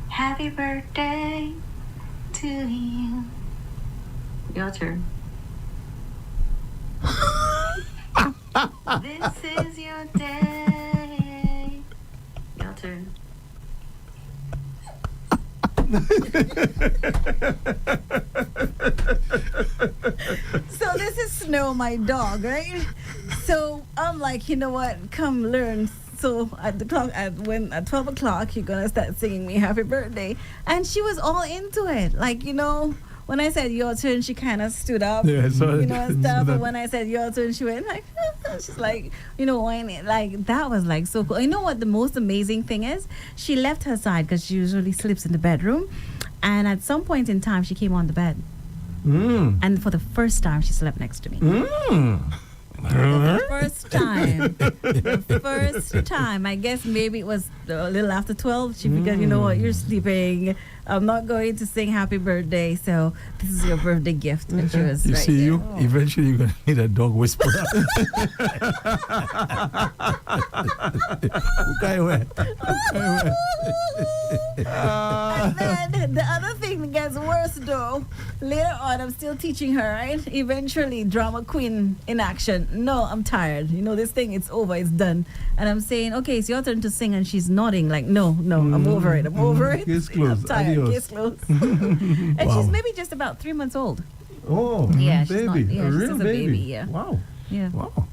Happy birthday to you. Your turn. This is your day. Your turn. So this is Snow, my dog, right? So I'm like, you know what? Come learn. So at 12 o'clock, you're gonna start singing me happy birthday, and she was all into it. Like, you know, when I said your turn, she kind of stood up, Yeah, so you know, and stuff. And when I said your turn, she went like, she's like, you know, whining. Like that was like so cool. You know what? The most amazing thing is, she left her side because she usually sleeps in the bedroom, and at some point in time, she came on the bed, and for the first time, she slept next to me. The first time. The first time. I guess maybe it was a little after 12. She figured, you know what, you're sleeping. I'm not going to sing happy birthday, so this is your birthday gift. And she was You right see, there. eventually you're going to need a dog whisperer. Okay, well. And then the other thing that gets worse though, later on I'm still teaching her, right? Eventually, drama queen in action. No, I'm tired. You know, this thing, it's over, it's done. And I'm saying, okay, it's your turn to sing, and she's nodding like, no, I'm over it. I'm over it. Case I'm closed. tired. Adios. Case closed. And she's maybe just about 3 months old. Oh, Yeah, she's baby. not- yeah, a she's real just a baby. baby, yeah. Wow. Yeah. Wow.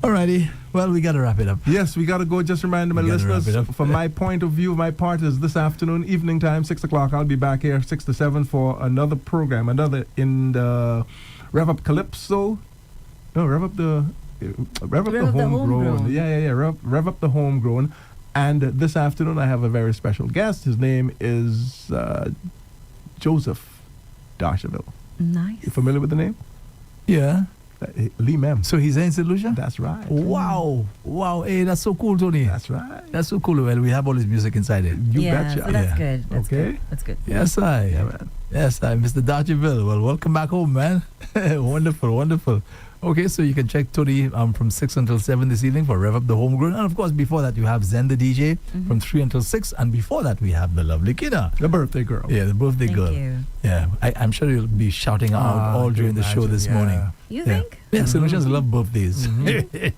Alrighty. Well, we got to wrap it up. Yes, we got to go. Just remind my We gotta listeners, wrap it up. from my point of view, my part is this afternoon, evening time, 6 o'clock. I'll be back here 6 to 7 for another program, another in the Rev-Up Calypso. No, Rev-Up the Homegrown. Yeah. Rev-Up the Homegrown. And this afternoon, I have a very special guest. His name is Joseph Darcheville. Nice. You familiar with the name? Yeah. Lee Mem. So he's in St. Lucia? That's right. Wow. Hey, that's so cool, Tony. That's right. That's so cool. Well, we have all his music inside it. You yeah, betcha. so that's Yeah. good. That's Okay. good. That's good. Yes, I. Yeah, man. Yes, I. Mr. Darcheville. Well, welcome back home, man. Wonderful, wonderful. Okay, so you can check Tony from 6 until 7 this evening for Rev Up the Homegrown. And of course, before that, you have Zen the DJ from 3 until 6. And before that, we have the lovely Kina. The birthday girl. Yeah, the birthday Thank girl. you. Yeah, I'm sure you'll be shouting out all during the show this morning. You Yeah. think? Yeah, Solutions love birthdays.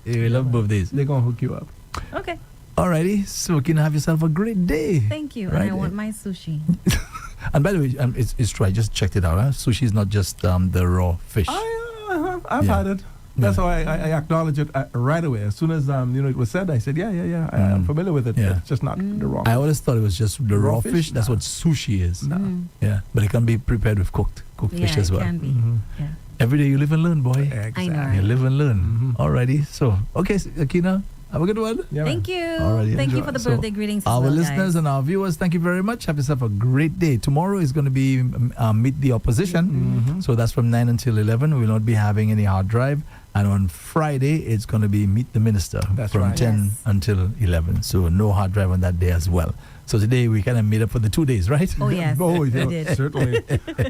We love birthdays. They're going to hook you up. Okay. Alrighty, so Kina, have yourself a great day. Thank you. Right. And I want my sushi. And by the way, it's true. I just checked it out. Huh? Sushi is not just the raw fish. I've Yeah. had it. That's why I acknowledge it right away. As soon as it was said, I said, yeah. I'm familiar with it. Yeah. It's just not the raw. I always thought it was just the raw Raw fish. fish? That's Nah. what sushi is. No. Yeah, but it can be prepared with cooked fish Yeah, as well. it can be. Mhm. Yeah. Every day you live and learn, boy. Exactly. I know, You right? live and learn. Mhm. Alrighty, so okay, Akina, have a good one. Yeah, Thank man. you. Alrighty, Thank you enjoy. for the So, birthday greetings. as Our well, listeners guys. and our viewers, thank you very much. Have yourself a great day. Tomorrow is going to be Meet the Opposition. Mhm. So that's from 9 until 11. We will not be having any hard drive. And on Friday, it's going to be Meet the Minister That's from right. 10 Yes. until 11. So no hard drive on that day as well. So today we kind of made up for the 2 days, right? Oh, yes. Oh, we yeah, did. certainly.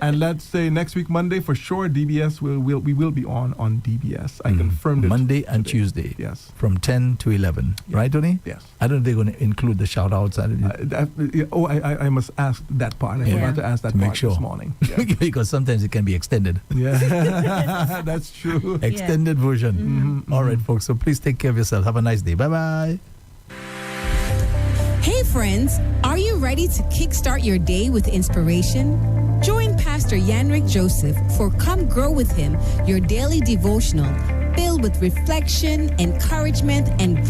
And let's say next week, Monday, for sure, DBS we will be on DBS. I confirmed it. Monday and today. Tuesday. Yes. From 10 to 11. Yeah. Right, Tony? Yes. I don't know if they're going to include the shout outs. I must ask that part. I Yeah. forgot to ask that To make part sure. this morning. Yeah. Because sometimes it can be extended. Yeah. That's true. Extended version. Mhm. All right, folks. So please take care of yourself. Have a nice day. Bye bye. Hey friends, are you ready to kickstart your day with inspiration? Join Pastor Yanrick Joseph for Come Grow With Him, your daily devotional filled with reflection, encouragement, and growth.